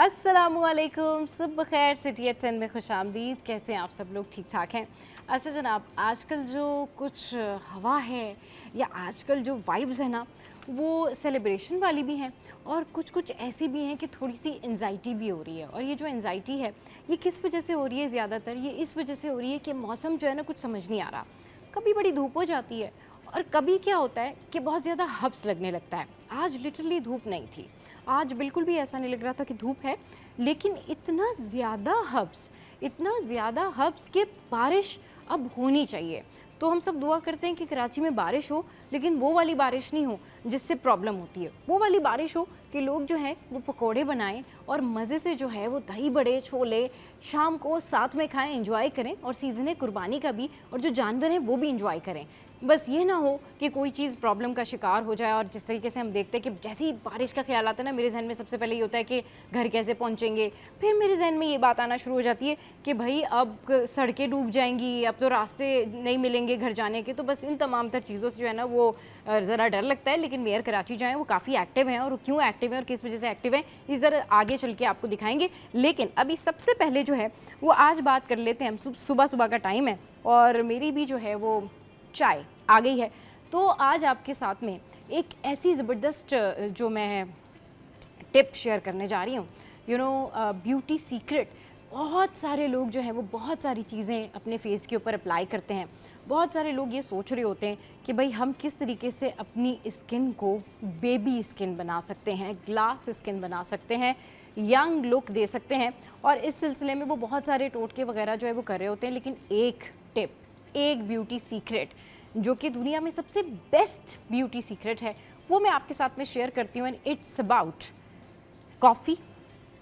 अस्सलामुअलैकुम, सुबह खैर, सिटी एट 10 में खुशामदीद। कैसे हैं आप सब लोग? ठीक ठाक हैं? अच्छा जनाब, आजकल जो कुछ हवा है या आजकल जो वाइब्स है ना, वो सेलिब्रेशन वाली भी हैं और कुछ कुछ ऐसी भी हैं कि थोड़ी सी एंजाइटी भी हो रही है। और ये जो एंजाइटी है, ये किस वजह से हो रही है? ज़्यादातर ये इस वजह से हो रही है कि मौसम जो है ना, कुछ समझ नहीं आ रहा। कभी बड़ी धूप हो जाती है और कभी क्या होता है कि बहुत ज़्यादा हब्स लगने लगता है। आज लिटरली धूप नहीं थी, आज बिल्कुल भी ऐसा नहीं लग रहा था कि धूप है, लेकिन इतना ज़्यादा हब्स कि बारिश अब होनी चाहिए। तो हम सब दुआ करते हैं कि कराची में बारिश हो, लेकिन वो वाली बारिश नहीं हो जिससे प्रॉब्लम होती है। वो वाली बारिश हो कि लोग जो है वो पकोड़े बनाएं और मज़े से जो है वो दही बड़े छोले शाम को साथ में खाएं, इंजॉय करें, और सीज़न कुर्बानी का भी और जो जानवर हैं वो भी इंजॉय करें। बस ये ना हो कि कोई चीज़ प्रॉब्लम का शिकार हो जाए। और जिस तरीके से हम देखते हैं कि जैसे ही बारिश का ख्याल आता है ना, मेरे जहन में सबसे पहले ये होता है कि घर कैसे पहुंचेंगे। फिर मेरे जहन में ये बात आना शुरू हो जाती है कि भाई अब सड़कें डूब जाएंगी, अब तो रास्ते नहीं मिलेंगे घर जाने के। तो बस इन तमाम तर चीज़ों से जो है ना वो ज़रा डर लगता है। लेकिन मेयर कराची जो है वो काफ़ी एक्टिव हैं, और क्यों एक्टिव हैं और किस वजह से एक्टिव हैं इस ज़रा आगे चल के आपको दिखाएंगे। लेकिन अभी सबसे पहले जो है वो आज बात कर लेते हैं हम। सुबह सुबह का टाइम है और मेरी भी जो है वो चाय आ गई है। तो आज आपके साथ में एक ऐसी ज़बरदस्त जो मैं टिप शेयर करने जा रही हूँ, ब्यूटी सीक्रेट। बहुत सारे लोग जो हैं वो बहुत सारी चीज़ें अपने फेस के ऊपर अप्लाई करते हैं। बहुत सारे लोग ये सोच रहे होते हैं कि भाई हम किस तरीके से अपनी स्किन को बेबी स्किन बना सकते हैं, ग्लास स्किन बना सकते हैं, यंग लुक दे सकते हैं। और इस सिलसिले में वो बहुत सारे टोटके वगैरह जो है वो कर रहे होते हैं। लेकिन एक टिप, एक ब्यूटी सीक्रेट जो कि दुनिया में सबसे बेस्ट ब्यूटी सीक्रेट है, वो मैं आपके साथ में शेयर करती हूँ। And it's about coffee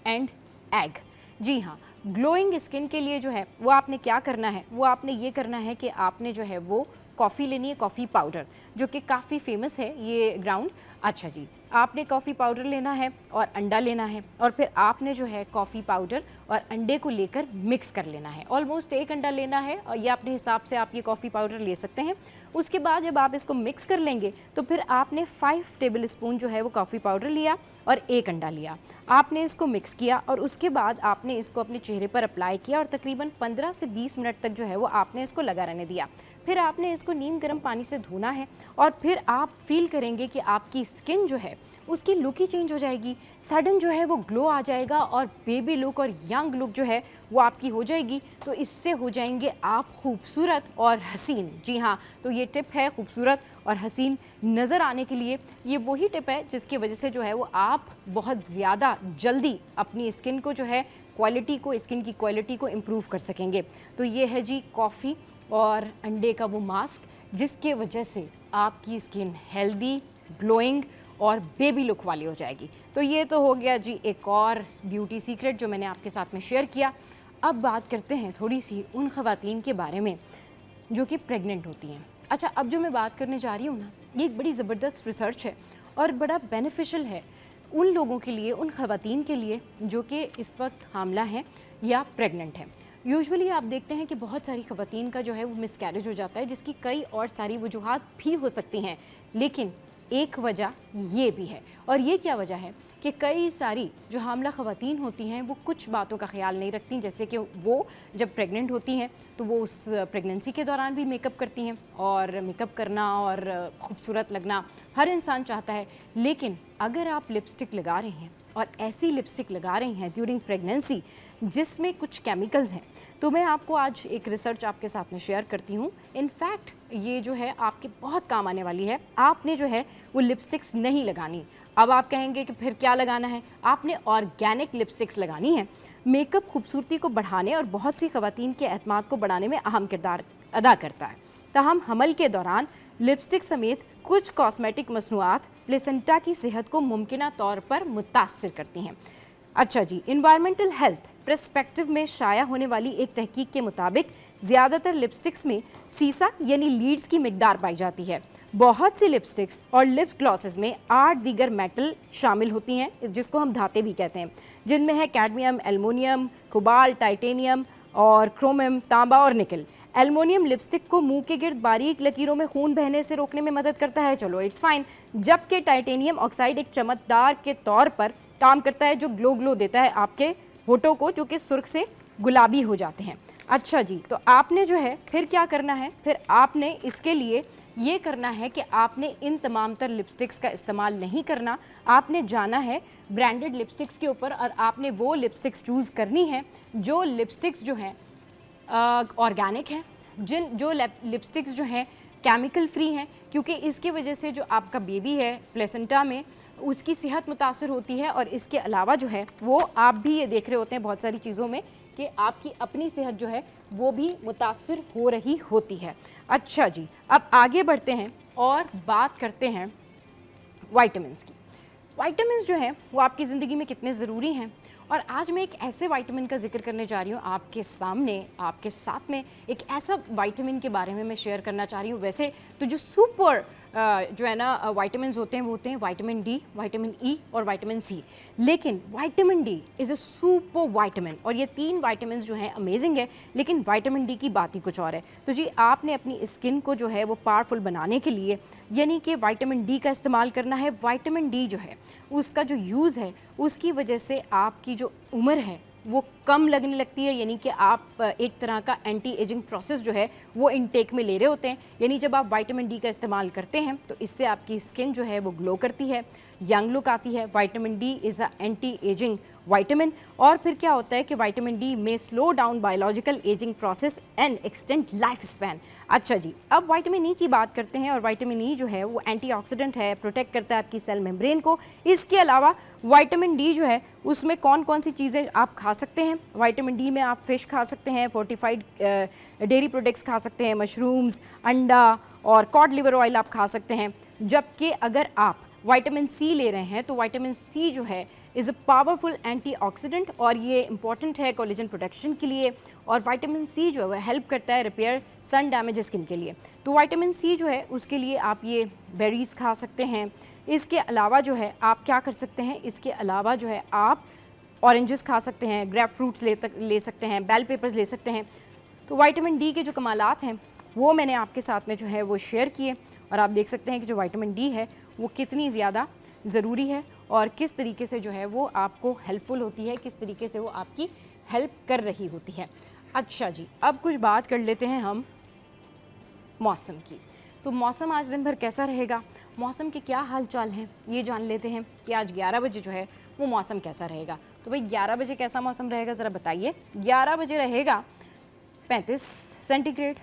and egg. जी हाँ, ग्लोइंग स्किन के लिए जो है वो आपने क्या करना है, वो आपने ये करना है कि आपने जो है वो कॉफ़ी लेनी है, कॉफ़ी पाउडर, जो कि काफ़ी फेमस है ये ग्राउंड। अच्छा जी, आपने कॉफ़ी पाउडर लेना है और अंडा लेना है, और फिर आपने जो है कॉफ़ी पाउडर और अंडे को लेकर मिक्स कर लेना है। ऑलमोस्ट एक अंडा लेना है, और ये अपने हिसाब से आप ये कॉफ़ी पाउडर ले सकते हैं। उसके बाद जब आप इसको मिक्स कर लेंगे तो फिर आपने 5 टेबल स्पून जो है वो कॉफ़ी पाउडर लिया और एक अंडा लिया। आपने इसको मिक्स किया और उसके बाद आपने इसको अपने चेहरे पर अप्लाई किया और तकरीबन 15 से 20 मिनट तक जो है वो आपने इसको लगा रहने दिया। फिर आपने इसको नीम गर्म पानी से धोना है, और फिर आप फील करेंगे कि आपकी स्किन जो है उसकी लुक ही चेंज हो जाएगी। सडन जो है वो ग्लो आ जाएगा और बेबी लुक और यंग लुक जो है वो आपकी हो जाएगी। तो इससे हो जाएंगे आप खूबसूरत और हसीन। जी हाँ, तो ये टिप है खूबसूरत और हसीन नज़र आने के लिए। ये वही टिप है जिसकी वजह से जो है वो आप बहुत ज़्यादा जल्दी अपनी स्किन को जो है स्किन की क्वालिटी को इम्प्रूव कर सकेंगे। तो ये है जी कॉफ़ी और अंडे का वो मास्क, जिसके वजह से आपकी स्किन हेल्दी, ग्लोइंग और बेबी लुक वाली हो जाएगी। तो ये तो हो गया जी एक और ब्यूटी सीक्रेट जो मैंने आपके साथ में शेयर किया। अब बात करते हैं थोड़ी सी उन ख़वातीन के बारे में जो कि प्रेग्नेंट होती हैं। अच्छा, अब जो मैं बात करने जा रही हूँ ना, ये एक बड़ी ज़बरदस्त रिसर्च है और बड़ा बेनिफिशियल है उन लोगों के लिए, उन ख़वातीन के लिए जो कि इस वक्त हामला हैं या प्रेग्नेंट हैं। यूजुअली आप देखते हैं कि बहुत सारी ख़वातीन का जो है वो मिसकैरेज हो जाता है, जिसकी कई और सारी वजूहात भी हो सकती हैं। लेकिन एक वजह ये भी है, और ये क्या वजह है कि कई सारी जो हामला ख़वातीन होती हैं वो कुछ बातों का ख्याल नहीं रखती। जैसे कि वो जब प्रेग्नेंट होती हैं तो वो उस प्रेगनेंसी के दौरान भी मेकअप करती हैं, और मेकअप करना और ख़ूबसूरत लगना हर इंसान चाहता है। लेकिन अगर आप लिपस्टिक लगा रही हैं और ऐसी लिपस्टिक लगा रही हैं ड्यूरिंग प्रेगनेंसी जिसमें कुछ केमिकल्स हैं, तो मैं आपको आज एक रिसर्च आपके साथ में शेयर करती हूँ। इनफैक्ट ये जो है आपके बहुत काम आने वाली है। आपने जो है वो लिपस्टिक्स नहीं लगानी। अब आप कहेंगे कि फिर क्या लगाना है? आपने ऑर्गेनिक लिपस्टिक्स लगानी है। मेकअप खूबसूरती को बढ़ाने और बहुत सी ख़वातीन के एतमाद को बढ़ाने में अहम किरदार अदा करता है। ताहम हमल के दौरान लिपस्टिक समेत कुछ कॉस्मेटिक मसनूआत प्लेसेंटा की सेहत को मुमकिना तौर पर मुतासर करती हैं। अच्छा जी, इन्वायरमेंटल हेल्थ पर्सपेक्टिव में शाया होने वाली एक तहकीक के मुताबिक ज़्यादातर लिपस्टिक्स में सीसा यानी लीड्स की मिकदार पाई जाती है। बहुत सी लिपस्टिक्स और लिप ग्लॉसेस में 8 दीगर मेटल शामिल होती हैं, जिसको हम धाते भी कहते हैं, जिनमें है कैडमियम, एल्युमिनियम, कोबाल्ट, टाइटेनियम और क्रोमियम, तांबा और निकल। एल्युमिनियम लिपस्टिक को मुंह के गिर्द बारीक लकीरों में खून बहने से रोकने में मदद करता है, चलो इट्स फाइन। जबकि टाइटेनियम ऑक्साइड एक चमकदार के तौर पर काम करता है, जो ग्लो ग्लो देता है आपके होठों को, जो कि सुर्ख से गुलाबी हो जाते हैं। अच्छा जी, तो आपने जो है फिर क्या करना है, फिर आपने इसके लिए ये करना है कि आपने इन तमाम तर लिपस्टिक्स का इस्तेमाल नहीं करना। आपने जाना है ब्रांडेड लिपस्टिक्स के ऊपर और आपने वो लिपस्टिक्स चूज़ करनी है जो लिपस्टिक्स जो हैं ऑर्गेनिक हैं, जो लिपस्टिक्स जो हैं केमिकल फ्री हैं, क्योंकि इसकी वजह से जो आपका बेबी है प्लेसेंटा में उसकी सेहत मुतासर होती है। और इसके अलावा जो है वो आप भी ये देख रहे होते हैं बहुत सारी चीज़ों में कि आपकी अपनी सेहत जो है वो भी मुतासर हो रही होती है। अच्छा जी, अब आगे बढ़ते हैं और बात करते हैं वाइटामिन्स की। वाइटामिन्स जो हैं वो आपकी ज़िंदगी में कितने ज़रूरी हैं, और आज मैं एक ऐसे वाइटामिन का जिक्र करने जा रही हूँ आपके सामने, आपके साथ में एक ऐसा वाइटामिन के बारे में मैं शेयर करना चाह रही हूँ। वैसे तो जो सुपर जो है ना वाइटामिन्स होते हैं वो होते हैं विटामिन डी, विटामिन ई और विटामिन सी, लेकिन vitamin D is a super vitamin. और ये 3 विटामिन्स जो हैं अमेजिंग है, लेकिन विटामिन डी की बात ही कुछ और है। तो जी आपने अपनी स्किन को जो है वो पावरफुल बनाने के लिए यानी कि विटामिन डी का इस्तेमाल करना है। विटामिन डी जो है उसका जो यूज़ है उसकी वजह से आपकी जो उम्र है वो कम लगने लगती है, यानी कि आप एक तरह का एंटी एजिंग प्रोसेस जो है वो इनटेक में ले रहे होते हैं। यानी जब आप विटामिन डी का इस्तेमाल करते हैं तो इससे आपकी स्किन जो है वो ग्लो करती है, यंग लुक आती है। Vitamin D is a anti ageing vitamin. और फिर क्या होता है कि विटामिन डी में slow down biological ageing process and extend life span. अच्छा जी, अब विटामिन ई की बात करते हैं। और विटामिन ई जो है वो एंटीऑक्सीडेंट है, प्रोटेक्ट करता है आपकी सेल मेम्ब्रेन को। इसके अलावा विटामिन डी जो है उसमें कौन कौन सी चीज़ें आप खा सकते हैं। विटामिन डी में आप फिश खा सकते हैं, फोर्टिफाइड डेयरी प्रोडक्ट्स खा सकते हैं, मशरूम्स, अंडा और कॉड लिवर ऑयल आप खा सकते हैं। जबकि अगर आप विटामिन सी ले रहे हैं तो विटामिन सी जो है इज़ अ पावरफुल एंटीऑक्सीडेंट और ये इंपॉर्टेंट है कोलेजन प्रोटेक्शन के लिए। और विटामिन सी जो है वह हेल्प करता है रिपेयर सन डैमेज स्किन के लिए। तो विटामिन सी जो है उसके लिए आप ये बेरीज़ खा सकते हैं। इसके अलावा जो है आप क्या कर सकते हैं, इसके अलावा जो है आप ऑरेंजेस खा सकते हैं, ग्रेप फ्रूट्स ले सकते हैं, बेल पेपर्स ले सकते हैं। तो विटामिन डी के जो कमालात हैं वो मैंने आपके साथ में जो है वो शेयर किए, और आप देख सकते हैं कि जो विटामिन डी है वो कितनी ज़्यादा ज़रूरी है और किस तरीके से जो है वो आपको हेल्पफुल होती है, किस तरीके से वो आपकी हेल्प कर रही होती है। अच्छा जी, अब कुछ बात कर लेते हैं हम मौसम की। तो मौसम आज दिन भर कैसा रहेगा, मौसम के क्या हाल चाल हैं, ये जान लेते हैं कि आज 11 बजे जो है वो मौसम कैसा रहेगा। तो भाई 11 बजे कैसा मौसम रहेगा ज़रा बताइए। 11 बजे रहेगा 35 सेंटीग्रेड,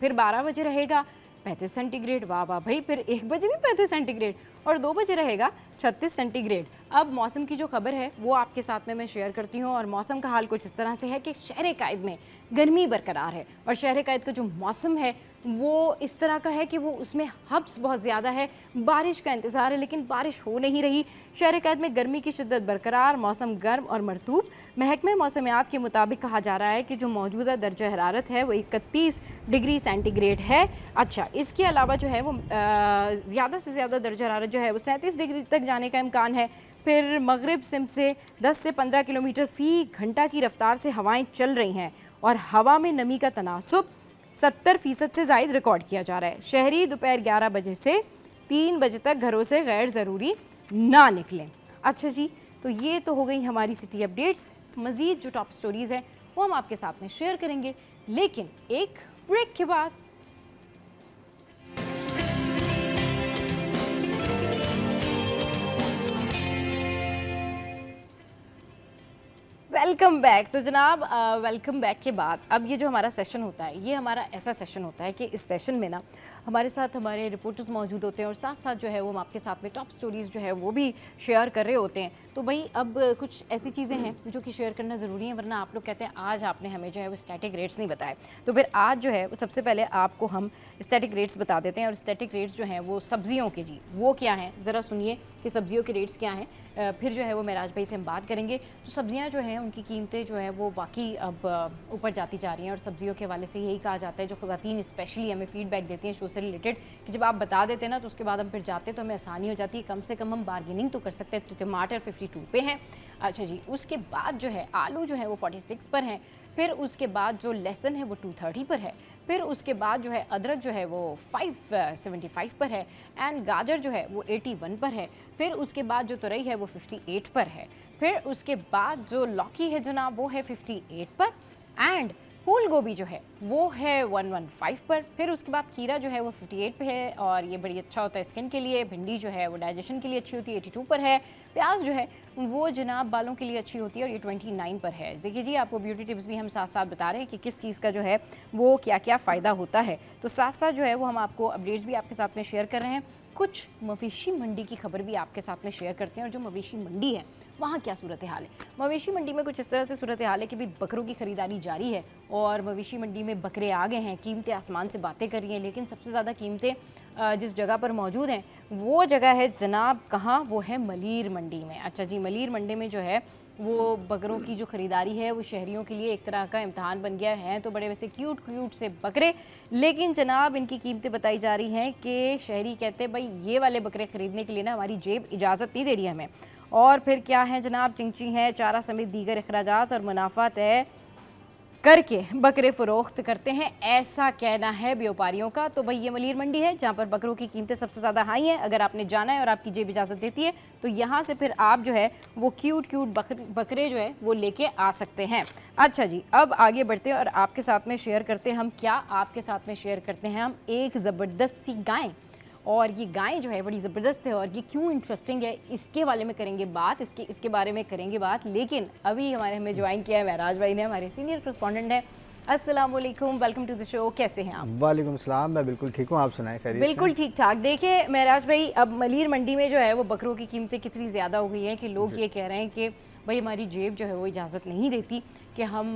फिर 12 बजे रहेगा 35 सेंटीग्रेड, वाह वाह भाई, फिर 1 बजे भी 35 सेंटीग्रेड और 2 बजे रहेगा 36 सेंटीग्रेड। अब मौसम की जो खबर है वो आपके साथ में मैं शेयर करती हूँ। और मौसम का हाल कुछ इस तरह से है कि शहर कायद में गर्मी बरकरार है, और शहर कायद का जो मौसम है वो इस तरह का है कि वो उसमें हब्स बहुत ज़्यादा है, बारिश का इंतज़ार है लेकिन बारिश हो नहीं रही। शहर कायद में गर्मी की शिद्दत बरकरार, मौसम गर्म और मरतूब। महकमे मौसमियात के मुताबिक कहा जा रहा है कि जो मौजूदा दर्जा हरारत है वो 31 डिग्री सेंटीग्रेड है। अच्छा, इसके अलावा जो है वो ज़्यादा से ज़्यादा दर्जा हरारत जो है वो 37 डिग्री तक जाने का इम्कान है। फिर मगरिब सिम से 10 से 15 किलोमीटर फ़ी घंटा की रफ्तार से हवाएं चल रही हैं, और हवा में नमी का तनासुब 70% से ज़ायद रिकॉर्ड किया जा रहा है। शहरी दोपहर 11 बजे से 3 बजे तक घरों से गैर ज़रूरी ना निकलें। अच्छा जी, तो ये तो हो गई हमारी सिटी अपडेट्स। मज़ीद जो टॉप स्टोरीज़ हैं वो हम आपके साथ में शेयर करेंगे, लेकिन एक ब्रेक के बाद। Welcome back. तो जनाब वेलकम बैक के बाद अब ये जो हमारा सेशन होता है ये हमारा ऐसा सेशन होता है कि इस सेशन में ना हमारे साथ हमारे रिपोर्टर्स मौजूद होते हैं और साथ साथ जो है वो हम आपके साथ में टॉप स्टोरीज़ जो है वो भी शेयर कर रहे होते हैं। तो भाई अब कुछ ऐसी चीज़ें हैं जो कि शेयर करना ज़रूरी है, वरना आप लोग कहते हैं आज आपने हमें जो है वो स्टैटिक रेट्स नहीं बताए। तो फिर आज जो है वो सबसे पहले आपको हम स्टैटिक रेट्स बता देते हैं। और स्टैटिक रेट्स जो हैं वो सब्जियों के, जी वो क्या हैं ज़रा सुनिए कि सब्जियों के रेट्स क्या हैं। फिर जो है वो महराज भाई से हम बात करेंगे। तो सब्जियां जो हैं उनकी कीमतें जो है वो बाकी अब ऊपर जाती जा रही हैं, और सब्जियों के हवाले से यही कहा जाता है, जो ख़वातीन स्पेशली हमें फीडबैक देती हैं शो से रिलेटेड, कि जब आप बता देते हैं ना तो उसके बाद हम फिर जाते हैं तो हमें आसानी हो जाती है, कम से कम हम बार्गेनिंग तो कर सकते हैं। तो टमाटर 52 पे हैं। अच्छा जी, उसके बाद जो है आलू जो है वो 46 पर हैं। फिर उसके बाद जो लहसुन है वो 230 पर है। फिर उसके बाद जो है अदरक जो है वो 575 पर है, एंड गाजर जो है वो 81 पर है। फिर उसके बाद जो तुरई है वो 58 पर है। फिर उसके बाद जो लौकी है जनाब वो है 58 पर, एंड फूल गोभी जो है वो है 115 पर। फिर उसके बाद खीरा जो है वो 58 पे है और ये बड़ी अच्छा होता है स्किन के लिए। भिंडी जो है वो डाइजेशन के लिए अच्छी होती है, 82 पर है। प्याज जो है वो जनाब बालों के लिए अच्छी होती है और ये 29 पर है। देखिए जी, आपको ब्यूटी टिप्स भी हम साथ साथ बता रहे हैं कि किस चीज़ का जो है वो क्या क्या फ़ायदा होता है। तो साथ साथ जो है वो हम आपको अपडेट्स भी आपके साथ में शेयर कर रहे हैं। कुछ मवेशी मंडी की खबर भी आपके साथ में शेयर करते हैं, और जो मवेशी मंडी है वहाँ क्या सूरत हाल है। मवेशी मंडी में कुछ इस तरह से सूरत हाल है कि भी बकरों की ख़रीदारी जारी है और मवेशी मंडी में बकरे आ गए हैं, कीमतें आसमान से बातें कर रही हैं। लेकिन सबसे ज़्यादा कीमतें जिस जगह पर मौजूद हैं वो जगह है जनाब कहाँ, वो है मलीर मंडी में। अच्छा जी, मलीर मंडी में जो है वो बकरों की जो ख़रीदारी है वो शहरियों के लिए एक तरह का इम्तहान बन गया है। तो बड़े वैसे क्यूट क्यूट से बकरे, लेकिन जनाब इनकी कीमतें बताई जा रही हैं कि शहरी कहते हैं भाई ये वाले बकरे ख़रीदने के लिए ना हमारी जेब इजाज़त नहीं दे रही है हमें। और फिर क्या है जनाब, चिंची हैं, चारा समेत दीगर अखराजात और मुनाफा तय करके बकरे फ़रोख्त करते हैं, ऐसा कहना है व्यापारियों का। तो भाई ये मलीर मंडी है जहाँ पर बकरों की कीमतें सबसे ज़्यादा हाई हैं। अगर आपने जाना है और आपकी जेब इजाज़त देती है तो यहाँ से फिर आप जो है वो क्यूट क्यूट बकरे जो है वो लेके आ सकते हैं। अच्छा जी, अब आगे बढ़ते हैं और आपके साथ में शेयर करते हैं हम क्या, आपके साथ में शेयर करते हैं हम एक ज़बरदस्त सी गाय। और ये गाय जो है बड़ी ज़बरदस्त है और ये क्यों इंटरेस्टिंग है इसके बारे में करेंगे बात, इसके बारे में करेंगे बात। लेकिन अभी हमें ज्वाइन किया है महराज भाई ने, हमारे सीनियर करस्पॉन्डेंट हैं। अस्सलाम वालेकुम, वेलकम टू द शो। कैसे हैं आप? वालेकुम सलाम, मैं बिल्कुल ठीक हूँ, आप सुनाएं खैरियत से? बिल्कुल ठीक ठाक। देखिए महराज भाई, अब मलीर मंडी में जो है वो बकरों की कीमतें कितनी ज़्यादा हो गई हैं कि लोग ये कह रहे हैं कि भाई हमारी जेब जो है वो इजाज़त नहीं देती कि हम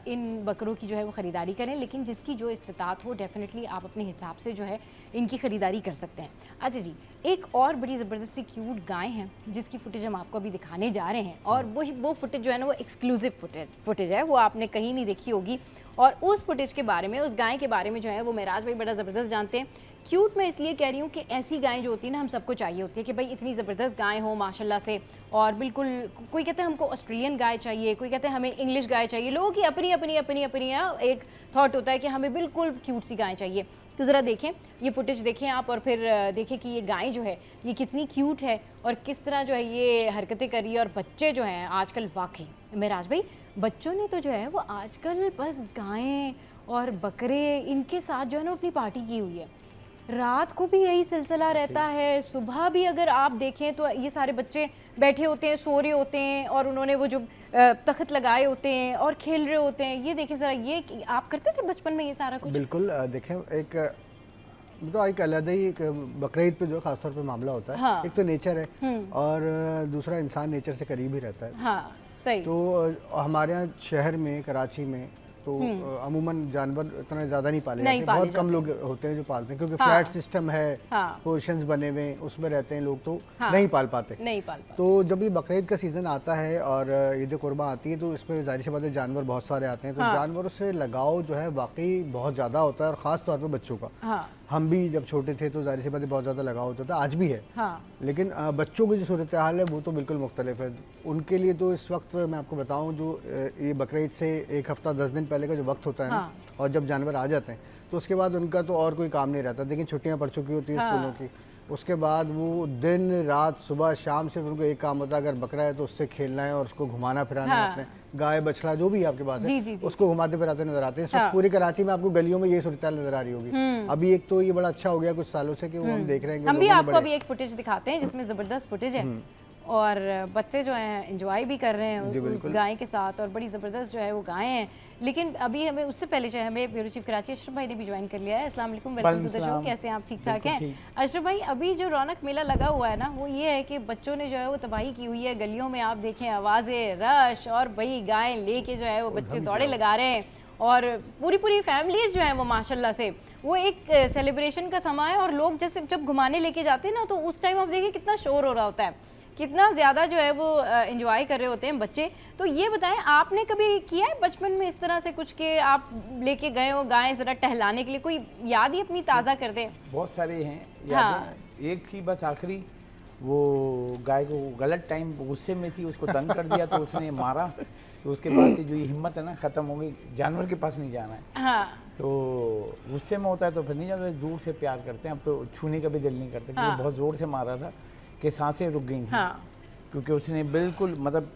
इन बकरों की जो है वो ख़रीदारी करें। लेकिन जिसकी जो इस्तिताअत हो डेफिनेटली आप अपने हिसाब से जो है इनकी ख़रीदारी कर सकते हैं। अच्छा जी, एक और बड़ी ज़बरदस्त सी क्यूट गाय है जिसकी फुटेज हम आपको अभी दिखाने जा रहे हैं, और वो फुटेज जो है ना वो एक्सक्लूसिव फुटेज है, वो आपने कहीं नहीं देखी होगी। और उस फुटेज के बारे में, उस गाय के बारे में जो है वो महराज भाई बड़ा ज़बरदस्त जानते हैं। क्यूट मैं इसलिए कह रही हूँ कि ऐसी गाय जो होती है ना हम सबको चाहिए होती है कि भाई इतनी ज़बरदस्त गाय हो माशाल्लाह से। और बिल्कुल कोई कहते हैं हमको ऑस्ट्रेलियन गाय चाहिए, कोई कहते हैं हमें इंग्लिश गाय चाहिए। लोगों की अपनी अपनी अपनी अपनी एक थॉट होता है कि हमें बिल्कुल क्यूट सी गाय चाहिए। तो ज़रा देखें ये फुटेज देखें आप, और फिर देखें कि ये गाय जो है ये कितनी क्यूट है और किस तरह जो है ये हरकतें कर रही है। और बच्चे जो हैं आजकल वाकई महराज भाई, बच्चों ने तो जो है वो आजकल बस गायें और बकरे इनके साथ जो है ना अपनी पार्टी की हुई है। रात को भी यही सिलसिला रहता है, सुबह भी अगर आप देखें तो ये सारे बच्चे बैठे होते हैं, सो रहे होते हैं और उन्होंने वो जो तख्त लगाए होते हैं और खेल रहे होते हैं। ये देखें ज़रा, ये आप करते थे बचपन में ये सारा कुछ? बिल्कुल, देखें एक तो एक अलग ही एक बकरीद ईद पे जो खासतौर पे मामला होता है। हाँ। एक तो नेचर है और दूसरा इंसान नेचर से करीब ही रहता है। हाँ सही। तो हमारे यहाँ शहर में, कराची में तो अमूमन जानवर इतना ज़्यादा नहीं पाले जाते, बहुत कम लोग होते हैं जो पालते हैं क्योंकि फ्लैट सिस्टम है, पोर्शंस बने हुए उसमें रहते हैं लोग, तो नहीं पाल पाते। तो जब ये बकरीद का सीज़न आता है और ईद कुर्बान आती है तो इसमें ज़ाहिर सी बात है जानवर बहुत सारे आते हैं। तो जानवरों से लगाव जो है वाकई बहुत ज़्यादा होता है और ख़ास तौर पर बच्चों का। हम भी जब छोटे थे तो ज़ाहिर सी बात है बहुत ज़्यादा लगाव होता था, आज भी है। लेकिन बच्चों की जो सूरत हाल है वो तो बिल्कुल मुख्तलिफ है। उनके लिए तो इस वक्त मैं आपको बताऊँ, जो ये बकरीद से एक हफ़्ता 10 दिन पहले का जो वक्त होता है ना, और जब जानवर आ जाते हैं तो उसके बाद उनका तो और कोई काम नहीं रहता। लेकिन छुट्टियां पड़ चुकी होती हैं स्कूलों की, उसके बाद वो दिन रात सुबह शाम सिर्फ उनको एक काम होता है, अगर बकरा है तो उससे खेलना है और उसको घुमाना फिराना है। अपने गाय बछड़ा जो भी आपके पास है उसको घुमाते फिराते नजर आते हैं। इस वक्त पूरी कराची में आपको गलियों में ये सूरत नजर आ रही होगी। अभी एक तो ये बड़ा अच्छा हो गया कुछ सालों से कि वो हम देख रहे हैं। हम भी आपको अभी एक फुटेज दिखाते हैं जिसमें ज़बरदस्त फुटेज है और बच्चे जो हैं एंजॉय भी कर रहे हैं उस गाय के साथ, और बड़ी ज़बरदस्त जो है वो गायें हैं। लेकिन अभी हमें उससे पहले जो है हमें ब्यूरो चीफ कराची अशरफ भाई ने भी ज्वाइन कर लिया है। अस्सलाम वालेकुम, वेलकम टू द शो। कैसे हैं आप? ठीक ठाक हैं अशरफ भाई? अभी जो रौनक मेला लगा हुआ है ना वो ये है कि बच्चों ने जो है वो तबाही की हुई है। गलियों में आप देखें आवाज़ें रश, और भाई गाय लेके जो है वो बच्चे दौड़े लगा रहे हैं और पूरी फैमिलीज जो है वो माशाल्लाह से वो एक सेलिब्रेशन का समय है। और लोग जैसे जब घुमाने लेके जाते हैं ना तो उस टाइम आप देखिए कितना शोर हो रहा होता है, कितना ज़्यादा जो है वो एंजॉय कर रहे होते हैं बच्चे। तो ये बताएं, आपने कभी किया है बचपन में इस तरह से कुछ कि आप लेके गए हो गाय ज़रा टहलाने के लिए? कोई याद ही अपनी ताज़ा कर दें। बहुत सारे हैं यादें। एक थी बस आखिरी, वो गाय को गलत टाइम गुस्से में थी, उसको तंग कर दिया तो उसने मारा। तो उसके बाद से जो ये हिम्मत है ना ख़त्म हो गई, जानवर के पास नहीं जाना है। तो गुस्से में होता है तो फिर नहीं जाते, दूर से प्यार करते हैं। अब तो छूने का भी दिल नहीं करता, क्योंकि बहुत ज़ोर से मारा था कि सांसें रुक गई थी। क्योंकि उसने बिल्कुल मतलब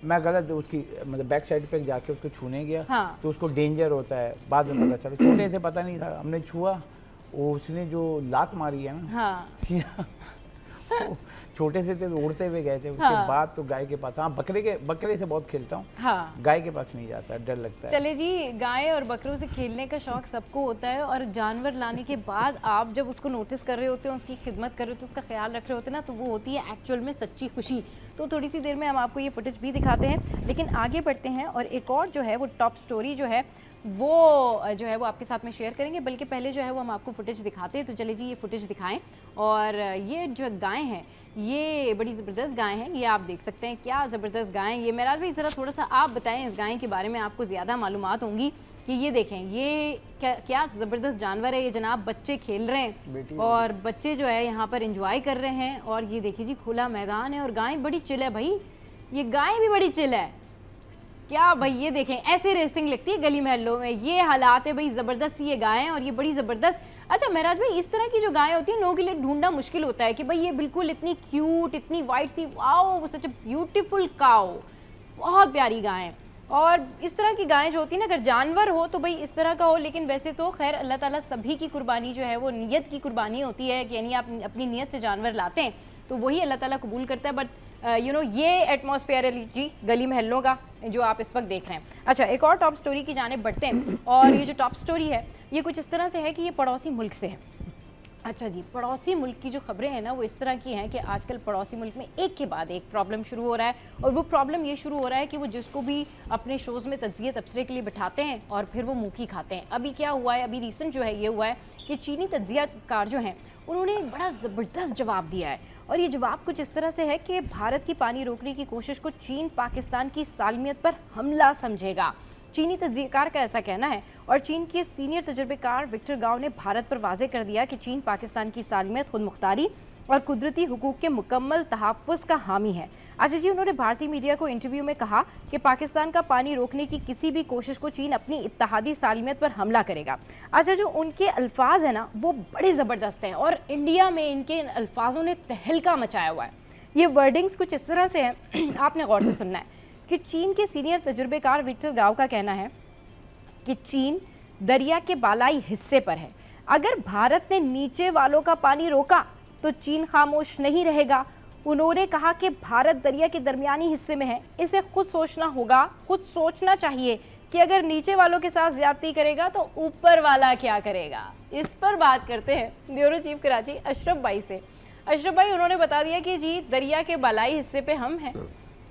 मैं गलत उसकी मतलब बैक साइड पे जाके उसको छूने गया। तो उसको डेंजर होता है, बाद में पता चला, छोटे से पता नहीं था, हमने छुआ, वो उसने जो लात मारी है ना छोटे से थे तो उड़ते हुए गए थे। उसके बाद तो गाय के पास, हाँ बकरे से बहुत खेलता हूँ, गाय के पास नहीं जाता, डर लगता है। चले जी, गाय और बकरों से खेलने का शौक सबको होता है, और जानवर लाने के बाद आप जब उसको नोटिस कर रहे होते हैं, उसकी खिदमत कर रहे होते हैं, उसका ख्याल रख रहे होते हैं ना, तो वो होती है एक्चुअल में सच्ची खुशी। तो थोड़ी सी देर में हम आपको ये फुटेज भी दिखाते हैं, लेकिन आगे बढ़ते हैं और एक और जो है वो टॉप स्टोरी जो है वो आपके साथ में शेयर करेंगे। बल्कि पहले जो है वो हम आपको फुटेज दिखाते हैं। तो चले जी ये फुटेज दिखाएं। और ये जो गाय हैं, ये बड़ी ज़बरदस्त गाय हैं, ये आप देख सकते हैं, क्या ज़बरदस्त गाय हैं ये। मेराज भाई ज़रा थोड़ा सा आप बताएं इस गाय के बारे में, आपको ज़्यादा मालूमात होंगी कि ये देखें, ये क्या ज़बरदस्त जानवर है। ये जनाब बच्चे खेल रहे हैं और बच्चे जो है यहाँ पर एंजॉय कर रहे हैं। और ये देखिए जी, खुला मैदान है और गाय बड़ी चिल है भाई, ये गाय भी बड़ी चिल है क्या भाई। ये देखें, ऐसे रेसिंग लगती है गली महलों में, ये हालात है भाई, ज़बरदस्त ये गाय हैं और ये बड़ी ज़बरदस्त। अच्छा महराज भाई, इस तरह की जो गायें होती हैं लोगों के लिए ढूंढना मुश्किल होता है कि भाई ये बिल्कुल इतनी क्यूट, इतनी वाइट सी, wow such a beautiful cow, बहुत प्यारी गाय है। और इस तरह की गायें जो होती है ना, अगर जानवर हो तो भाई इस तरह का हो, लेकिन वैसे तो खैर अल्लाह ताला सभी की कुर्बानी जो है वो नियत की कुर्बानी होती है, कि यानी आप अपनी नियत से जानवर लाते हैं तो वही अल्लाह ताला कबूल करता है। बट ये एटमॉस्फेयर है जी गली महलों का जो आप इस वक्त देख रहे हैं। अच्छा, एक और टॉप स्टोरी की जाने बढ़ते हैं, और ये जो टॉप स्टोरी है ये कुछ इस तरह से है कि ये पड़ोसी मुल्क से है। अच्छा जी, पड़ोसी मुल्क की जो खबरें हैं ना वो इस तरह की हैं कि आजकल पड़ोसी मुल्क में एक के बाद एक प्रॉब्लम शुरू हो रहा है, और वो प्रॉब्लम ये शुरू हो रहा है कि वो जिसको भी अपने शोज़ में तज्जिया तबसरे के लिए बिठाते हैं और फिर वो मुँह की खाते हैं। अभी क्या हुआ है, अभी रिसेंट जो है ये हुआ है कि चीनी तज्जियाकार जो हैं उन्होंने एक बड़ा ज़बरदस्त जवाब दिया है, और ये जवाब कुछ इस तरह से है कि भारत की पानी रोकने की कोशिश को चीन पाकिस्तान की सालमियत पर हमला समझेगा। चीनी तज्जियाकार का ऐसा कहना है, और चीन के सीनियर तजुर्बेकार विक्टर गाओ ने भारत पर वाज़ेह कर दिया कि चीन पाकिस्तान की सालमियत, खुद मुख्तारी और कुदरती हुकूक के मुकम्मल तहफ़्फ़ुज़ का हामी है। अच्छा जी, उन्होंने भारतीय मीडिया को इंटरव्यू में कहा कि पाकिस्तान का पानी रोकने की किसी भी कोशिश को चीन अपनी इत्तेहादी सालमियत पर हमला करेगा। अच्छा, जो उनके अल्फाज हैं ना वो बड़े ज़बरदस्त हैं, और इंडिया में इनके अल्फाजों ने तहलका मचाया हुआ है। ये वर्डिंग्स कुछ इस तरह से हैं आपने गौर से सुनना है कि चीन के सीनियर तजुर्बेकार विक्टर गाओ का कहना है कि चीन दरिया के बालाई हिस्से पर है, अगर भारत ने नीचे वालों का पानी रोका तो चीन खामोश नहीं रहेगा। उन्होंने कहा कि भारत दरिया के दरमियानी हिस्से में है, इसे खुद सोचना होगा, खुद सोचना चाहिए कि अगर नीचे वालों के साथ ज्यादती करेगा तो ऊपर वाला क्या करेगा। इस पर बात करते हैं ब्यूरो चीफ कराची अशरफ भाई से। अशरफ भाई, उन्होंने बता दिया कि जी दरिया के बालाई हिस्से पे हम हैं,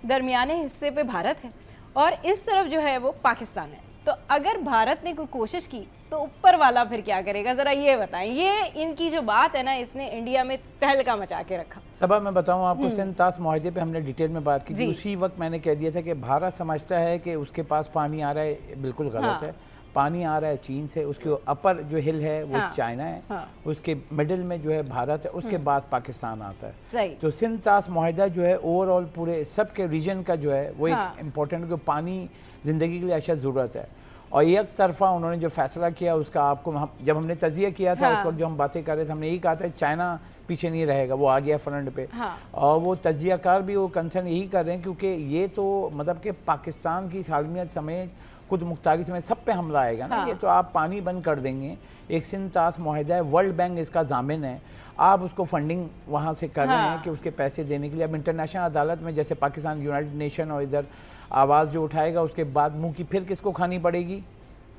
दरमियाने हिस्से पे भारत है, और इस तरफ जो है वो पाकिस्तान है। तो अगर भारत ने कोई कोशिश की तो ऊपर वाला फिर क्या करेगा, जरा ये बताएं। ये इनकी जो बात है ना, इसने इंडिया में तहलका मचा के रखा। सबा मैं बताऊं आपको, सिंध ताश माहदे पे हमने डिटेल में बात की थी, उसी वक्त मैंने कह दिया था कि भारत समझता है कि उसके पास पानी आ रहा है, बिल्कुल गलत है। पानी आ रहा है चीन से, उसके अपर जो हिल है वो चाइना है, उसके मिडिल में जो है भारत है, उसके बाद पाकिस्तान आता है। सही। तो सिंध ताश माहदा जो है ओवरऑल पूरे सब के रीजन का जो है वो एक इम्पोर्टेंट, पानी ज़िंदगी के लिए अशद ज़रूरत है। और एक तरफा उन्होंने जो फैसला किया उसका आपको जब हमने तजिया किया था उस वक्त जो हम बातें कर रहे थे, हमने यही कहा था चाइना पीछे नहीं रहेगा, वो आ गया फ्रंट पे। और वो तजियाकार भी वो कंसर्न यही कर रहे हैं क्योंकि ये तो मतलब कि पाकिस्तान की सालमियत समेत, खुद मुख्तारी समेत सब पे हमला आएगा ना। ये तो आप पानी बंद कर देंगे, एक सिंध ताश माहदा है, वर्ल्ड बैंक इसका जामिन है, आप उसको फंडिंग वहाँ से कर रहे हैं कि उसके पैसे देने के लिए। अब इंटरनेशनल अदालत में जैसे पाकिस्तान यूनाइटेड नेशन और इधर आवाज़ जो उठाएगा उसके बाद मुंह की फिर किसको खानी पड़ेगी,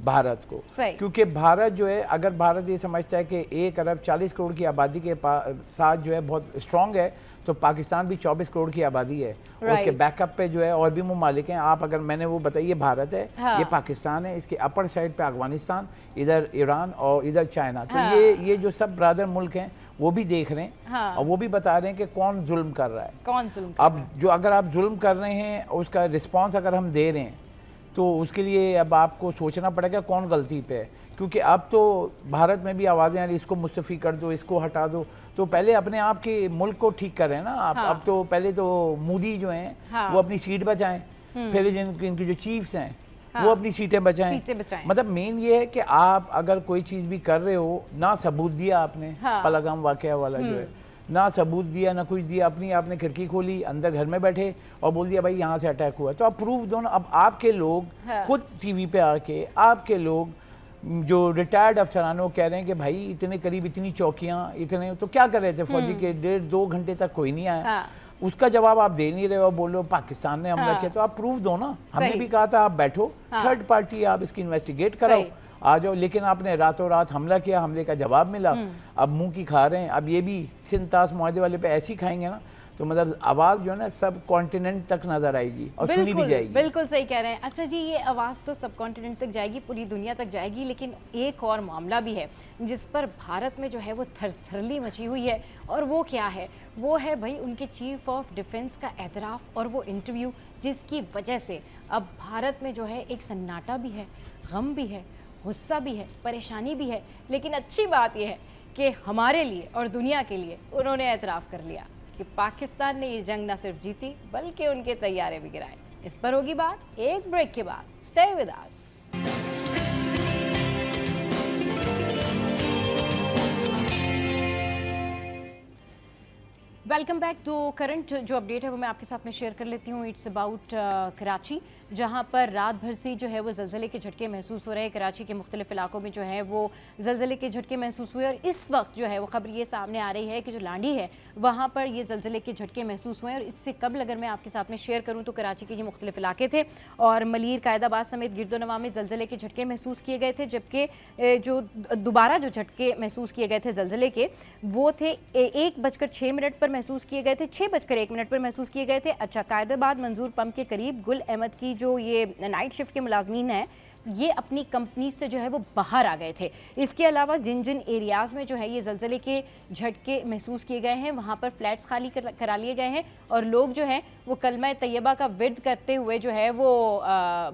भारत को। क्योंकि भारत जो है, अगर भारत ये समझता है कि 1 अरब 40 करोड़ की आबादी के साथ जो है बहुत स्ट्रॉन्ग है, तो पाकिस्तान भी 24 करोड़ की आबादी है, उसके बैकअप पे जो है और भी ममालिक हैं। आप अगर मैंने वो बताइए, भारत है, ये पाकिस्तान है, इसके अपर साइड पे अफगानिस्तान, इधर ईरान और इधर चाइना। तो ये जो सब ब्रदर मुल्क हैं वो भी देख रहे हैं और वो भी बता रहे हैं कि कौन जुल्म कर रहा है, कौन जुल्म कर रहा है। अब जो अगर आप जुल्म कर रहे हैं उसका रिस्पॉन्स अगर हम दे रहे हैं तो उसके लिए अब आपको सोचना पड़ेगा कौन गलती पे है। क्योंकि अब तो भारत में भी आवाज़ें आ रही, इसको मुस्तफ़ी कर दो, इसको हटा दो। तो पहले अपने आप के मुल्क को ठीक करें ना आप। अब तो पहले तो मोदी जो हैं वो अपनी सीट बचाएं, फिर इनकी जो चीफ्स हैं वो अपनी सीटें बचाएं। मतलब मेन ये है कि आप अगर कोई चीज़ भी कर रहे हो, ना सबूत दिया आपने, पहलगाम वाकया वाला जो है, ना सबूत दिया ना कुछ दिया, अपनी आपने खिड़की खोली, अंदर घर में बैठे और बोल दिया भाई यहाँ से अटैक हुआ, तो आप प्रूफ दो ना। अब आपके लोग खुद टीवी पे आके, आपके लोग जो रिटायर्ड अफसरान वो कह रहे हैं कि भाई इतने करीब इतनी चौकियाँ इतने, तो क्या कर रहे थे फौजी के 1.5-2 घंटे तक कोई नहीं आया। उसका जवाब आप दे नहीं रहे हो, बोल रहे हो पाकिस्तान ने हमला किया, तो आप प्रूफ दो ना। हमने भी कहा था आप बैठो, थर्ड पार्टी आप इसकी इन्वेस्टिगेट कराओ, आ जाओ, लेकिन आपने रातों रात हमला किया, हमले का जवाब मिला, अब मुंह की खा रहे हैं। अब ये भी सिंतास मुआहदे वाले पे ऐसे ही खाएंगे ना, तो मतलब आवाज़ जो है ना सब कॉन्टिनेंट तक नजर आएगी और सुनी भी जाएगी। बिल्कुल सही कह रहे हैं। अच्छा जी, ये आवाज़ तो सब कॉन्टिनेंट तक जाएगी, पूरी दुनिया तक जाएगी, लेकिन एक और मामला भी है जिस पर भारत में जो है वो थरथरली मची हुई है, और वो क्या है? वो है भाई उनके चीफ ऑफ डिफेंस का एतराफ़ और वो इंटरव्यू, जिसकी वजह से अब भारत में जो है एक सन्नाटा भी है, गम भी है, गुस्सा भी है, परेशानी भी है। लेकिन अच्छी बात यह है कि हमारे लिए और दुनिया के लिए उन्होंने एतराफ़ कर लिया कि पाकिस्तान ने ये जंग न सिर्फ जीती बल्कि उनके तैयारे भी गिराए। इस पर होगी बात एक ब्रेक के बाद। Stay with us. Welcome back. तो करंट जो अपडेट है वो मैं आपके साथ में शेयर कर लेती हूँ। इट्स अबाउट कराची, जहाँ पर रात भर से जो है वो ज़लज़ले के झटके महसूस हो रहे हैं। कराची के मुख्तलिफ इलाकों में जो है वो ज़लज़ले के झटके महसूस हुए, और इस वक्त जो है वो खबर ये सामने आ रही है कि जो लांडी है वहाँ पर ये ज़लज़ले के झटके महसूस हुए हैं। और इससे कबल अगर मैं आपके साथ में शेयर करूँ तो कराची के ये मुख्तलिफ इलाके थे, और मलीर, कायदाबाद समेत गिरदोनवा में ज़लज़ले के झटके महसूस किए गए थे, जबकि जो दोबारा जो झटके महसूस किए गए थे ज़लज़ले के वो थे 1:06 पर महसूस किए गए थे, 6:01 पर महसूस किए गए थे। अच्छा, कायदाबाद मंजूर पंप के करीब गुल अहमद की जो ये नाइट शिफ्ट के मुलाजमीन हैं, ये अपनी कंपनी से जो है वो बाहर आ गए थे। इसके अलावा जिन जिन एरियाज़ में जो है ये ज़लज़ले के झटके महसूस किए गए हैं वहाँ पर फ्लैट्स खाली करा लिए गए हैं, और लोग जो हैं वो कलमा तैयबा का विर्द करते हुए जो है वो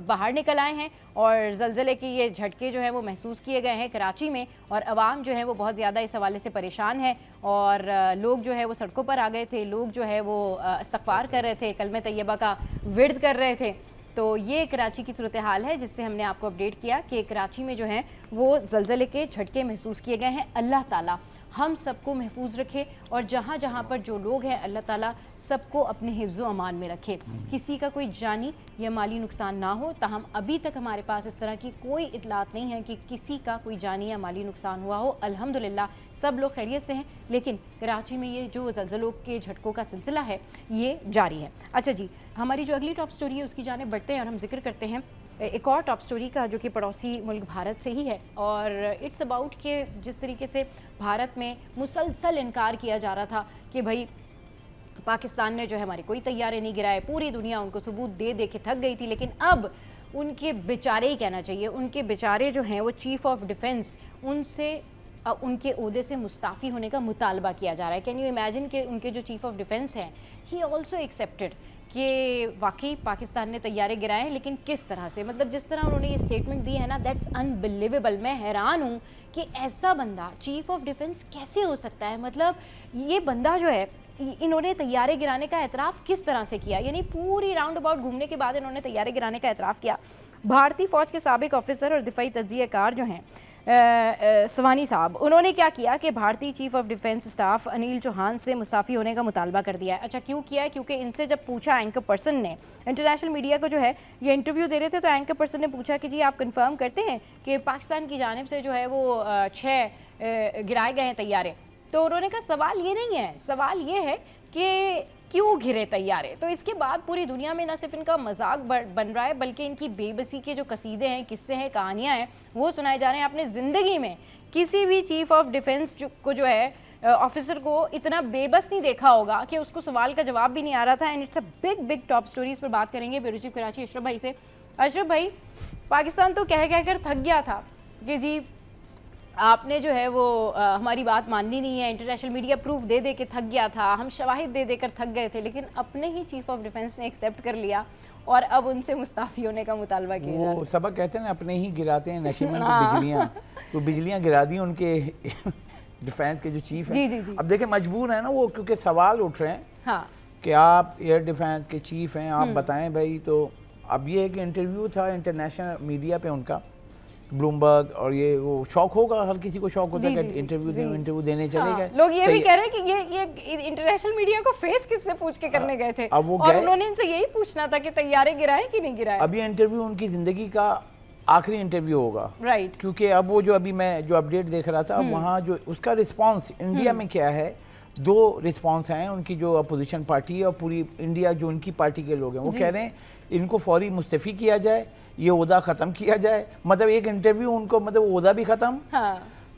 बाहर निकल आए हैं। और ज़लज़ले के ये झटके जो हैं वो महसूस किए गए हैं कराची में, और आवाम जो है वो बहुत ज़्यादा इस हवाले से परेशान है, और लोग जो है वो सड़कों पर आ गए थे, लोग जो है वो इस्तग़फ़ार कर रहे थे, कलमा तैयबा का विर्द कर रहे थे। तो ये कराची की सूरत हाल है जिससे हमने आपको अपडेट किया कि कराची में जो है वो ज़लज़ले के झटके महसूस किए गए हैं। अल्लाह ताला हम सबको महफूज रखे, और जहाँ जहाँ पर जो लोग हैं अल्लाह ताला सबको अपने हिफ्ज़ व अमान में रखे, किसी का कोई जानी या माली नुकसान ना हो। ताहम अभी तक हमारे पास इस तरह की कोई इतलात नहीं है कि किसी का कोई जानी या माली नुकसान हुआ हो। अल्हम्दुलिल्लाह सब लोग खैरियत से हैं, लेकिन कराची में ये जो ज़लज़लों के झटकों का सिलसिला है ये जारी है। अच्छा जी, हमारी जो अगली टॉप स्टोरी है उसकी जाने बढ़ते हैं, और हम जिक्र करते हैं एक और टॉप स्टोरी का जो कि पड़ोसी मुल्क भारत से ही है। और इट्स अबाउट कि जिस तरीके से भारत में मुसलसल इनकार किया जा रहा था कि भाई पाकिस्तान ने जो है हमारे कोई तैयारे नहीं गिराए, पूरी दुनिया उनको सबूत दे दे के थक गई थी, लेकिन अब उनके बेचारे ही कहना चाहिए, उनके बेचारे जो हैं वो चीफ ऑफ डिफेंस, उनसे उनके ओहदे से मुस्ताफ़ी होने का मुतालबा किया जा रहा है। कैन यू इमेजिन कि उनके जो चीफ ऑफ डिफेंस हैं ही ऑल्सो एक्सेप्टेड कि वाकई पाकिस्तान ने तैयारे गिराए हैं, लेकिन किस तरह से, मतलब जिस तरह उन्होंने ये स्टेटमेंट दी है ना, दैट्स अनबिलीवेबल। मैं हैरान हूँ कि ऐसा बंदा चीफ ऑफ डिफेंस कैसे हो सकता है। मतलब ये बंदा जो है, इन्होंने तैयारे गिराने का एतराफ़ किस तरह से किया, यानी पूरी राउंड अबाउट घूमने के बाद इन्होंने तैयारे गिराने का एतराफ़ किया। भारतीय फ़ौज के साबिक ऑफिसर और दिफाई तज्ज़ियाकार जो हैं सवानी साहब, उन्होंने क्या किया कि भारतीय chief of defence staff Anil Chauhan से मुस्ताफ़ी होने का मुतालबा कर दिया है। अच्छा, क्यों किया है? क्योंकि इनसे जब पूछा एंकर पर्सन ने, इंटरनेशनल मीडिया को जो है ये इंटरव्यू दे रहे थे, तो एंकर पर्सन ने पूछा कि जी आप कंफर्म करते हैं कि पाकिस्तान की जानिब से जो है वो 6 गिराए गए हैं तैयारे। तो उन्होंने कहा सवाल ये नहीं है, सवाल ये है कि क्यों घिरे तैयारे। तो इसके बाद पूरी दुनिया में न सिर्फ इनका मजाक बन रहा है, बल्कि इनकी बेबसी के जो कसीदे हैं, किस्से हैं, कहानियाँ हैं, वो सुनाए जा रहे हैं। आपने ज़िंदगी में किसी भी चीफ ऑफ डिफेंस को जो है ऑफिसर को इतना बेबस नहीं देखा होगा कि उसको सवाल का जवाब भी नहीं आ रहा था। And it's a big top stories पर बात करेंगे ब्यूरो चीफ कराची अशरफ भाई से। अशरफ भाई, पाकिस्तान तो कह कर थक गया था कि जी आपने जो है वो हमारी बात माननी नहीं है, इंटरनेशनल मीडिया प्रूफ दे दे के थक गया था, हम शवाहिद दे देकर थक गए थे, लेकिन अपने ही चीफ ऑफ डिफेंस ने एक्सेप्ट कर लिया और अब उनसे मुस्ताफ़ी होने का मुतालबा किया जा रहा है। वो सबक कहते हैं ना, अपने ही गिराते हैं नशे में बिजलियाँ। तो बिजलियाँ गिरा दी उनके डिफेंस के जो चीफ हैं। जी। अब देखें मजबूर है ना वो, क्योंकि सवाल उठ रहे हैं हाँ। कि आप एयर डिफेंस के चीफ हैं, आप बताएं भाई। तो अब ये एक इंटरव्यू था इंटरनेशनल मीडिया पे उनका, ब्लूमबर्ग, और ये वो शौक होगा, हर किसी को शौक होता है कि इंटरव्यू देने चले गए। लोग ये भी कह रहे हैं कि ये इंटरनेशनल मीडिया को फेस किससे पूछ के करने गए थे, अब वो और उन्होंने इनसे यही पूछना था कि तैयारे गिराए कि नहीं गिराए। अब ये इंटरव्यू उनकी जिंदगी का आखिरी इंटरव्यू होगा, राइट, क्योंकि अब वो जो अभी मैं जो अपडेट देख रहा था, वहाँ जो उसका रिस्पांस इंडिया में क्या है, 2 रिस्पांस हैं उनकी, जो अपोजिशन पार्टी है और पूरी इंडिया जो उनकी पार्टी के लोग हैं, वो कह रहे हैं इनको फौरी मुस्तफ़ी किया जाए, ये ओहदा ख़त्म किया जाए। मतलब एक इंटरव्यू उनको, मतलब ओहदा भी ख़त्म,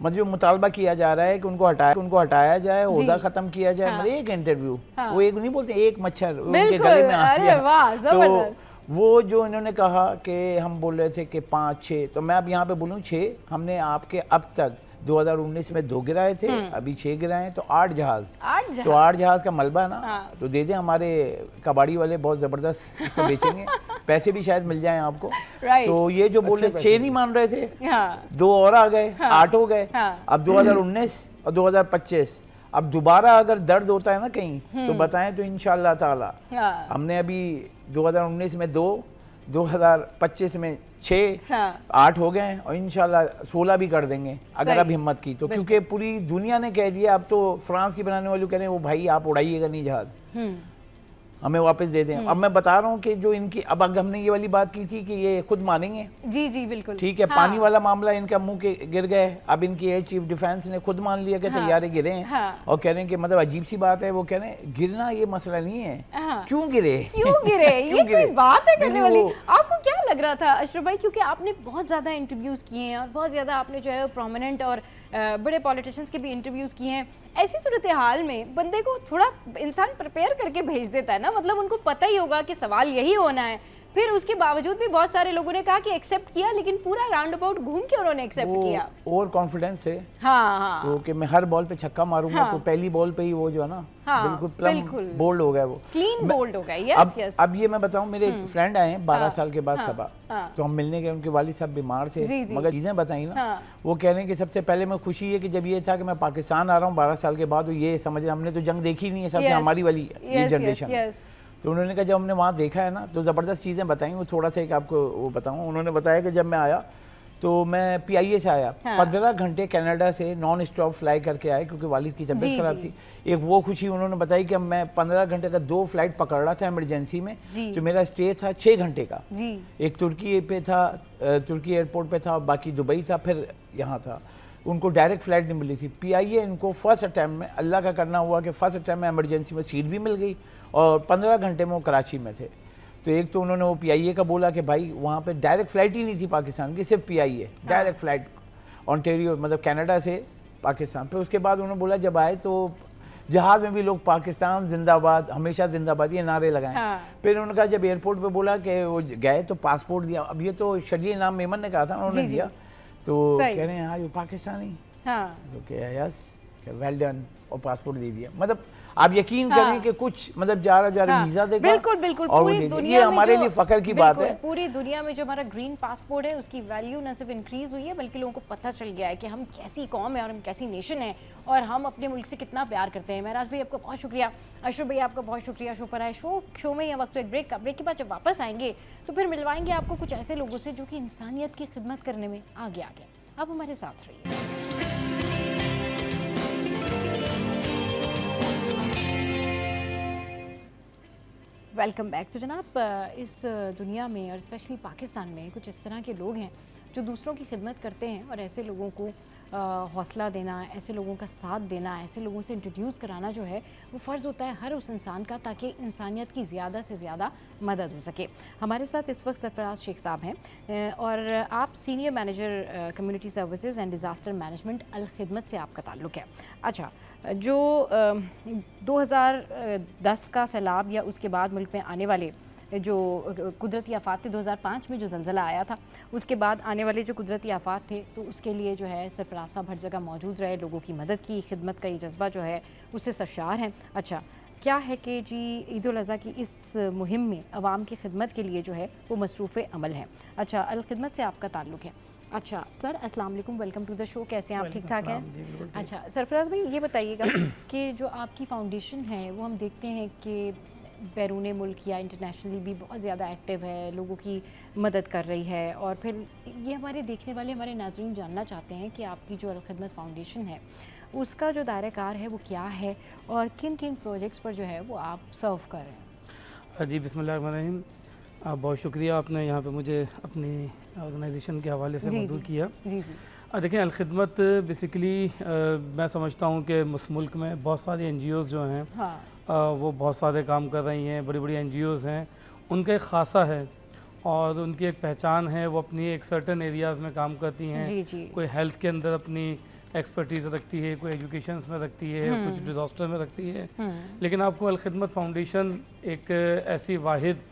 मतलब जो मुतालबा किया जा रहा है कि उनको हटाया जाए, ओहदा ख़त्म किया जाए। मतलब एक इंटरव्यू, वो एक नहीं बोलते, एक मच्छर उनके गले में आ गया। तो वो जो इन्होंने कहा कि हम बोल रहे थे कि 5-6, तो मैं अब यहाँ पे बोलूँ 6, हमने आपके अब तक 2019 में 2 गिराए थे, अभी 6 गिराए, तो 8 जहाज। तो 8 जहाज का मलबा है ना, तो दे दें, हमारे कबाड़ी वाले बहुत ज़बरदस्त इसको बेचेंगे, पैसे भी शायद मिल जाएं आपको। तो ये जो बोल रहे 6 नहीं मान रहे थे, 2 और आ गए, 8 हो गए। अब 2019 और 2025, अब दोबारा अगर दर्द होता है ना कहीं, तो बताएं, तो इंशाअल्लाह ताला हमने अभी 2019 में 2, 2025 में 6, 8 हो गए, और इंशाल्लाह 16 भी कर देंगे अगर आप हिम्मत की तो, क्योंकि पूरी दुनिया ने कह दिया। अब तो फ्रांस की बनाने वाले कह रहे हैं वो भाई आप उड़ाइएगा नहीं जहाज, हमें वापस दे दें। अब मैं बता रहा हूँ कि जो इनकी, अब हमने ये वाली बात की थी कि ये खुद मानेंगे, जी बिल्कुल ठीक है। पानी वाला मामला इनका मुंह के गिर गए, अब इनकी एयर चीफ डिफेंस ने खुद मान लिया कि तैयारे गिरे हैं, और कह रहे हैं कि मतलब अजीब सी बात है, वो कह रहे हैं गिरना ये मसला नहीं है, क्यों गिरे ये कोई बात है करने वाली। आपको क्या लग रहा था अशरफ भाई, क्योंकि आपने बहुत ज्यादा इंटरव्यूज किए हैं और बहुत ज्यादा आपने जो है प्रोमिनेंट और बड़े पॉलिटिशियंस के भी इंटरव्यूज किए हैं, ऐसी सूरत हाल में बंदे को थोड़ा इंसान प्रिपेयर करके भेज देता है ना, मतलब उनको पता ही होगा कि सवाल यही होना है, फिर उसके बावजूद भी बहुत सारे लोगों ने कहा कि एक्सेप्ट किया, लेकिन पूरा राउंड अबाउट घूम के उन्होंने एक्सेप्ट किया। ओवर कॉन्फिडेंस है, हाँ, तो कि मैं हर बॉल पे छक्का मारूंगा, तो पहली बॉल पे ही वो जो है ना, बिल्कुल बोल्ड हो गया, वो क्लीन बोल्ड हो गया। यस। अब ये मैं बताऊं, मेरे फ्रेंड आए 12 साल के बाद सबा, तो हम मिलने गए, उनके वालिद साहब बीमार थे, मगर चीजें बताई ना, वो कह रहे हैं कि सबसे पहले मैं खुशी है कि जब ये था कि मैं पाकिस्तान आ रहा हूँ 12 साल के बाद, ये समझ रहे हमने तो जंग देखी नहीं है, सबसे हमारी वाली ये जनरेशन। तो उन्होंने कहा जब हमने वहाँ देखा है ना, तो ज़बरदस्त चीज़ें बताई, वो थोड़ा सा एक आपको वो बताऊँ। उन्होंने बताया कि जब मैं आया तो मैं PIA से आया, 15 घंटे कनाडा से नॉन स्टॉप फ्लाई करके आए, क्योंकि वालिद की तबीयत खराब थी। एक वो खुशी उन्होंने बताई कि मैं 15 घंटे का 2 फ्लाइट पकड़ रहा था इमरजेंसी में, तो मेरा स्टे था 6 घंटे का। एक तुर्की पे था, तुर्की एयरपोर्ट पे था, बाकी दुबई था, फिर यहाँ था। उनको डायरेक्ट फ्लाइट नहीं मिली थी। PIA इनको फर्स्ट अटैम्प्ट में, अल्लाह का करना हुआ कि फर्स्ट अटैम्प्ट में इमरजेंसी में सीट भी मिल गई, और 15 घंटे में वो कराची में थे। तो एक तो उन्होंने वो PIA का बोला कि भाई वहाँ पे डायरेक्ट फ़्लाइट ही नहीं थी पाकिस्तान की, सिर्फ PIA डायरेक्ट फ़्लाइट ऑन्टेरियो, मतलब कनाडा से पाकिस्तान। फिर उसके बाद उन्होंने बोला जब आए तो जहाज़ में भी लोग पाकिस्तान जिंदाबाद, हमेशा जिंदाबाद, ये नारे लगाए। फिर उन्होंने कहा जब एयरपोर्ट पे बोला कि वो गए तो पासपोर्ट दिया, अब ये तो शर्जी नाम मेमन ने कहा था, उन्होंने दिया, तो कह रहे हैं हाँ ये पाकिस्तानी, तो क्या यस, वेल डन, और पासपोर्ट दे दिया। मतलब आप यकीन करें कि कुछ मतलब जा रहा वीजा देगा, बिल्कुल और पूरी दुनिया, ये हमारे लिए फख्र की बात है। पूरी दुनिया में जो हमारा ग्रीन पासपोर्ट है उसकी वैल्यू न सिर्फ इंक्रीज हुई है, बल्कि लोगों को पता चल गया है कि हम कैसी कौम है और हम कैसी नेशन है, और हम अपने मुल्क से कितना प्यार करते हैं। महराज भाई आपका बहुत शुक्रिया, अशरफ भाई आपका बहुत शुक्रिया शो पर आए। शो में यह वक्त तो एक ब्रेक का, ब्रेक के बाद जब वापस आएंगे तो फिर मिलवाएंगे आपको कुछ ऐसे लोगों से जो कि इंसानियत की खिदमत करने में आगे आ गए। आप हमारे साथ रहिए। Welcome back. तो जनाब, इस दुनिया में और स्पेशली पाकिस्तान में कुछ इस तरह के लोग हैं जो दूसरों की खिदमत करते हैं, और ऐसे लोगों को हौसला देना, ऐसे लोगों का साथ देना, ऐसे लोगों से इंट्रोड्यूस कराना जो है वो फ़र्ज़ होता है हर उस इंसान का, ताकि इंसानियत की ज़्यादा से ज़्यादा मदद हो सके। हमारे साथ इस वक्त सरफराज शेख साहब हैं, और आप senior manager community services and disaster management Al Khidmat से आपका ताल्लुक़ है। अच्छा, जो 2010 का सैलाब या उसके बाद मुल्क में आने वाले जो कुदरती आफात थे, 2005 में जो ज़लज़ला आया था, उसके बाद आने वाले जो कुदरती आफात थे, तो उसके लिए जो है सरफराज साहब हर जगह मौजूद रहे, लोगों की मदद की, खिदमत का ये जज्बा जो है उससे सरशार हैं। अच्छा, क्या है कि जी ईद उल अज़हा की इस मुहिम में आवाम की खिदमत के लिए जो है वो मसरूफ़ अमल है। अच्छा, अल खिदमत से आपका ताल्लुक़ है। अच्छा सर, अस्सलाम वालेकुम, वेलकम टू द शो। कैसे हैं आप? ठीक ठाक हैं? अच्छा सरफराज भाई, ये बताइएगा कि जो आपकी फाउंडेशन है वो हम देखते हैं कि बैरून मुल्क या इंटरनेशनली भी बहुत ज़्यादा एक्टिव है, लोगों की मदद कर रही है। और फिर ये हमारे देखने वाले हमारे नाज़रीन जानना चाहते हैं कि आपकी जो अल-खिदमत फाउंडेशन है उसका जो दायरा-कार है वो क्या है और किन किन प्रोजेक्ट्स पर जो है वो आप सर्व कर रहे हैं। जी बिस्मिल्लाहिर्रहमानिर्रहीम। बहुत शुक्रिया आपने यहाँ पे मुझे अपनी ऑर्गेनाइजेशन के हवाले से मदद किया। जी जी। देखिए अल-खिदमत बेसिकली मैं समझता हूँ कि मुस मुल्क में बहुत सारी NGOs जो हैं वो बहुत सारे काम कर रही हैं, बड़ी बड़ी NGOs हैं, उनका एक ख़ासा है और उनकी एक पहचान है, वो अपनी एक सर्टन एरियाज़ में काम करती हैं। जी जी। कोई हेल्थ के अंदर अपनी एक्सपर्टीज़ रखती है, कोई एजुकेशन में रखती है, कुछ डिज़ास्टर में रखती है। लेकिन आपको अल-खिदमत फाउंडेशन एक ऐसी वाहिद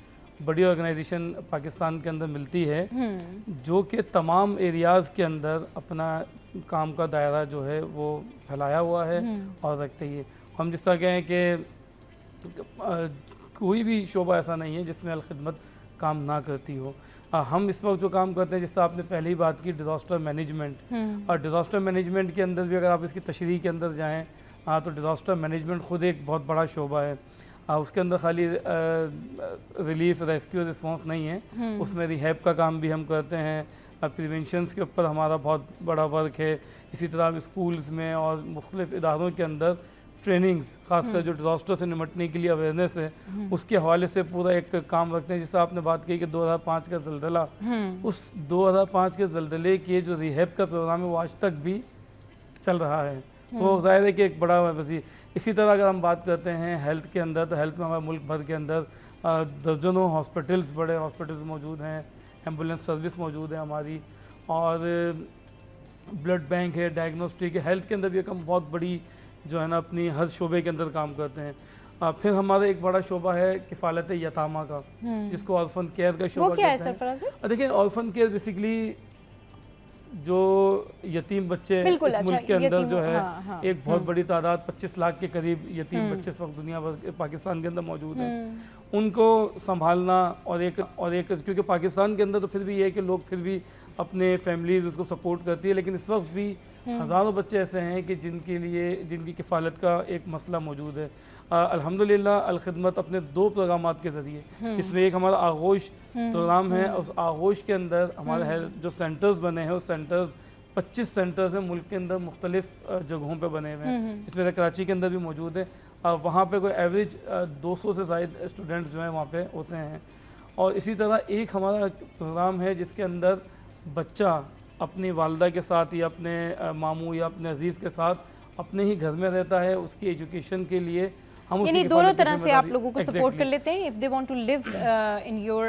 बड़ी ऑर्गेनाइजेशन पाकिस्तान के अंदर मिलती है जो कि तमाम एरियाज़ के अंदर अपना काम का दायरा जो है वो फैलाया हुआ है और रखते ही है। हम जिस तरह कहें कि कोई भी शोबा ऐसा नहीं है जिसमें अल-खिदमत काम ना करती हो। हम इस वक्त जो काम करते हैं, जिस तरह आपने पहले ही बात की, डिज़ास्टर मैनेजमेंट, और डिज़ास्टर मैनेजमेंट के अंदर भी अगर आप इसकी तशरीह के अंदर जाएँ तो डिज़ास्टर मैनेजमेंट ख़ुद एक बहुत बड़ा शोबा है। उसके अंदर खाली रिलीफ रेस्क्यू रिस्पॉन्स नहीं है, उसमें रिहैब का काम भी हम करते हैं, प्रिवेंशंस के ऊपर हमारा बहुत बड़ा वर्क है। इसी तरह स्कूल्स में और मुख्तलिफ इदारों के अंदर ट्रेनिंग्स, खासकर जो डिज़ास्टर से निपटने के लिए अवेयरनेस है उसके हवाले से पूरा एक काम रखते हैं। जिससे आपने बात की कि 2005 का ज़ल्ज़ला, उस 2005 के ज़ल्ज़ले के जो रिहैब का प्रोग्राम है वो आज तक भी चल रहा है। तो ज़ाहिर है कि एक बड़ा वसी। इसी तरह अगर हम बात करते हैं हेल्थ के अंदर, तो हेल्थ में हमारे मुल्क भर के अंदर दर्जनों हॉस्पिटल्स, बड़े हॉस्पिटल्स मौजूद हैं, एम्बुलेंस सर्विस मौजूद है हमारी, और ब्लड बैंक है, डायग्नोस्टिक है। हेल्थ के अंदर भी हम बहुत बड़ी जो है ना अपनी हर शोबे के अंदर काम करते हैं। फिर हमारा एक बड़ा शोबा है किफ़ालत यतामा का, जिसको ऑर्फन केयर का शोबा कहते हैं। देखिए ऑर्फन केयर बेसिकली जो यतीम बच्चे इस मुल्क के अंदर जो है एक बहुत बड़ी तादाद 25 लाख के करीब यतीम बच्चे इस वक्त दुनिया भर पाकिस्तान के अंदर मौजूद हैं, उनको संभालना और एक क्योंकि पाकिस्तान के अंदर तो फिर भी ये है कि लोग फिर भी अपने फैमिलीज़ उसको सपोर्ट करती है, लेकिन इस वक्त भी हज़ारों बच्चे ऐसे हैं कि जिनकी किफ़ालत का एक मसला मौजूद है। अल्हम्दुलिल्लाह अल-खिदमत अपने 2 प्रोग्रामात के ज़रिए, इसमें एक हमारा आगोश प्रोग्राम है, उस आगोश के अंदर हमारे हेल्थ जो सेंटर्स बने हैं, उस सेंटर्स 25 सेंटर्स हैं मुल्क के अंदर मुख्तलिफ जगहों पे बने हुए हैं। इसमें कराची के अंदर भी मौजूद है। वहाँ पे कोई एवरेज 200 से ज़ायद स्टूडेंट्स जो हैं वहाँ पे होते हैं। और इसी तरह एक हमारा प्रोग्राम है जिसके अंदर बच्चा अपनी वालदा के साथ या अपने मामू या अपने अजीज़ के साथ अपने ही घर में रहता है, उसकी एजुकेशन के लिए हम यानी दोनों तरह से आप लोगों को सपोर्ट कर लेते हैं। If they want to live in your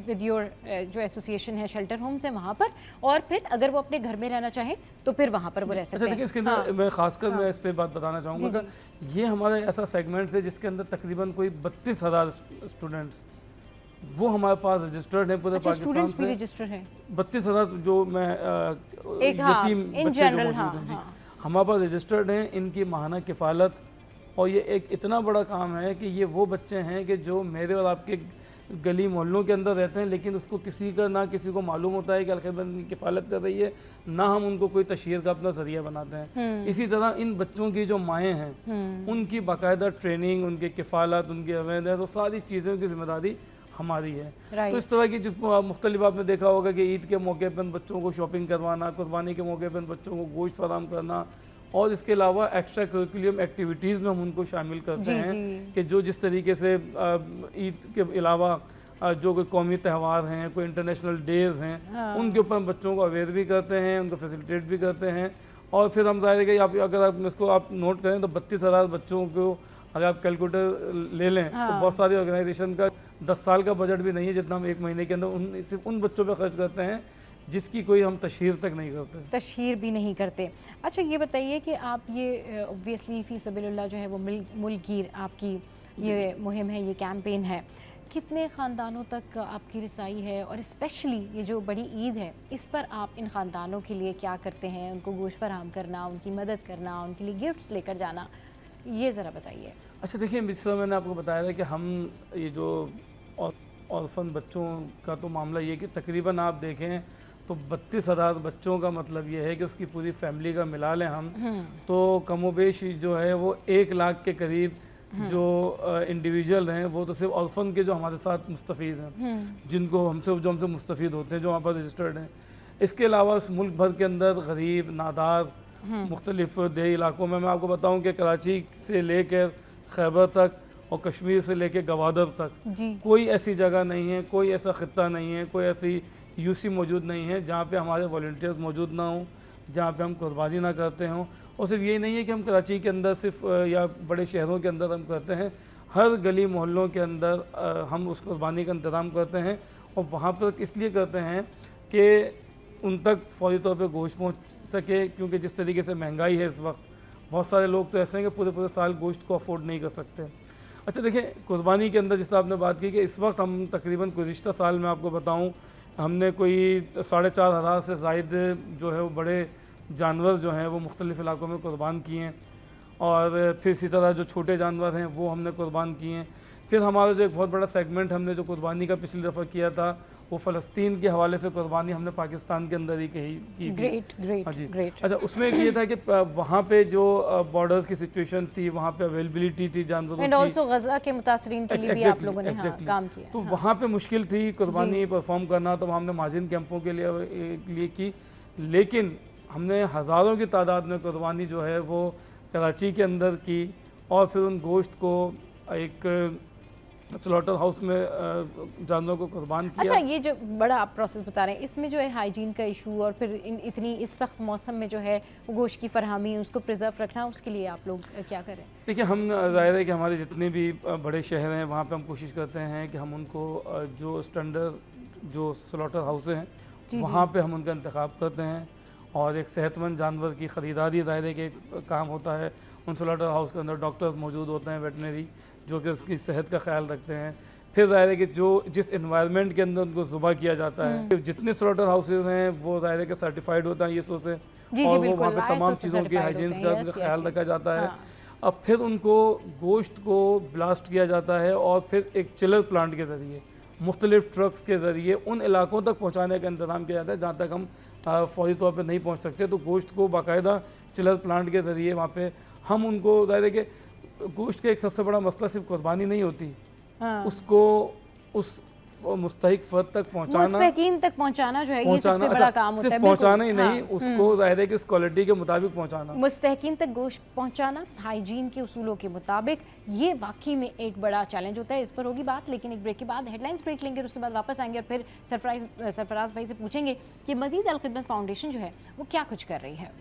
with your जो एसोसिएशन है, शेल्टर होम्स है वहाँ पर, और फिर अगर वो अपने घर में रहना चाहें तो फिर वहाँ पर वो रह सकते हैं। देखिए इसके अंदर मैं खासकर मैं इस पर बात बताना चाहूँगा कि ये हमारा ऐसा सेगमेंट है जिसके अंदर तकरीबन कोई 32,000 स्टूडेंट्स वो हमारे पास रजिस्टर्ड है पूरे पाकिस्तान से। रजिस्टर्ड है 32,000 जो मैं यतीम बच्चे जो मौजूद हैं जी हमारे पास रजिस्टर्ड हैं। इनकी माहाना किफ़ालत, और ये एक इतना बड़ा काम है कि ये वो बच्चे हैं कि जो मेरे और आपके गली मोहल्लों के अंदर रहते हैं, लेकिन उसको ना किसी को मालूम होता है कि अल-खिदमत की किफ़ालत कर रही है, ना हम उनको कोई तशहीर का अपना ज़रिया बनाते हैं। इसी तरह इन बच्चों की जो माएँ हैं उनकी बाकायदा ट्रेनिंग, उनकी किफ़ालत, उनकी अवेयरनेस, तो सारी चीज़ों की जिम्मेदारी हमारी है। तो इस तरह की जो मुख्तलिफ आपने देखा होगा कि ईद के मौके पर बच्चों को शॉपिंग करवाना, कुर्बानी के मौके पर बच्चों को गोश्त फराम करना, और इसके अलावा एक्स्ट्रा करिकुलम एक्टिविटीज़ में हम उनको शामिल करते हैं कि जो जिस तरीके से ईद के अलावा जो कोई कौमी त्यौहार हैं, कोई इंटरनेशनल डेज़ हैं, उनके ऊपर हम बच्चों को अवेयर भी करते हैं, उनको फैसिलिटेट भी करते हैं। और फिर हम ज़ाहिर है कि अगर आप इसको आप नोट करें तो 32,000 बच्चों को अगर आप कैलकुलेटर ले लें तो बहुत सारी ऑर्गेनाइजेशन का 10 साल का बजट भी नहीं है जितना हम एक महीने के अंदर सिर्फ उन बच्चों पर खर्च करते हैं जिसकी कोई हम तशहीर तक नहीं करते, तशहीर भी नहीं करते। अच्छा ये बताइए कि आप ये ऑब्वियसली फ़ी सबीलिल्लाह जो है वो मुल्कगीर आपकी ये मुहिम है, ये कैंपेन है, कितने ख़ानदानों तक आपकी रसाई है, और स्पेशली ये जो बड़ी ईद है इस पर आप इन ख़ानदानों के लिए क्या करते हैं? उनको गोश्त फराहम करना, उनकी मदद करना, उनके लिए गिफ्ट्स लेकर जाना, ये ज़रा बताइए। अच्छा देखिए, जिस तरह मैंने आपको बताया था कि हम ये जो ऑर्फन बच्चों का तो मामला ये कि तकरीबन आप देखें तो 32,000 बच्चों का मतलब ये है कि उसकी पूरी फैमिली का मिला लें हम तो कमोबेश जो है वो 1 लाख के करीब जो इंडिविजुअल हैं वो तो सिर्फ ऑर्फन के जो हमारे साथ मुस्तफ़ीद हैं, जिनको हमसे मुस्तफ़ीद होते हैं, जो वहाँ पर रजिस्टर्ड हैं। इसके अलावा मुल्क भर के अंदर गरीब, नादार, मुख्तलिफ देही इलाकों में, मैं आपको बताऊँ कि कराची से लेकर खैबर तक और कश्मीर से लेकर गवादर तक कोई ऐसी जगह नहीं है, कोई ऐसा ख़ित्ता नहीं है, कोई ऐसी यूसी मौजूद नहीं है जहाँ पे हमारे वॉल्टियर्स मौजूद ना हों, जहाँ पे हम कुर्बानी ना करते हों। और सिर्फ ये नहीं है कि हम कराची के अंदर सिर्फ या बड़े शहरों के अंदर हम करते हैं, हर गली मोहल्लों के अंदर हम उस कुर्बानी का इंतज़ाम करते हैं। और वहाँ पर इसलिए करते हैं कि उन तक फौरी तौर पे गोश्त पहुँच सके, क्योंकि जिस तरीके से महंगाई है इस वक्त, बहुत सारे लोग तो ऐसे हैं कि पूरे पूरे साल गोश्त को अफोर्ड नहीं कर सकते। अच्छा देखिए, कुर्बानी के अंदर जिस तरह आपने बात की कि इस वक्त हम तकरीबन गुज़िश्ता साल में आपको बताऊं, हमने कोई 4,500 से ज़ायद जो है वो बड़े जानवर जो हैं वो मुख्तलिफ़ इलाकों में कुर्बान किए हैं। और फिर इसी तरह जो छोटे जानवर हैं वो हमने कुर्बान किए हैं। फिर हमारा जो एक बहुत बड़ा सेगमेंट हमने जो कुर्बानी का पिछली दफ़ा किया था, वो फ़लस्तीन के हवाले से कुर्बानी हमने पाकिस्तान के अंदर ही की। ग्रेट ग्रेट हाँ जी, ग्रेट। अच्छा उसमें ये था कि वहाँ पे जो बॉर्डर्स की सिचुएशन थी, वहाँ पे अवेलेबिलिटी थी जानवरों एंड ऑल्सो गज़ा के मुतासरीन के लिए भी आप लोगों ने काम किया। तो वहाँ पे मुश्किल थी कुर्बानी परफॉर्म करना, तो हमने माजिन कैंपों के लिए की, लेकिन हमने हज़ारों की तादाद में कुर्बानी जो है वो कराची के अंदर की। और फिर उन गोश्त को एक स्लॉटर हाउस में जानवरों को कुर्बान किया। अच्छा, ये जो बड़ा आप प्रोसेस बता रहे हैं, इसमें जो है हाइजीन का इशू और फिर इतनी इस सख्त मौसम में जो है वो गोश्त की फरहमी, उसको प्रिजर्व रखना, उसके लिए आप लोग क्या करें? देखिए, हम ज़ाहिर है कि हमारे जितने भी बड़े शहर हैं वहाँ पे हम कोशिश करते हैं कि हम उनको जो स्टैंडर्ड जो स्लॉटर हाउस हैं वहाँ पे हम उनका इंतखाब करते हैं। और एक सेहतमंद जानवर की ख़रीदारी ज़ाहिर है कि काम होता है। उन स्लॉटर हाउस के अंदर डॉक्टर्स मौजूद होते हैं, वेटनरी, जो कि उसकी सेहत का ख्याल रखते हैं। फिर ज़ाहिर है कि जिस इन्वायरमेंट के अंदर उनको ज़ुबा किया जाता है, जितने स्लॉटर हाउसेज हैं वो ज़ाहिर है कि सर्टिफाइड होता है ISO से, और वो वहाँ पे तमाम चीज़ों की हाइजीन का ख्याल रखा जाता है। अब फिर उनको गोश्त को ब्लास्ट किया जाता है और फिर एक चिलर प्लांट के ज़रिए, मुख्तलिफ ट्रक्स के ज़रिए उन इलाकों तक पहुँचाने का इंतज़ाम किया जाता है जहाँ तक हम फौरी तौर पे नहीं पहुँच सकते। तो गोश्त को बाकायदा चिलर प्लांट के ज़रिए वहाँ पे हम उनको, ज़ाहिर है कि गोश्त का एक सबसे बड़ा मसला सिर्फ कुर्बानी नहीं होती, उसको उस मुस्तहिक फ़र्द तक पहुँचाना, मुस्तहिकीन तक पहुँचाना जो है ये सबसे बड़ा काम होता है। सिर्फ पहुँचाना ही नहीं, उसको ज़ाहिर है कि उस क्वालिटी के मुताबिक पहुँचाना, मुस्तहिकीन तक गोश्त पहुँचाना हाइजीन के उसूलों के मुताबिक, ये वाकई में एक बड़ा चैलेंज होता है। इस पर होगी बात, लेकिन एक ब्रेक के बाद हेडलाइंस ब्रेक लेंगे और उसके बाद वापस आएंगे और फिर सरफराज भाई से पूछेंगे कि मज़ीद अल खिदमत फाउंडेशन जो है वो क्या कुछ कर रही है।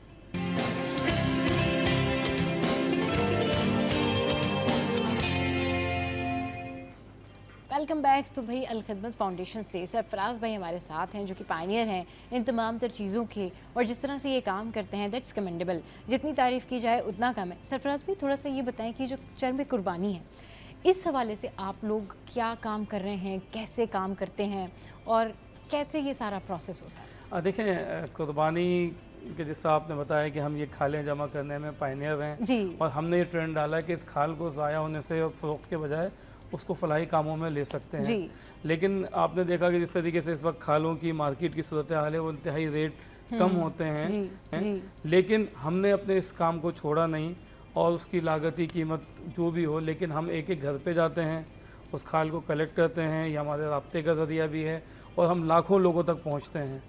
Welcome back. तो भाई अल खिदमत फाउंडेशन से सरफराज भाई हमारे साथ हैं, जो कि पायनियर हैं इन तमाम तर चीज़ों के, और जिस तरह से ये काम करते हैं दैट्स कमेंडेबल। जितनी तारीफ़ की जाए उतना कम है। सरफराज भाई थोड़ा सा ये बताएं कि जो चर्म कुर्बानी है, इस हवाले से आप लोग क्या काम कर रहे हैं, कैसे काम करते हैं और कैसे ये सारा प्रोसेस होता है? देखें, कुर्बानी के जिस तरह आपने बताया कि हम ये खालें जमा करने में पायनियर हैं जी, और हमने ये ट्रेंड डाला है कि इस खाल को ज़ाया होने से और फ़रोख्त के बजाय उसको फलाही कामों में ले सकते हैं। लेकिन आपने देखा कि जिस तरीके से इस वक्त खालों की मार्केट की सूरत हाल है, वो इंतहाई रेट कम होते हैं, लेकिन हमने अपने इस काम को छोड़ा नहीं और उसकी लागती कीमत जो भी हो, लेकिन हम एक एक घर पे जाते हैं, उस खाल को कलेक्ट करते हैं, ये हमारे राब्ते का ज़रिया भी है, और हम लाखों लोगों तक पहुँचते हैं।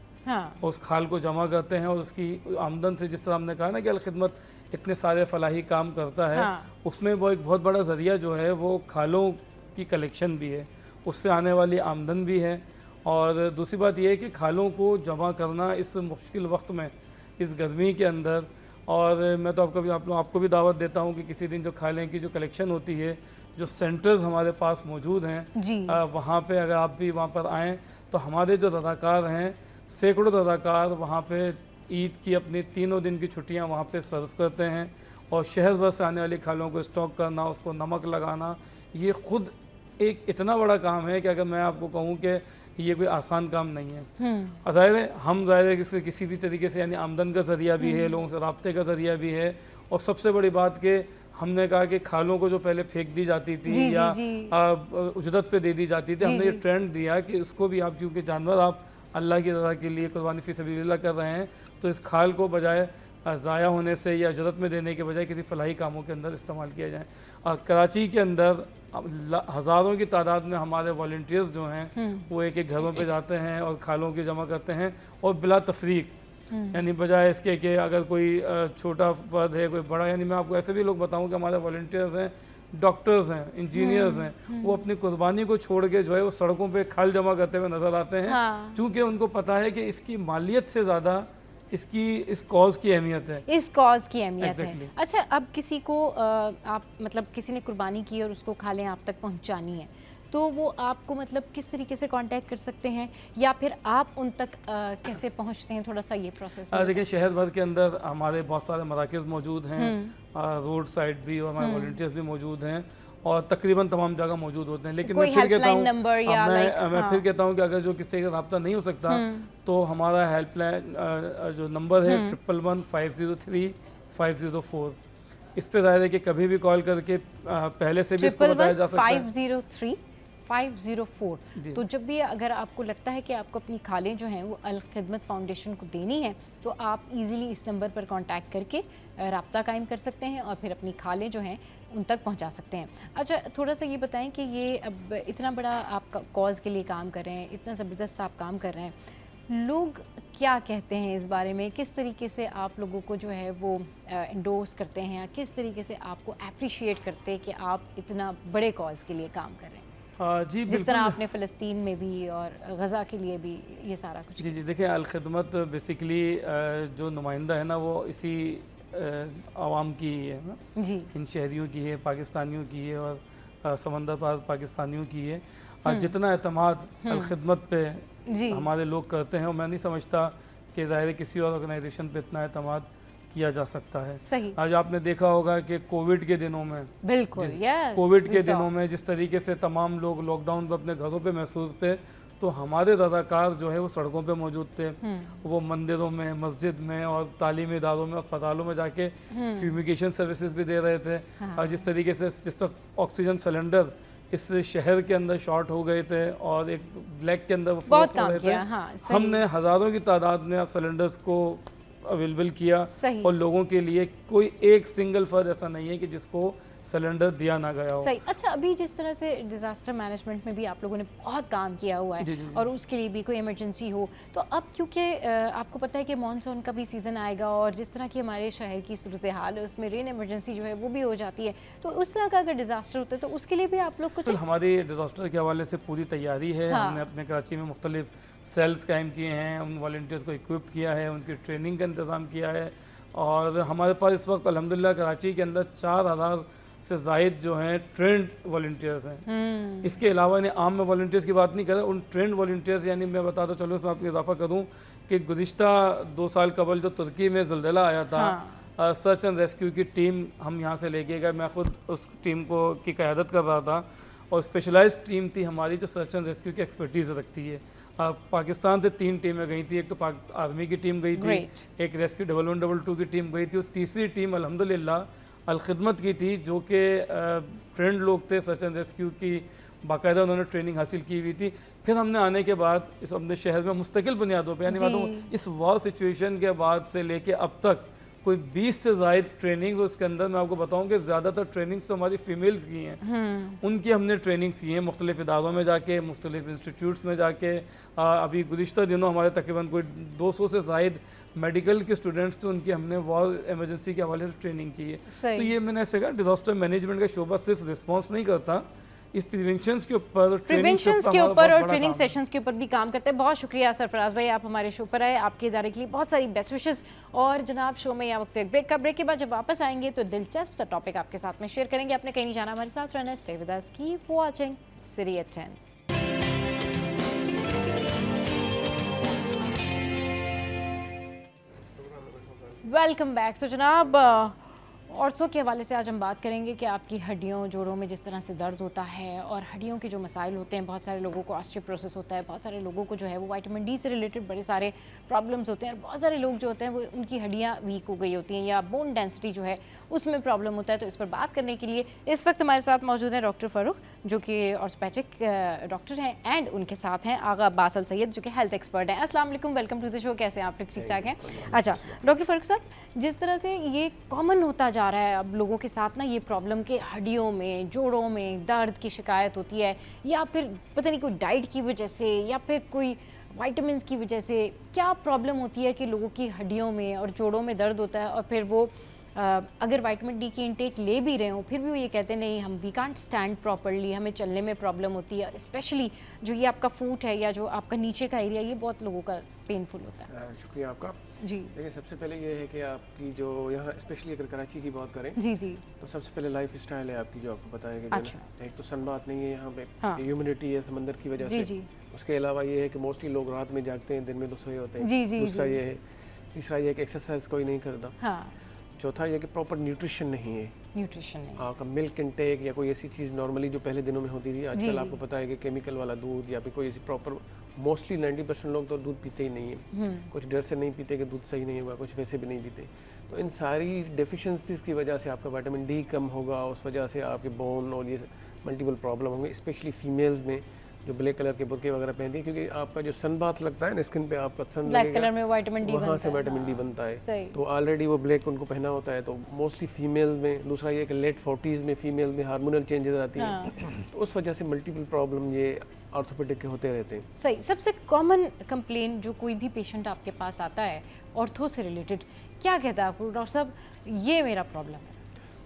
उस खाल को जमा करते हैं और उसकी आमदन से, जिस तरह हमने कहा ना कि अल खिदमत इतने सारे फलाही काम करता है, उसमें वो एक बहुत बड़ा ज़रिया जो है वो खालों की कलेक्शन भी है, उससे आने वाली आमदन भी है। और दूसरी बात यह है कि खालों को जमा करना इस मुश्किल वक्त में, इस गर्मी के अंदर, और मैं तो आपको भी दावत देता हूँ कि किसी दिन जो खालें की जो कलेक्शन होती है, जो सेंटर्स हमारे पास मौजूद हैं, वहाँ पे अगर आप भी वहाँ पर आएँ तो हमारे जो रज़ाकार हैं, सैकड़ों रज़ाकार वहाँ पे ईद की अपनी 3 दिन की छुट्टियाँ वहाँ पे सर्व करते हैं। और शहर भर से आने वाली खालों को स्टॉक करना, उसको नमक लगाना, ये ख़ुद एक इतना बड़ा काम है कि अगर मैं आपको कहूँ कि ये कोई आसान काम नहीं है। ज़ाहिर है हम किसी भी तरीके से, यानी आमदन का ज़रिया भी है, लोगों से राब्ते का ज़रिया भी है, और सबसे बड़ी बात कि हमने कहा कि खालों को जो पहले फेंक दी जाती थी या उजरत पे दे दी जाती थी, हमने ये ट्रेंड दिया कि उसको भी आप, चूँकि जानवर आप अल्लाह की रज़ा के लिए कुर्बानी फ़ी सबीलिल्लाह कर रहे हैं, तो इस खाल को बजाय ज़ाया होने से या इजाज़त में देने के बजाय किसी फलाही कामों के अंदर इस्तेमाल किया जाए। कराची के अंदर हज़ारों की तादाद में हमारे वॉलंटियर्स जो हैं वो एक एक घरों पे जाते हैं और खालों की जमा करते हैं और बिला तफरीक, यानी बजाय इसके कि अगर कोई छोटा फर्द है कोई बड़ा, यानी मैं आपको ऐसे भी लोग बताऊं कि हमारे वॉलंटियर्स हैं, डॉक्टर्स हैं, इंजीनियर्स हैं, वो अपनी कुर्बानी को छोड़ के जो है वो सड़कों पे खाल जमा करते हुए नज़र आते हैं। चूँकि उनको पता है कि इसकी मालियत से ज़्यादा इसकी इस कॉज की अहमियत है, इस कॉज की अहमियत है। अच्छा, अब किसी को आप मतलब किसी ने कुर्बानी की और उसको खालें आप तक पहुंचानी है, तो वो आपको मतलब किस तरीके से कांटेक्ट कर सकते हैं या फिर आप उन तक कैसे पहुंचते हैं? थोड़ा सा ये प्रोसेस देखिए, शहर भर के अंदर हमारे बहुत सारे मराकज़ मौजूद हैं, रोड साइड भी, और हमारे वॉलंटियर्स भी मौजूद हैं और तकरीबन तमाम जगह मौजूद होते हैं। लेकिन मैं फिर कहता हूँ मैं फिर कहता हूँ कि अगर जो किसी का रब्ता नहीं हो सकता तो हमारा हेल्पलाइन जो नंबर है 111-503-504, इस पे ज़ाहिर है कि कभी भी कॉल करके पहले से भी इसको बताया जा सकता है। 503-504। तो जब भी अगर आपको लगता है कि आपको अपनी खालें जो हैं वो अल खिदमत फाउंडेशन को देनी है तो आप इजीली इस नंबर पर कांटेक्ट करके राब्ता कायम कर सकते हैं और फिर अपनी खालें जो हैं उन तक पहुंचा सकते हैं। अच्छा, थोड़ा सा ये बताएं कि ये अब इतना बड़ा आप कॉज के लिए काम कर रहे हैं, इतना ज़बरदस्त आप काम कर रहे हैं, लोग क्या कहते हैं इस बारे में? किस तरीके से आप लोगों को जो है वो एंडोर्स करते हैं या किस तरीके से आपको अप्रिशिएट करते हैं कि आप इतना बड़े कॉज के लिए काम कर रहे हैं? जी, जिस तरह आपने फ़लस्तीन में भी और गज़ा के लिए भी ये सारा कुछ। जी देखिए, अल खिदमत बेसिकली जो नुमाइंदा है ना वो इसी आवाम की है ना जी, इन शहरियों की है, पाकिस्तानियों की है और समंदर पार पाकिस्तानियों की है। जितना एतमाद अल खिदमत पे हमारे लोग करते हैं और मैं नहीं समझता कि ज़ाहिर किसी और ऑर्गेनाइजेशन पे इतना एतमाद किया जा सकता है। सही। आज आपने देखा होगा कि कोविड के दिनों में, बिल्कुल, कोविड के दिनों में जिस तरीके से तमाम लोग लॉकडाउन पर अपने घरों पे महसूस थे, तो हमारे रज़ाकार जो है वो सड़कों पे मौजूद थे, वो मंदिरों में, मस्जिद में और तालीमी इदारों में, अस्पतालों में जाके फ्यूमिगेशन सर्विसेज भी दे रहे थे। और जिस तरीके से जिस वक्त ऑक्सीजन सिलेंडर इस शहर के अंदर शॉर्ट हो गए थे और एक ब्लैक के अंदर वो फ्लॉट हो रहे थे, हमने हज़ारों की तादाद में अब सिलेंडर्स को अवेलेबल किया और लोगों के लिए कोई एक सिंगल फर्द ऐसा नहीं है कि जिसको सिलेंडर दिया ना गया हो। सही। अच्छा, अभी जिस तरह से डिज़ास्टर मैनेजमेंट में भी आप लोगों ने बहुत काम किया हुआ है और उसके लिए भी कोई इमरजेंसी हो तो अब क्योंकि आपको पता है कि मानसून का भी सीज़न आएगा और जिस तरह की हमारे शहर की सूरत हाल है उसमें रेन इमरजेंसी जो है वो भी हो जाती है, तो उस तरह का अगर डिज़ास्टर होता है तो उसके लिए भी आप लोग कुछ? हमारी डिज़ास्टर के हवाले से पूरी तैयारी है। हमने अपने कराची में मुख्तलिफ सेल्स कायम किए हैं, उन वॉलंटियर्स को इक्विप किया है, उनकी ट्रेनिंग का इंतज़ाम किया है और हमारे पास इस वक्त अल्हम्दुलिल्लाह कराची के अंदर 4000 से ज़ायद जो हैं ट्रेंड वॉलंटियर्स हैं। इसके अलावा इन्हें आम में वॉलंटियर्स की बात नहीं कर रहा, उन ट्रेंड वॉलंटियर्स यानी मैं बताता चलूँ इसमें आपको इजाफा करूँ कि गुज़िश्ता 2 साल कबल जो तुर्की में ज़लज़ला आया था, सर्च एंड रेस्क्यू की टीम हम यहाँ से लेके गए, मैं ख़ुद उस टीम को की क़यादत कर रहा था और स्पेशलाइज्ड टीम थी हमारी जो सर्च एंड रेस्क्यू की एक्सपर्टीज़ रखती है। पाकिस्तान से 3 टीमें गई थी, एक तो आर्मी की टीम गई थी, एक रेस्क्यू 1122 की टीम गई थी और तीसरी टीम अल्हम्दुलिल्लाह अल खिदमत की थी जो कि ट्रेंड लोग थे, सर्च एंड रेस्क्यू की बाकायदा उन्होंने ट्रेनिंग हासिल की हुई थी। फिर हमने आने के बाद इस अपने शहर में मुस्तकिल बुनियादों पे यानी मतलब इस वॉर सिचुएशन के बाद से लेके अब तक कोई 20 से ज़ायद ट्रेनिंग्स, उसके अंदर मैं आपको बताऊं कि ज़्यादातर ट्रेनिंग्स तो हमारी फीमेल्स की हैं, उनकी हमने ट्रेनिंग्स की हैं मुख्तलिफ इदारों में जाके, मुख्तलिफ इंस्टीट्यूट्स में जाके। अभी गुज़िश्ता दिनों हमारे तकरीबन कोई 200 से ज़ायद मेडिकल के स्टूडेंट्स थे, उनकी हमने वॉर इमरजेंसी के हवाले से ट्रेनिंग की है। तो ये मैंने ऐसे कहा डिज़ास्टर मैनेजमेंट का शोबा सिर्फ रिस्पॉन्स नहीं करता, इस प्रिवेंशंस के ऊपर और ट्रेनिंग सेशंस के ऊपर भी काम करते हैं। बहुत शुक्रिया सरफराज भाई, आप हमारे शो पर आए, आपके इदारे के लिए बहुत सारी बेस्ट विशेस। और जनाब शो में या वक्त एक ब्रेक का, ब्रेक के बाद जब वापस आएंगे तो दिलचस्प सा टॉपिक आपके साथ में शेयर करेंगे। आपने कहीं नहीं जाना, हमारे साथ रहना, stay with us, keep watching city at 10। Welcome back. तो जनाब औरतों के हवाले से आज हम बात करेंगे कि आपकी हड्डियों जोड़ों में जिस तरह से दर्द होता है और हड्डियों के जो मसाइल होते हैं, बहुत सारे लोगों को ऑस्टियोपोरोसिस होता है, बहुत सारे लोगों को जो है वो विटामिन डी से रिलेटेड बड़े सारे प्रॉब्लम्स होते हैं और बहुत सारे लोग जो होते हैं वो उनकी हड्डियाँ वीक हो गई होती हैं या बोन डेंसिटी जो है उसमें प्रॉब्लम होता है। तो इस पर बात करने के लिए इस वक्त हमारे साथ मौजूद हैं डॉक्टर फ़ारूक। जो कि ऑर्थोपेडिक डॉक्टर हैं, एंड उनके साथ हैं आगा अब्बास अल सैयद जो कि हेल्थ एक्सपर्ट हैं। अस्सलाम वालेकुम, वेलकम टू द शो। कैसे हैं आप? ठीक ठाक हैं? अच्छा डॉक्टर फारूक साहब, जिस तरह से ये कॉमन होता जा रहा है अब लोगों के साथ ना ये प्रॉब्लम के हड्डियों में, जोड़ों में दर्द की शिकायत होती है, या फिर पता नहीं कोई डाइट की वजह से या फिर कोई विटामिन्स की वजह से, क्या प्रॉब्लम होती है कि लोगों की हड्डियों में और जोड़ों में दर्द होता है और फिर वो अगर विटामिन डी की इंटेक ले भी रहे हो फिर भी वो ये कहते हैं नहीं हम वी कांट स्टैंड प्रॉपर्ली, हमें चलने में प्रॉब्लम होती है, और स्पेशली जो ये आपका फूट है या जो आपका नीचे का एरिया, ये बहुत लोगों का पेनफुल होता है। शुक्रिया आपका जी। देखिए, सबसे पहले ये है कि आपकी जो यहाँ स्पेशली अगर कराची की बात करें जी जी, तो सबसे पहले लाइफ स्टाइल है आपकी, जो आपको पता है कि अच्छा। एक तो सनबात नहीं है यहाँ पे, हाँ। ह्यूमिडिटी है समंदर की वजह जी से। जी। उसके अलावा ये है कि मोस्टली लोग रात में जागते हैं, दिन में तो सोए होते हैं। जी जी। दूसरा ये है, तीसरा ये है कि एक्सरसाइज कोई नहीं करता। हाँ। चौथा ये कि प्रॉपर न्यूट्रिशन नहीं है, न्यूट्रिशन नहीं, आपका मिल्क इंटेक या कोई ऐसी चीज़ नॉर्मली जो पहले दिनों में होती थी, आजकल आपको पता है कि केमिकल वाला दूध या फिर कोई ऐसी प्रॉपर, मोस्टली 90% लोग तो दूध पीते ही नहीं है। कुछ डर से नहीं पीते कि दूध सही नहीं होगा, कुछ वैसे भी नहीं पीते। तो इन सारी डेफिशिएंसीज की वजह से आपका विटामिन डी कम होगा, उस वजह से आपके बोन और ये मल्टीपल प्रॉब्लम होंगे, स्पेशली फीमेल्स में जो ब्लैक कलर के बुरके वगैरह पहनती है, क्योंकि आपका जो सन बाथ लगता है ना स्किन पे, आपका सन ब्लैक कलर में विटामिन डी वहाँ से विटामिन डी बनता है, सही। तो ऑलरेडी वो ब्लैक उनको पहना होता है। तो मोस्टली फीमेल्स में, दूसरा ये कि लेट 40s में फीमेल में हार्मोनल चेंजेस आती हैं, तो उस वजह से मल्टीपल प्रॉब्लम ये ऑर्थोपेडिक के होते रहते हैं। सही। सबसे कॉमन कंप्लेन जो कोई भी पेशेंट आपके पास आता है ऑर्थो से रिलेटेड, क्या कहता है आपको डॉक्टर साहब ये मेरा प्रॉब्लम है?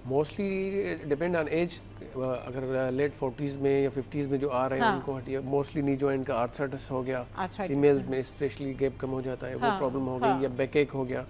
मोस्टली डिपेंड ऑन एज, अगर लेट 40s में या 50s में जो आ रहे हैं उनको हटिए, मोस्टली नी जॉइंट का आर्थराइटिस हो गया, फीमेल्स में स्पेशली गैप कम हो जाता है, वो प्रॉब्लम हो गई, या बैक एक हो गया।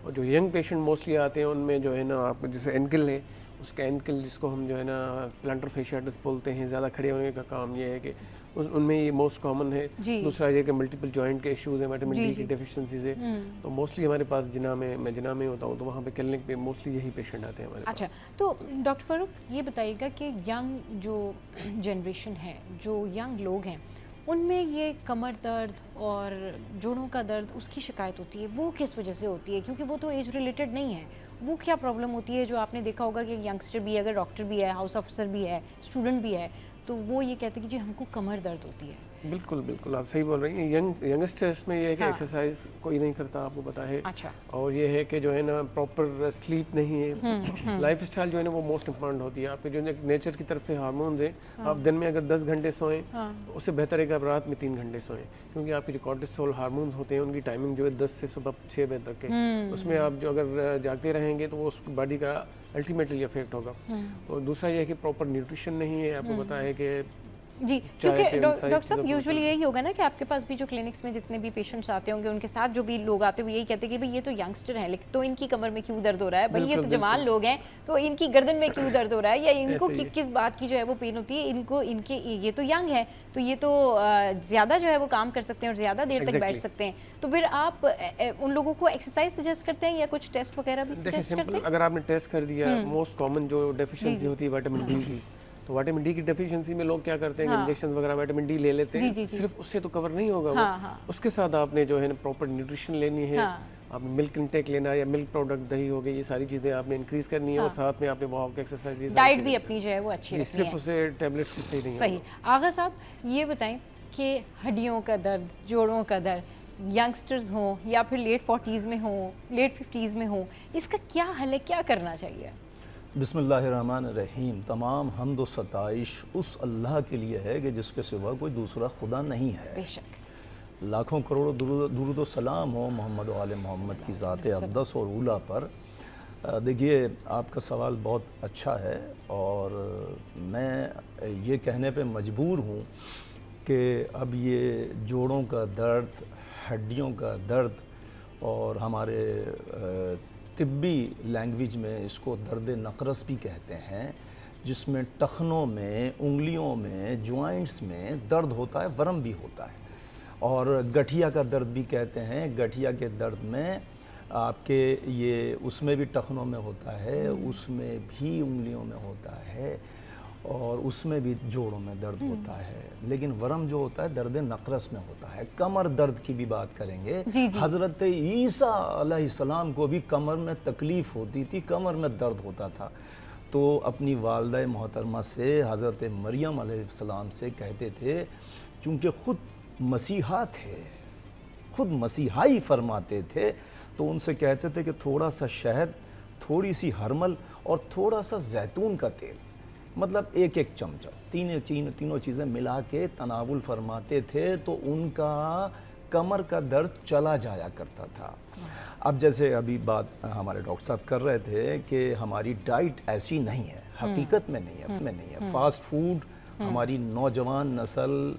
और जो यंग पेशेंट मोस्टली आते हैं उनमें जो है ना, आप जैसे एंकल है, उसका एंकल जिसको हम जो है ना प्लांटर फेशियाटिस बोलते हैं, ज़्यादा खड़े होने का काम ये है कि उनमें ये मोस्ट कॉमन है। दूसरा ये कि मल्टीपल जॉइंट के इश्यूज हैं, विटामिन डी की डेफिशिएंसीज है। तो मोस्टली हमारे पास जिना में, मैं जिना में होता हूँ, तो वहाँ पे क्लिनिक पे मोस्टली यही पेशेंट आते हैं हमारे पास। अच्छा, तो डॉक्टर फारूक ये बताइएगा कि यंग जो जनरेशन है, जो यंग लोग हैं, उनमें ये कमर दर्द और जोड़ों का दर्द उसकी शिकायत होती है, वो किस वजह से होती है? क्योंकि वो तो एज रिलेटेड नहीं है, वो क्या प्रॉब्लम होती है जो आपने देखा होगा कि यंगस्टर भी है, अगर डॉक्टर भी है, हाउस ऑफिसर भी है, स्टूडेंट भी है, तो वो ये कहते हैं कि जी हमको कमर दर्द होती है। बिल्कुल बिल्कुल, आप सही बोल रही हैं। यंगस्टर्स में ये है कि एक्सरसाइज कोई नहीं करता, आपको पता है। अच्छा। और ये है कि जो है ना प्रॉपर स्लीप नहीं है, लाइफ स्टाइल जो है ना वो मोस्ट इंपॉर्टेंट होती है। आपके जो नेचर की तरफ से हार्मोन्स हैं, आप दिन में अगर 10 घंटे सोएं, उससे बेहतर है कि आप रात में 3 घंटे सोएं, क्योंकि आपके जो कॉर्टिसोल हार्मोन्स होते हैं उनकी टाइमिंग जो है 10 से सुबह 6 बजे तक है। उसमें आप जो अगर जागते रहेंगे तो वो उस बॉडी का अल्टीमेटली इफेक्ट होगा। और दूसरा ये है कि प्रॉपर न्यूट्रिशन नहीं है, आपको पता है कि जी, क्योंकि डॉक्टर साहब यूजुअली यही होगा ना कि आपके पास भी जो क्लिनिक्स में जितने भी पेशेंट्स आते होंगे उनके साथ जो भी लोग आते हैं वो यही कहते हैं कि भाई ये तो यंगस्टर हैं, लेकिन तो इनकी कमर में क्यों दर्द हो रहा है, भाई ये तो जवान लोग हैं तो इनकी गर्दन में क्यों दर्द हो रहा है, या इनको किस बात की जो है वो पेन होती है, इनको इनके ये तो यंग है तो ये तो ज़्यादा जो है वो काम कर सकते हैं और ज़्यादा देर तक बैठ सकते हैं। तो फिर आप उन लोगों को एक्सरसाइज सजेस्ट करते हैं या कुछ टेस्ट वगैरह भी सजेस्ट करते हैं? अगर आपने टेस्ट कर दिया, मोस्ट कॉमन जो डेफिशिएंसी होती है विटामिन डी की, तो विटामिन डी की डेफिशिएंसी में लोग क्या करते हैं, इंजेक्शन वगैरह विटामिन डी ले लेते हैं। सिर्फ उससे तो कवर नहीं होगा वो, उसके साथ आपने जो है ना प्रॉपर न्यूट्रिशन लेनी है, आपने मिल्क इंटेक लेना है, या मिल्क प्रोडक्ट दही हो गई, ये सारी चीज़ें आपने इंक्रीज करनी है। और साथ में आपने वॉक, एक्सरसाइज, डाइट भी अपनी जो है वो अच्छी रखनी है, सिर्फ उसे टैबलेट से सही नहीं। सही। आगा साहब ये बताएं कि हड्डियों का दर्द, जोड़ों का दर्द, यंगस्टर्स हों या फिर लेट 40s में हों, लेट 50s में हों, इसका क्या हल है, क्या करना चाहिए? बिस्मिल्लाहिर्रहमानिर्रहीम। तमाम हम्द व सताइश उस अल्लाह के लिए है कि जिसके सिवा कोई दूसरा खुदा नहीं है। बेशक। लाखों करोड़ों दुरूद व सलाम हो मोहम्मद व आले मोहम्मद की ज़ात अक़दस और ऊला पर। देखिए, आपका सवाल बहुत अच्छा है और मैं ये कहने पे मजबूर हूँ कि अब ये जोड़ों का दर्द, हड्डियों का दर्द, और हमारे तिब्बी लैंग्वेज में इसको दर्द नक़रस भी कहते हैं, जिसमें टखनों में, उंगलियों में, जॉइंट्स में दर्द होता है, वरम भी होता है। और गठिया का दर्द भी कहते हैं। गठिया के दर्द में आपके ये उसमें भी टखनों में होता है, उसमें भी उंगलियों में होता है, और उसमें भी जोड़ों में दर्द होता है। लेकिन वरम जो होता है दर्द नक़रस में होता है। कमर दर्द की भी बात करेंगे। हज़रत ईसा अलैहिस्सलाम को भी कमर में तकलीफ़ होती थी, कमर में दर्द होता था। तो अपनी वालदा मोहतरमा से हज़रत मरियम अलैहिस्सलाम से कहते थे, चूँकि ख़ुद मसीहा थे, ख़ुद मसीहाई फरमाते थे, तो उनसे कहते थे कि थोड़ा सा शहद, थोड़ी सी हरमल और थोड़ा सा जैतून का तेल, मतलब एक एक चमचा, तीनों चीज़ें मिला के तनावुल फरमाते थे, तो उनका कमर का दर्द चला जाया करता था। अब जैसे अभी बात हमारे डॉक्टर साहब कर रहे थे कि हमारी डाइट ऐसी नहीं है, हकीकत में नहीं है, फास्ट फूड हमारी नौजवान नस्ल,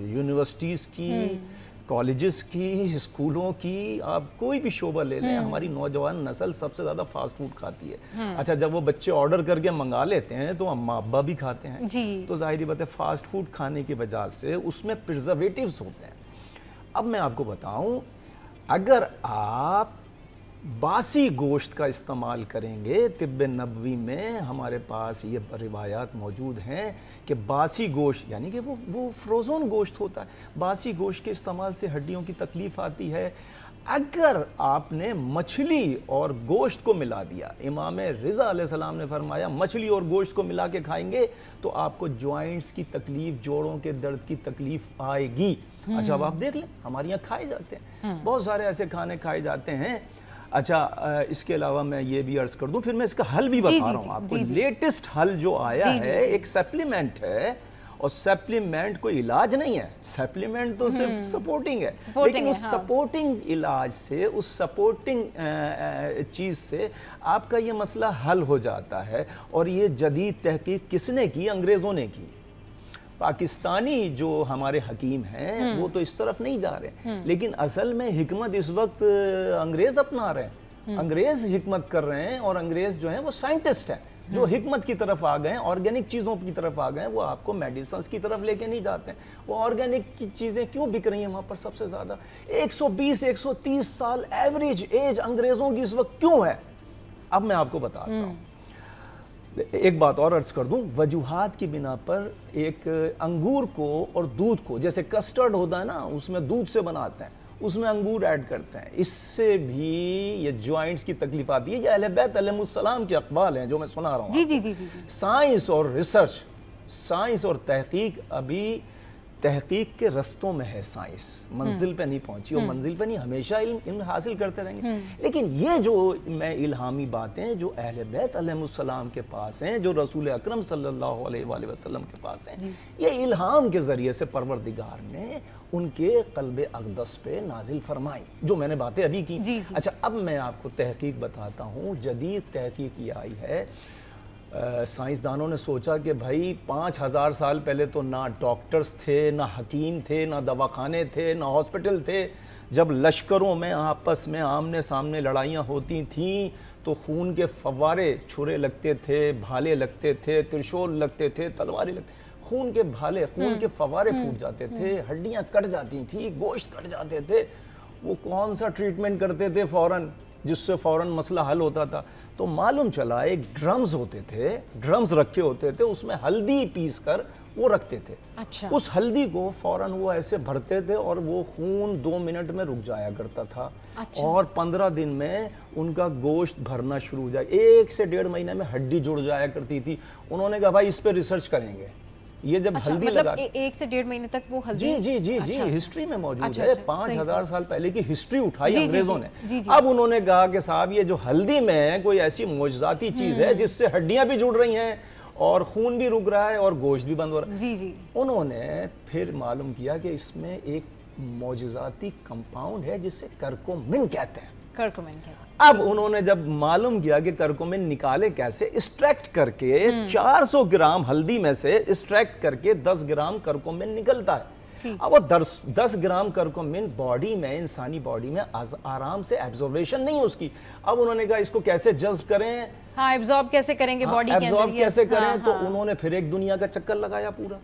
यूनिवर्सिटीज़ की, कॉलेजेस की, स्कूलों की, आप कोई भी शोबा ले लें, हमारी नौजवान नस्ल सबसे ज़्यादा फास्ट फूड खाती है। अच्छा, जब वो बच्चे ऑर्डर करके मंगा लेते हैं तो अम्मा अब्बा भी खाते हैं जी। तो जाहिर बात है फास्ट फूड खाने की वजह से उसमें प्रिजर्वेटिव्स होते हैं। अब मैं आपको बताऊं, अगर आप बासी गोश्त का इस्तेमाल करेंगे, तिब्बे नबवी में हमारे पास ये रिवायात मौजूद हैं कि बासी गोश्त यानी कि वो फ्रोज़न गोश्त होता है, बासी गोश्त के इस्तेमाल से हड्डियों की तकलीफ़ आती है। अगर आपने मछली और गोश्त को मिला दिया, इमाम रिज़ा अलैहिस्सलाम ने फरमाया मछली और गोश्त को मिला के खाएंगे तो आपको जॉइंट्स की तकलीफ़, जोड़ों के दर्द की तकलीफ़ आएगी। अच्छा, अब आप देख लें, हमारे यहाँ खाए जाते हैं, बहुत सारे ऐसे खाने खाए जाते हैं। अच्छा, इसके अलावा मैं ये भी अर्ज़ कर दूं, फिर मैं इसका हल भी बता रहा हूँ आपको। लेटेस्ट हल जो आया है एक सप्लीमेंट है, और सप्लीमेंट कोई इलाज नहीं है, सप्लीमेंट तो सिर्फ सपोर्टिंग है, लेकिन उस सपोर्टिंग इलाज से, उस सपोर्टिंग चीज़ से आपका ये मसला हल हो जाता है। और ये जदीद तहकीक किसने की? अंग्रेज़ों ने की। पाकिस्तानी जो हमारे हकीम हैं वो तो इस तरफ नहीं जा रहे, लेकिन असल में हिकमत इस वक्त अंग्रेज़ अपना रहे हैं, अंग्रेज़ हिकमत कर रहे हैं, और अंग्रेज़ जो हैं वो साइंटिस्ट हैं जो हिकमत की तरफ आ गए हैं, ऑर्गेनिक चीज़ों की तरफ आ गए हैं। वो आपको मेडिसिन की तरफ लेके नहीं जाते हैं। वो ऑर्गेनिक की चीज़ें क्यों बिक रही हैं वहाँ पर सबसे ज़्यादा? 120-130 साल एवरेज एज अंग्रेज़ों की इस वक्त क्यों है? अब मैं आपको बताता हूँ। एक बात और अर्ज कर दूं, वजूहात की बिना पर एक अंगूर को और दूध को, जैसे कस्टर्ड होता है ना, उसमें दूध से बनाते हैं, उसमें अंगूर ऐड करते हैं, इससे भी ये जॉइंट्स की तकलीफ आती है। ये अहले बैत अलैहिमुस्सलाम के अक़वाल हैं जो मैं सुना रहा हूँ। जी। साइंस और रिसर्च, साइंस और तहकीक अभी तहकीक के रस्तों में है। साइंस मंजिल पे नहीं पहुंची, और मंजिल पे नहीं, हमेशा इल्म हासिल करते रहेंगे। लेकिन ये जो मैं इल्हामी बातें जो अहले बैत अलैहिमुस्सलाम के पास हैं, जो रसूल अकरम सल्लल्लाहु अलैहि वसल्लम के पास हैं, ये इल्हाम के ज़रिए से परवरदिगार ने उनके क़ल्बे अक़दस पे नाजिल फरमाई, जो मैंने बातें अभी की। अच्छा, अब मैं आपको तहकीक बताता हूँ। जदीद तहकीक ये आई है, साइंसदानों ने सोचा कि भाई 5000 साल पहले तो ना डॉक्टर्स थे, ना हकीम थे, ना दवाखाने थे, ना हॉस्पिटल थे। जब लश्करों में आपस में आमने सामने लड़ाइयाँ होती थीं तो खून के फव्वारे, छुरे लगते थे, भाले लगते थे, त्रिशूल लगते थे, तलवारें लगते, खून के भाले, खून के फव्वारे फूट जाते थे, हड्डियाँ कट जाती थी, गोश्त कट जाते थे। वो कौन सा ट्रीटमेंट करते थे फ़ौरन, जिससे फ़ौरन मसला हल होता था? तो मालूम चला एक ड्रम्स होते थे, ड्रम्स रखे होते थे, उसमें हल्दी पीस कर वो रखते थे। अच्छा। उस हल्दी को फ़ौरन वो ऐसे भरते थे और वो खून 2 मिनट में रुक जाया करता था। अच्छा। और 15 दिन में उनका गोश्त भरना शुरू हो जाए, 1 से 1.5 महीने में हड्डी जुड़ जाया करती थी। उन्होंने कहा भाई इस पर रिसर्च करेंगे। ये जब हल्दी मतलब लगा 1 से 1.5 महीने तक वो हल्दी जी हिस्ट्री में मौजूद है। 5000 साल पहले की हिस्ट्री उठाई अंग्रेजों ने। अब उन्होंने कहा कि साहब ये जो हल्दी में कोई ऐसी मौजज़ाती चीज़ है जिससे हड्डियां भी जुड़ रही हैं और खून भी रुक रहा है और गोश्त भी बंद हो रहा है। उन्होंने फिर मालूम किया कि इसमें एक मौजज़ाती कंपाउंड है जिसे करकोमिन कहते हैं। अब उन्होंने जब मालूम किया कि करकोमिन निकाले कैसे, एक्सट्रैक्ट करके 400 ग्राम हल्दी में से एक्सट्रैक्ट करके 10 ग्राम करकोमिन निकलता है। अब वो 10 ग्राम करकोमिन बॉडी में, इंसानी बॉडी में आराम से एब्जॉर्वेशन नहीं है उसकी। अब उन्होंने कहा इसको कैसे जज्ब करें, एब्जॉर्ब कैसे करेंगे बॉडी के अंदर, एब्जॉर्ब कैसे करें। तो उन्होंने फिर एक दुनिया का चक्कर लगाया पूरा।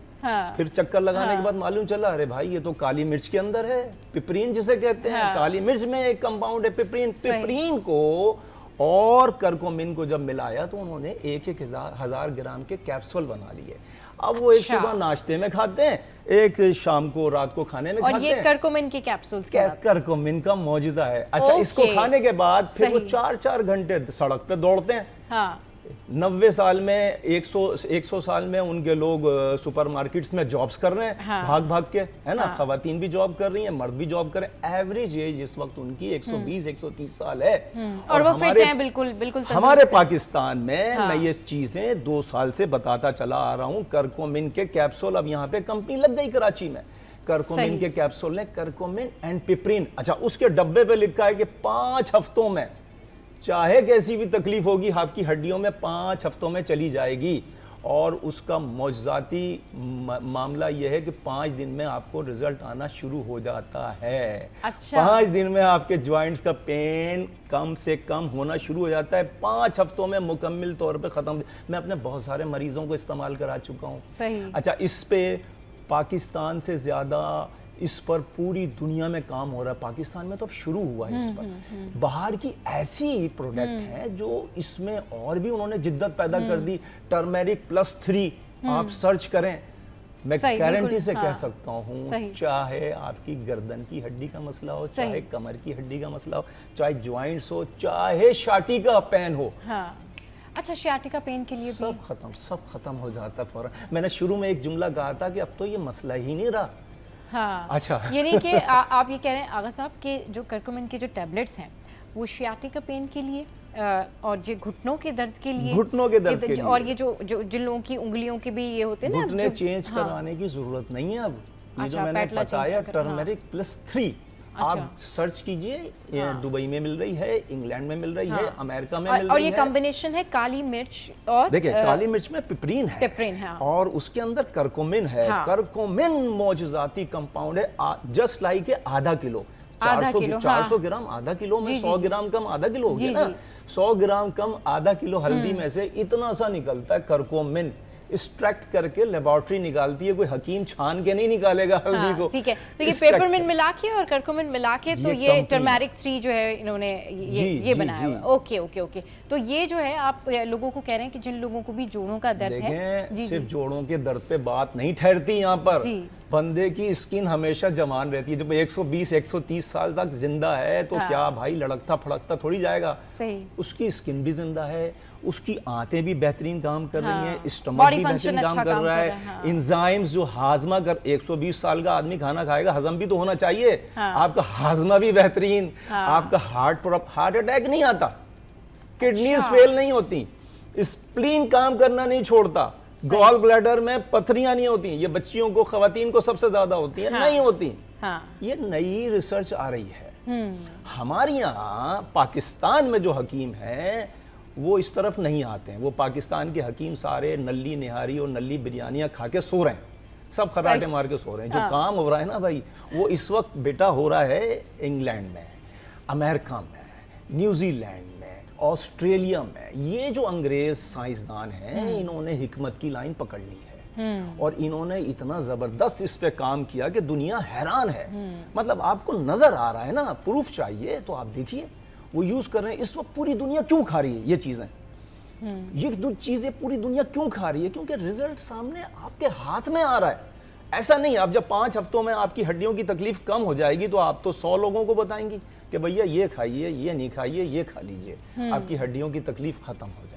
फिर चक्कर लगाने के बाद मालूम चला, अरे भाई ये तो काली मिर्च के अंदर है, पिपरीन जिसे कहते हैं। काली मिर्च में एक कंपाउंड है पिपरीन। पिपरीन को और करकोमिन को जब मिलाया तो उन्होंने 1,000 ग्राम के कैप्सूल बना लिए। अब वो एक सुबह नाश्ते में खाते हैं, एक शाम को, रात को खाने में खाते हैं। और ये करकोमिन के कैप्सूल्स करकोमिन का मौजज़ा है। अच्छा, इसको खाने के बाद फिर वो 4-4 घंटे सड़क पे दौड़ते हैं। 90 साल में 100 साल में उनके लोग सुपरमार्केट्स में जॉब्स कर रहे हैं, भाग भाग के, है ना। खवातीन भी जॉब कर रही हैं, मर्द भी जॉब कर रहे हैं। एवरेज एज इस वक्त उनकी 120-130 साल है। और वो फिट हैं, बिल्कुल बिल्कुल हमारे पाकिस्तान में मैं ये चीजें 2 साल से बताता चला आ रहा हूँ। कर्कोमिन के कैप्सूल, अब यहाँ पे कंपनी लग गई कराची में, कर्कोमिन के कैप्सूल ने कर्कोमिन एंड पिपरिन। अच्छा, उसके डब्बे पे लिखा है कि 5 हफ्तों में, चाहे कैसी भी तकलीफ होगी आपकी हड्डियों में, 5 हफ्तों में चली जाएगी। और उसका मौजज़ाती मामला यह है कि 5 दिन में आपको रिजल्ट आना शुरू हो जाता है। अच्छा। 5 दिन में आपके जॉइंट्स का पेन कम से कम होना शुरू हो जाता है, 5 हफ्तों में मुकम्मल तौर पे ख़त्म। मैं अपने बहुत सारे मरीजों को इस्तेमाल करा चुका हूँ। सही। अच्छा, इस पे पाकिस्तान से ज़्यादा इस पर पूरी दुनिया में काम हो रहा है। पाकिस्तान में तो अब शुरू हुआ है इस पर। बाहर की ऐसी प्रोडक्ट हैं जो इसमें और भी उन्होंने जिद्दत पैदा कर दी। टर्मेरिक +3 आप सर्च करें, मैं गारंटी से कह सकता हूँ, चाहे आपकी गर्दन की हड्डी का मसला हो, चाहे कमर की हड्डी का मसला हो, चाहे ज्वाइंट्स हो, चाहे छाती का पेन हो। अच्छा, सियाटिका पेन के लिए सब खत्म हो जाता है फौरन। मैंने शुरू में एक जुमला कहा था कि अब तो ये मसला ही नहीं रहा। हाँ। अच्छा, यानी कि आप ये कह रहे हैं आगा साहब कि जो कर्कुमिन के जो टैबलेट्स हैं वो सियाटिका पेन के लिए और ये घुटनों के दर्द के लिए, के लिए, और ये जो जिन लोगों की उंगलियों के भी ये होते हैं ना, घुटने चेंज कराने की जरूरत नहीं है अब। ये जो मैंने बताया टर्मेरिक +3 आप सर्च कीजिए। दुबई में मिल रही है, इंग्लैंड में मिल रही है, अमेरिका में मिल रही है। और ये कॉम्बिनेशन है काली मिर्च और, देखिए काली मिर्च में पिपरीन है, और उसके अंदर कर्कुमिन है। कर्कुमिन मौजज़ाती कंपाउंड है, जस्ट लाइक आधा किलो, 400 ग्राम आधा किलो में 100 ग्राम कम आधा किलो हो गया ना। 100 ग्राम कम आधा किलो हल्दी में से इतना सा निकलता है कर्कुमिन। एक्सट्रैक्ट करके लेबोरेटरी निकालती है, कोई हकीम छान के नहीं निकालेगा हल्दी को। ठीक है, तो ये पेपरमिंट मिला के और कर्कुमिन मिला के तो ये टर्मेरिक 3 जो है इन्होंने ये बनाया हुआ। ओके। तो ये जो है आप लोगों को कह रहे हैं कि जिन लोगों को भी जोड़ों का दर्द है, सिर्फ जोड़ों के दर्द पे बात नहीं ठहरती यहाँ पर। बंदे की स्किन हमेशा जवान रहती है। जब 120-130 साल तक जिंदा है तो क्या भाई लड़कता फड़कता थोड़ी जाएगा। सही। उसकी स्किन भी जिंदा है, उसकी आंतें भी बेहतरीन काम कर रही हैं, स्टमक भी बेहतरीन काम कर रहा है। इंजाइम्स जो हाजमा कर, 120 साल का आदमी खाना खाएगा, हजम भी तो होना चाहिए। आपका हाजमा भी बेहतरीन, आपका हार्ट अटैक नहीं आता, किडनीज फेल नहीं होती, स्प्लीन काम करना नहीं छोड़ता, गॉल ब्लैडर में पथरियां नहीं होती। ये बच्चियों को, खवातीन को सबसे ज्यादा होती है, नहीं होती। ये नई रिसर्च आ रही है। हमारे यहाँ पाकिस्तान में जो हकीम हैं वो इस तरफ नहीं आते हैं। वो पाकिस्तान के हकीम सारे नल्ली निहारी और नल्ली बिरयानियाँ खा के सो रहे हैं, सब खराटे मार के सो रहे हैं। जो काम हो रहा है ना भाई, वो इस वक्त बेटा हो रहा है इंग्लैंड में, अमेरिका में, न्यूजीलैंड में, ऑस्ट्रेलिया में। ये जो अंग्रेज साइंसदान हैं, इन्होंने हिकमत की लाइन पकड़ ली है और इन्होंने इतना जबरदस्त इस पे काम किया कि दुनिया हैरान है। मतलब आपको नजर आ रहा है ना, प्रूफ चाहिए तो आप देखिए वो यूज कर रहे हैं। इस वक्त पूरी दुनिया क्यों खा रही है ये चीजें? ये चीजें पूरी दुनिया क्यों खा रही है? क्योंकि रिजल्ट सामने आपके हाथ में आ रहा है। ऐसा नहीं आप जब 5 हफ्तों में आपकी हड्डियों की तकलीफ कम हो जाएगी तो आप तो 100 लोगों को बताएंगी कि भैया ये खाइए, ये नहीं खाइए, ये खा लीजिए, आपकी हड्डियों की तकलीफ खत्म हो जाएगी।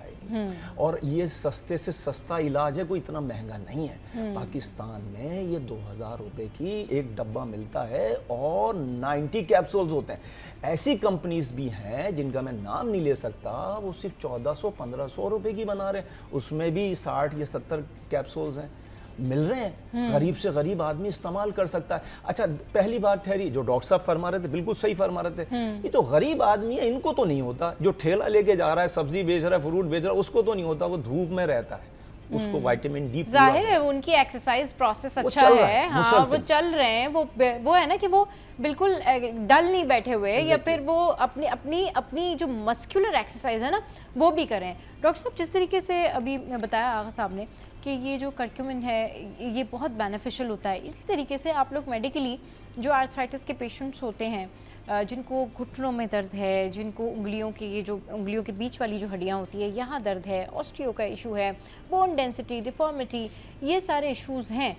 और ये सस्ते से सस्ता इलाज है, कोई इतना महंगा नहीं है। पाकिस्तान में ये 2000 रुपए की एक डब्बा मिलता है और 90 कैप्सूल्स होते हैं। ऐसी कंपनीज भी हैं जिनका मैं नाम नहीं ले सकता, वो सिर्फ 1400-1500 रुपए की बना रहे हैं, उसमें भी 60 या 70 कैप्सूल्स हैं, मिल रहे हैं। गरीब से गरीब आदमी इस्तेमाल कर सकता है। अच्छा, पहली बात ठहरी, जो डॉक्टर साहब फरमा रहे थे बिल्कुल सही फरमा रहे थे, ये जो गरीब आदमी है इनको तो नहीं होता। जो ठेला लेके जा रहा है, सब्जी बेच रहा है, फ्रूट बेच रहा है, उसको तो नहीं होता, वो धूप में रहता है, उसको विटामिन डी जाहिर है उनकी एक्सरसाइज प्रोसेस अच्छा है। हाँ, वो चल रहे हैं, वो है ना कि वो बिल्कुल डल नहीं बैठे हुए, या फिर वो अपनी जो मस्कुलर एक्सरसाइज है ना वो भी करें। डॉक्टर साहब, जिस तरीके से अभी बताया आगा साहब ने कि ये जो कर्क्यूमिन है ये बहुत बेनिफिशियल होता है, इसी तरीके से आप लोग मेडिकली जो आर्थराइटिस के पेशेंट्स होते हैं, जिनको घुटनों में दर्द है, जिनको उंगलियों के बीच वाली जो हड्डियाँ होती है यहाँ दर्द है, ऑस्टियो का इशू है, बोन डेंसिटी, डिफॉर्मिटी, ये सारे इश्यूज़ हैं,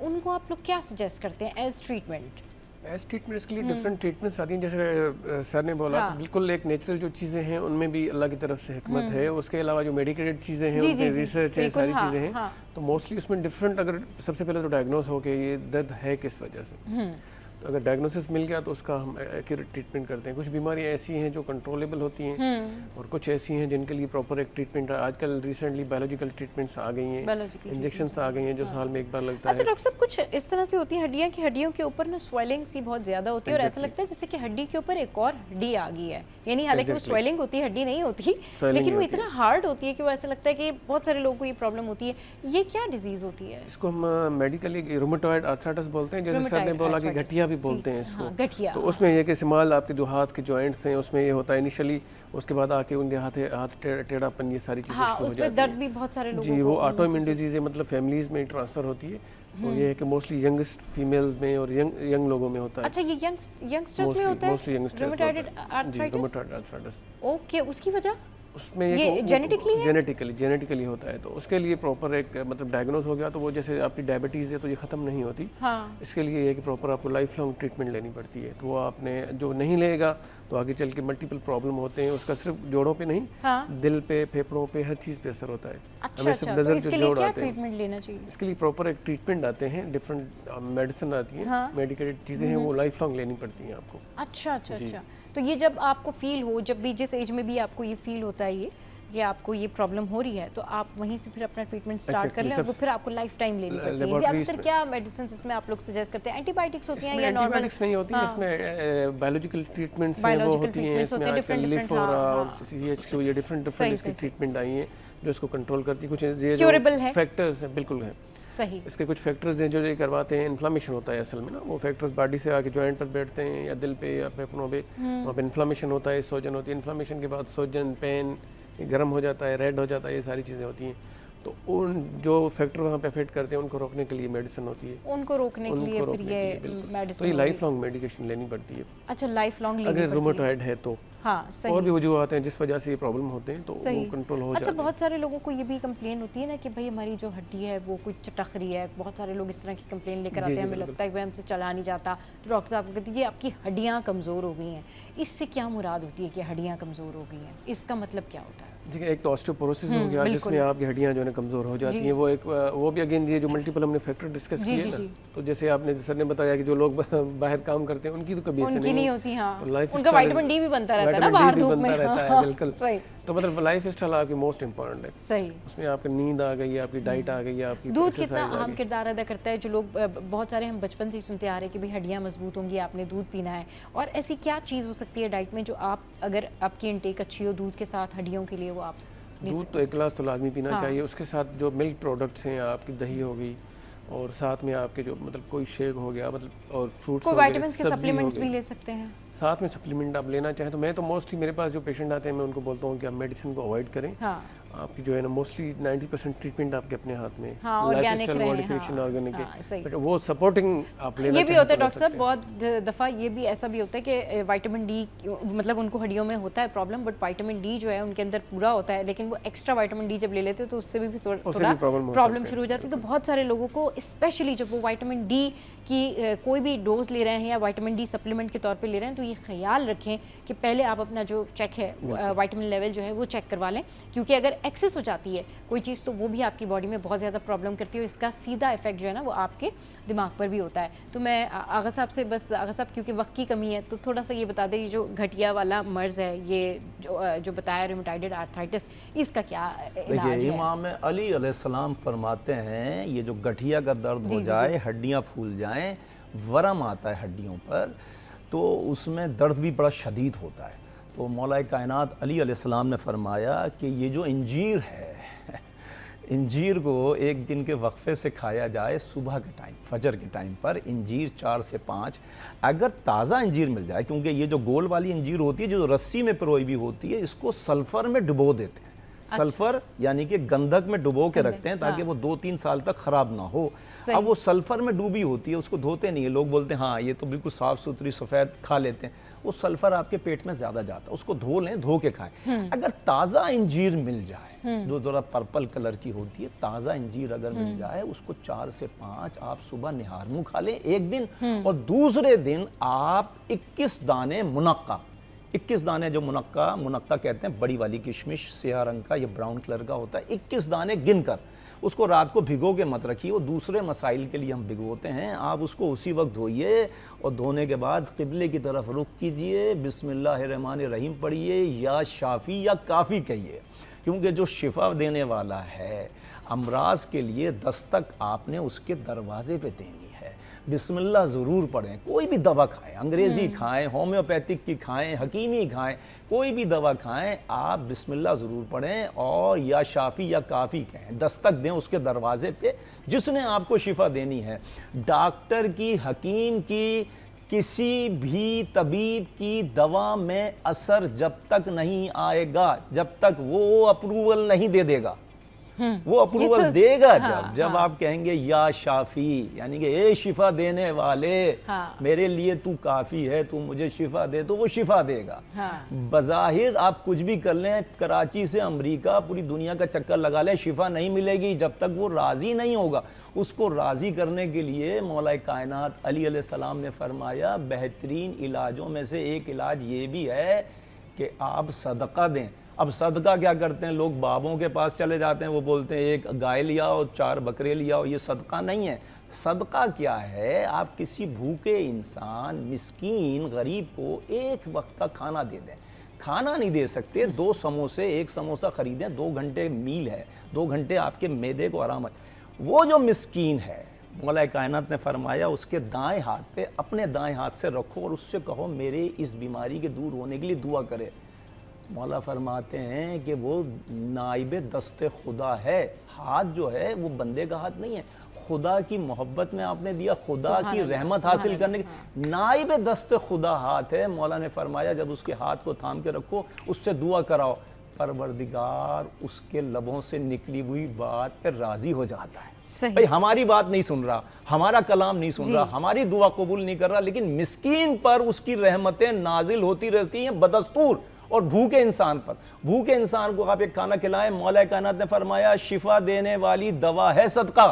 उनको आप लोग क्या सजेस्ट करते हैं एज ट्रीटमेंट? एज ट्रीटमेंट इसके लिए डिफरेंट ट्रीटमेंट्स आती हैं, जैसे सर ने बोला तो बिल्कुल एक नेचुरल जो चीज़ें हैं उनमें भी अल्लाह की तरफ से हिकमत है। उसके अलावा जो मेडिकेटेड चीज़ें हैं उनमें रिसर्च है, सारी चीज़ें हैं। तो मोस्टली उसमें डिफरेंट, अगर सबसे पहले तो डायग्नोस हो के ये दर्द है किस वजह से, तो अगर डायग्नोसिस मिल गया तो उसका हम एक्यूरेट ट्रीटमेंट करते हैं। कुछ बीमारियां ऐसी हैं जो कंट्रोलेबल होती हैं और कुछ ऐसी हैं जिनके लिए प्रॉपर एक ट्रीटमेंट, आजकल रिसेंटली बायोलॉजिकल ट्रीटमेंट्स आ गई हैं, इंजेक्शंस आ गई हैं जो साल में एक बार लगता है। अच्छा डॉक्टर साहब, कुछ इस तरह से होती है हड्डियों के ऊपर ना स्वेलिंग सी बहुत ज़्यादा होती है और ऐसा लगता है जैसे कि हड्डी के ऊपर एक और हड्डी आ गई है, यानी हालांकि वो स्वेलिंग होती है, हड्डी नहीं होती, लेकिन वो इतना हार्ड होती है कि वो ऐसा लगता है कि बहुत सारे लोगों को ये प्रॉब्लम होती है। ये क्या डिजीज़ होती है? इसको हम मेडिकली रूमेटॉइड आर्थराइटिस बोलते हैं, जैसे सर ने बोला कि गठिया भी बोलते हैं इसको। गठिया, तो उसमें ये कि इस्तेमाल आपके जो हाथ के जॉइंट्स हैं उसमें ये होता है इनिशियली, उसके बाद आके उनके हाथ टेढ़ापन, ये सारी चीज़ें शुरू हो जाती हैं। दर्द भी बहुत सारे लोगों को, जी, वो ऑटोइम्यून डिजीज़ है, मतलब फैमिलीज में ट्रांसफ़र होती है। तो ये है कि मोस्टली यंगेस्ट फीमेल्स में और यंग लोगों में होता है। अच्छा, ये यंगस्टर्स में होता है मोस्टली यंगस्टर्स में रूमेटॉइड आर्थराइटिस। ओके, उसकी वजह उसमें ये जेनेटिकली होता है। तो उसके लिए प्रॉपर एक मतलब डायग्नोज हो गया तो वो जैसे आपकी डायबिटीज़ है तो ये ख़त्म नहीं होती। हाँ। इसके लिए ये कि प्रॉपर आपको लाइफ लॉन्ग ट्रीटमेंट लेनी पड़ती है। तो वो आपने जो नहीं लेगा तो आगे चल के मल्टीपल प्रॉब्लम होते हैं। उसका सिर्फ जोड़ों पे नहीं, दिल पे, फेफड़ों पे, हर चीज़ पे असर होता है। अच्छा, तो इसके लिए क्या ट्रीटमेंट लेना चाहिए? इसके लिए प्रॉपर एक ट्रीटमेंट आते हैं, डिफरेंट मेडिसिन आती है, मेडिकेटेड चीज़ें हैं, वो लाइफ लॉन्ग लेनी पड़ती हैं आपको। अच्छा। तो ये जब आपको फील हो, जब भी जिस एज में भी आपको ये फील होता है ये आपको ये प्रॉब्लम हो रही है, तो आप वहीं से फिर अपना ट्रीटमेंट स्टार्ट कर लें और वो फिर आपको लाइफ टाइम लेनी पड़ती है। ज़्यादातर क्या मेडिसिन इसमें आप लोग सजेस्ट करते हैं? एंटीबायोटिक्स होती हैं या नॉर्मल? एंटीबायोटिक्स नहीं होती है इसमें, बायोलॉजिकल ट्रीटमेंट्स हैं वो होती हैं। इसमें आजकल लिफोरा और CHQ ये डिफरेंट इसकी ट्रीटमेंट आई हैं जो इसको कंट्रोल करती है। कुछ ये जो फैक्टर्स हैं बिल्कुल हैं सही, इसके कुछ फैक्टर्स हैं जो ये करवाते हैं। इन्फ्लामेशन होता है असल में ना, वो फैक्टर्स बॉडी से आके जॉइंट पर बैठते हैं या दिल पे या फेफड़ों पे, वहाँ पे इन्फ्लामेशन होता है, सोजन होती है। इन्फ्लामेशन के बाद सोजन, पेन, गर्म हो जाता है, रेड हो जाता है, ये सारी चीज़ें होती हैं। तो उन जो फैक्टर वहाँ पे अफेक्ट करते हैं उनको रोकने के लिए मेडिसिन होती है, उनको रोकने के लिए फिर ये मेडिसिन, तो ये लाइफ लॉन्ग मेडिकेशन लेनी पड़ती है। अच्छा, लाइफ लॉन्ग लेनी अगर रूमेटॉइड है तो सही। और भी वजूहत हैं जिस वजह से ये प्रॉब्लम होते हैं तो वो कंट्रोल हो जाता है। अच्छा, बहुत सारे लोगों को ये भी कंप्लेन होती है ना कि भाई हमारी जो हड्डी है वो कुछ चटक रही है। बहुत सारे लोग इस तरह की कंप्लेन लेकर आते हैं, हमें लगता है कि भाई हमसे चला नहीं जाता, तो डॉक्टर साहब कहते हैं जी आपकी हड्डियाँ कमज़ोर हो गई हैं। इससे क्या मुराद होती है कि हड्डियाँ कमज़ोर हो गई हैं? इसका मतलब क्या होता है? ठीक है, एक तो ऑस्टियोपोरोसिस हो गया जिसमें आपकी हड्डियां जो है कमज़ोर हो जाती हैं। वो भी अगेन ये जो मल्टीपल हमने फैक्टर डिस्कस किए ना, तो जैसे आपने सर ने बताया कि जो लोग बाहर काम करते हैं उनकी तो कभी ऐसे नहीं होती। तो उनका विटामिन डी भी बनता रहता है ना बाहर धूप में, बिल्कुल सही। तो मतलब लाइफ स्टाइल आपकी मोस्ट इंपॉर्टेंट है। सही, उसमें आपकी नींद आ गई, आपकी डाइट आ गई, आपकी दूध कितना अहम किरदार अदा करता है। जो लोग बहुत सारे हम बचपन से ही सुनते आ रहे हैं कि भाई हड्डियाँ मजबूत होंगी, आपने दूध पीना है। और ऐसी क्या चीज़ हो सकती है डाइट में जो आप, अगर आपकी इनटेक अच्छी हो दूध के साथ हड्डियों के लिए, वो आप दूध तो 1 गिलास तो लाजमी पीना चाहिए। उसके साथ जो मिल्क प्रोडक्ट्स हैं, आपकी दही हो गई और साथ में आपके जो मतलब कोई शेक हो गया, मतलब और फ्रूट्स, को विटामिन्स के सप्लीमेंट्स भी ले सकते हैं साथ में। सप्लीमेंट आप लेना चाहें तो मैं तो मोस्टली मेरे पास जो पेशेंट आते हैं मैं उनको बोलता हूँ कि आप मेडिसिन को अवॉइड करें। आपकी जो है ना मोस्टली 90% ट्रीटमेंट आपके अपने हाथ में, ऑर्गेनिक ऑर्गेनिक है, बट वो सपोर्टिंग आप लेना। ये भी होता है डॉक्टर साहब, बहुत दफ़ा ये भी ऐसा भी होता है कि विटामिन डी, मतलब उनको हड्डियों में होता है प्रॉब्लम, बट विटामिन डी जो है उनके अंदर पूरा होता है, लेकिन वो एक्स्ट्रा विटामिन डी जब ले लेते हैं तो उससे भी थोड़ा प्रॉब्लम शुरू हो जाती है। तो बहुत सारे लोगों को स्पेशली जब वो विटामिन डी की कोई भी डोज ले रहे हैं या विटामिन डी सप्लीमेंट के तौर पे ले रहे हैं, तो ये ख्याल रखें कि पहले आप अपना जो चेक है विटामिन लेवल जो है वो चेक करवा लें, क्योंकि अगर एक्सेस हो जाती है कोई चीज़ तो वो भी आपकी बॉडी में बहुत ज़्यादा प्रॉब्लम करती है और इसका सीधा इफेक्ट जो है ना वो आपके दिमाग पर भी होता है। तो मैं आगा साहब से बस, आगा साहब क्योंकि वक्त की कमी है तो थोड़ा सा ये बता दें, ये जो गठिया वाला मर्ज है, ये जो बताया रूमेटॉइड आर्थराइटिस, इसका क्या इलाज है? इमाम अली अलैहिस्सलाम फरमाते हैं ये जो गठिया का दर्द हो जाए, हड्डियाँ फूल जाएं, वरम आता है हड्डियों पर, तो उसमें दर्द भी बड़ा शदीद होता है। तो मौलाए कायनात अली अलैहिस्सलाम ने फरमाया कि ये जो इंजीर है, इंजीर को एक दिन के वक्फे से खाया जाए सुबह के टाइम, फजर के टाइम पर इंजीर 4 से 5, अगर ताज़ा इंजीर मिल जाए, क्योंकि ये जो गोल वाली इंजीर होती है जो रस्सी में पिरोई हुई होती है, इसको सल्फ़र में डुबो देते हैं। सल्फर यानी कि गंधक में डुबो के रखते हैं ताकि वो 2-3 साल तक खराब ना हो। अब वो सल्फर में डूबी होती है, उसको धोते नहीं है, लोग बोलते हैं हाँ ये तो बिल्कुल साफ सुथरी सफ़ेद खा लेते हैं, वो सल्फर आपके पेट में ज़्यादा जाता है, उसको धो लें, धो के खाएं। अगर ताज़ा इंजीर मिल जाए जो ज़रा पर्पल कलर की होती है, ताज़ा इंजीर अगर मिल जाए, उसको 4 से 5 आप सुबह निहार मुँह खा लें एक दिन, और दूसरे दिन आप 21 दाने मुनक्का, 21 दाने जो मुनक्का कहते हैं, बड़ी वाली किशमिश, सियाह रंग का, ये ब्राउन कलर का होता है, 21 दाने गिनकर उसको रात को भिगो के मत रखिए, वो दूसरे मसाइल के लिए हम भिगोते हैं। आप उसको उसी वक्त धोइए और धोने के बाद क़िबले की तरफ रुख कीजिए, बिस्मिल्लाहिर्रहमानिर्रहीम पढ़िए, या शाफ़ी या काफ़ी कहिए, क्योंकि जो शिफा देने वाला है अमराज के लिए, दस्तक आपने उसके दरवाजे पे देनी है। बिस्मिल्लाह ज़रूर पढ़ें, कोई भी दवा खाएं, अंग्रेज़ी खाएं, होम्योपैथिक की खाएं, हकीमी खाएं, कोई भी दवा खाएं, आप बिस्मिल्लाह ज़रूर पढ़ें और या शाफ़ी या काफ़ी कहें, दस्तक दें उसके दरवाजे पे जिसने आपको शिफा देनी है। डॉक्टर की, हकीम की, किसी भी तबीब की दवा में असर जब तक नहीं आएगा, जब तक वो अप्रूवल नहीं दे देगा। वो अप्रूवल देगा जब आप कहेंगे या शाफी, यानी कि ए शिफा देने वाले, मेरे लिए तू काफ़ी है, तू मुझे शिफा दे, तो वो शिफा देगा। बज़ाहिर आप कुछ भी कर लें, कराची से अमेरिका, पूरी दुनिया का चक्कर लगा लें, शिफा नहीं मिलेगी जब तक वो राज़ी नहीं होगा। उसको राज़ी करने के लिए मौला कायनात अली अलैहिस्सलाम ने फरमाया, बेहतरीन इलाजों में से एक इलाज ये भी है कि आप सदका दें। अब सदका क्या करते हैं लोग, बाबों के पास चले जाते हैं, वो बोलते हैं एक गाय लिया और 4 बकरे लिया और ये सदका नहीं है। सदका क्या है, आप किसी भूखे इंसान, मिस्कीन, गरीब को एक वक्त का खाना दे दें। खाना नहीं दे सकते, 2 समोसे, 1 समोसा ख़रीदें, 2 घंटे मील है, 2 घंटे आपके मैदे को आराम है। वो जो मिस्कीन है, मौला कायनात ने फरमाया उसके दाएं हाथ पे, अपने दाएं हाथ से रखो और उससे कहो मेरे इस बीमारी के दूर होने के लिए दुआ करे। मौला फरमाते हैं कि वो नाइब दस्ते खुदा है। हाथ जो है वो बंदे का हाथ नहीं है, खुदा की मोहब्बत में आपने दिया, खुदा की रहमत हासिल करने की, नाइब दस्ते खुदा हाथ है। मौला ने फरमाया जब उसके हाथ को थाम के रखो, उससे दुआ कराओ, परवरदिगार उसके लबों से निकली हुई बात पर राजी हो जाता है। भाई हमारी बात नहीं सुन रहा, हमारा कलाम नहीं सुन रहा, हमारी दुआ कबूल नहीं कर रहा, लेकिन मिस्कीन पर उसकी रहमतें नाजिल होती रहती हैं बदस्तूर। और भूखे इंसान पर, भूखे इंसान को आप एक खाना खिलाएं, मौला कायनात ने फरमाया शिफा देने वाली दवा है सदका।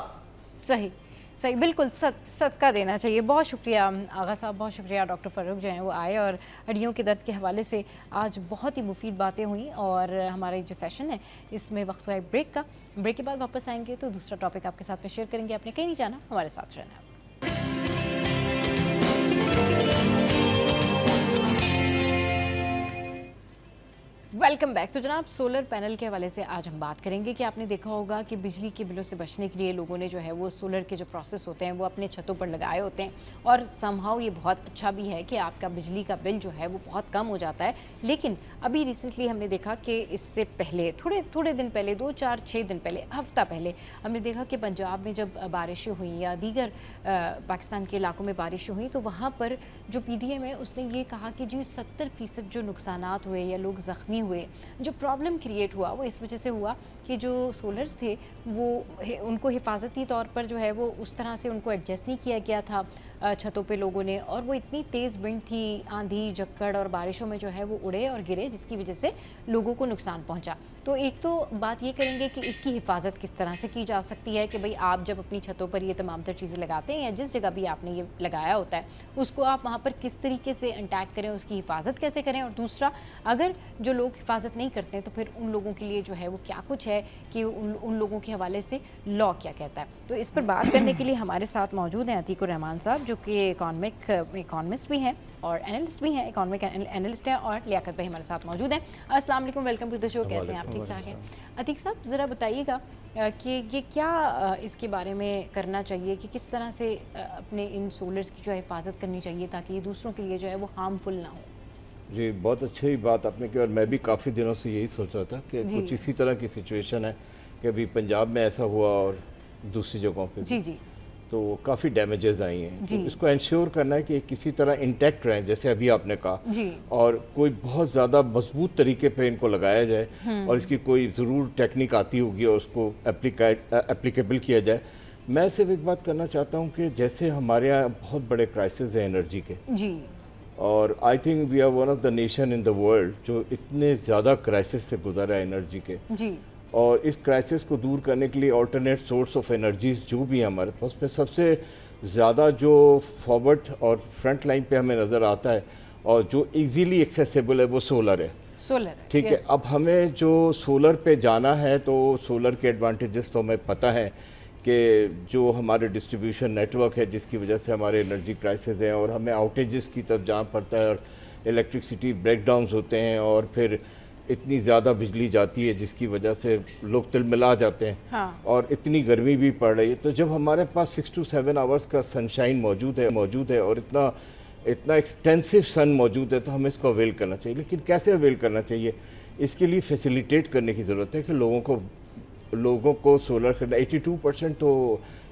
सही सही, बिल्कुल सदका देना चाहिए। बहुत शुक्रिया आगा साहब, बहुत शुक्रिया डॉक्टर फ़ारूक जो हैं वो आए और हड्डियों के दर्द के हवाले से आज बहुत ही मुफीद बातें हुई। और हमारा जो सेशन है इसमें वक्त हुआ है ब्रेक का। ब्रेक के बाद वापस आएंगे तो दूसरा टॉपिक आपके साथ में शेयर करेंगे। आपने कहीं नहीं जाना, हमारे साथ रहना। Welcome back. तो जनाब सोलर पैनल के हवाले से आज हम बात करेंगे कि आपने देखा होगा कि बिजली के बिलों से बचने के लिए लोगों ने जो है वो सोलर के जो प्रोसेस होते हैं वो अपने छतों पर लगाए होते हैं। और समहाउ ये बहुत अच्छा भी है कि आपका बिजली का बिल जो है वो बहुत कम हो जाता है। लेकिन अभी रिसेंटली हमने देखा कि इससे पहले थोड़े दिन पहले, 2, 4, 6 दिन पहले, हफ्ता पहले हमने देखा कि पंजाब में जब बारिशें हुई या दीगर पाकिस्तान के इलाकों में बारिशें हुई तो वहाँ पर जो PDM है उसने ये कहा कि जी 70% जो नुकसानात हुए या लोग ज़ख्मी हुए, जो प्रॉब्लम क्रिएट हुआ वो इस वजह से हुआ कि जो सोलर्स थे वो उनको हिफाजती तौर पर जो है वो उस तरह से उनको एडजस्ट नहीं किया गया था छतों पे लोगों ने, और वो इतनी तेज़ विंड थी, आंधी झक्कड़ और बारिशों में जो है वो उड़े और गिरे, जिसकी वजह से लोगों को नुकसान पहुंचा। तो एक तो बात ये करेंगे कि इसकी हिफाजत किस तरह से की जा सकती है कि भाई आप जब अपनी छतों पर ये तमाम तर चीज़ें लगाते हैं या जिस जगह भी आपने ये लगाया होता है उसको आप वहाँ पर किस तरीके से अटैक करें, उसकी हिफाजत कैसे करें। और दूसरा, अगर जो लोग हिफाजत नहीं करते हैं तो फिर उन लोगों के लिए जो है वो क्या कुछ है कि उन लोगों के हवाले से लॉ क्या कहता है। तो इस पर बात करने के लिए हमारे साथ मौजूद हैं अतीकुर रहमान साहब जो कि इकॉनमिस्ट भी हैं और एनालिस्ट भी हैं, इकॉनमिक एनालिस्ट हैं, और लियाकत भाई हमारे साथ मौजूद हैं। अस्सलाम वालेकुम, वेलकम टू द शो। कैसे हैं आप? ठीक ठाक हैं? अतीक साहब ज़रा बताइएगा कि ये क्या इसके बारे में करना चाहिए कि किस तरह से अपने इन सोलर्स की जो है हिफाजत करनी चाहिए ताकि ये दूसरों के लिए जो है वो हार्मफुल ना हो। जी, बहुत अच्छी बात आपने की और मैं भी काफ़ी दिनों से यही सोच रहा था कि कुछ इसी तरह की सिचुएशन है कि अभी पंजाब में ऐसा हुआ और दूसरी जगहों पे जी जी। तो काफ़ी डैमेजेस आई हैं। तो इसको इंश्योर करना है कि किसी तरह इंटैक्ट रहें, जैसे अभी आपने कहा जी। और कोई बहुत ज़्यादा मजबूत तरीके पे इनको लगाया जाए और इसकी कोई ज़रूर टेक्निक आती होगी और उसको एप्लीकेबल किया जाए। मैं सिर्फ एक बात करना चाहता हूँ कि जैसे हमारे यहाँ बहुत बड़े क्राइसिस हैं एनर्जी के जी, और I think we are one of the nation in the world जो इतने ज़्यादा क्राइसिस से गुजरा है एनर्जी के, जी, और इस क्राइसिस को दूर करने के लिए अल्टरनेट सोर्स ऑफ एनर्जीज जो भी है हमारे पास, उसमें सबसे ज़्यादा जो फॉरवर्ड और फ्रंट लाइन पे हमें नज़र आता है और जो इजीली एक्सेसिबल है वो सोलर है। सोलर, ठीक है। अब हमें जो सोलर पे जाना है तो सोलर के एडवांटेजेस तो हमें पता है कि जो हमारे डिस्ट्रीब्यूशन नेटवर्क है जिसकी वजह से हमारे एनर्जी क्राइसिस हैं और हमें आउटेजेस की तरफ जाना पड़ता है और इलेक्ट्रिसिटी ब्रेकडाउन्स होते हैं और फिर इतनी ज़्यादा बिजली जाती है जिसकी वजह से लोग तिलमिला जाते हैं। हाँ। और इतनी गर्मी भी पड़ रही है। तो जब हमारे पास 6 to 7 आवर्स का सनशाइन मौजूद है और इतना एक्सटेंसिव सन मौजूद है तो हमें इसको अवेल करना चाहिए। लेकिन कैसे अवेल करना चाहिए, इसके लिए फैसिलिटेट करने की ज़रूरत है कि लोगों को सोलर करना। 82% तो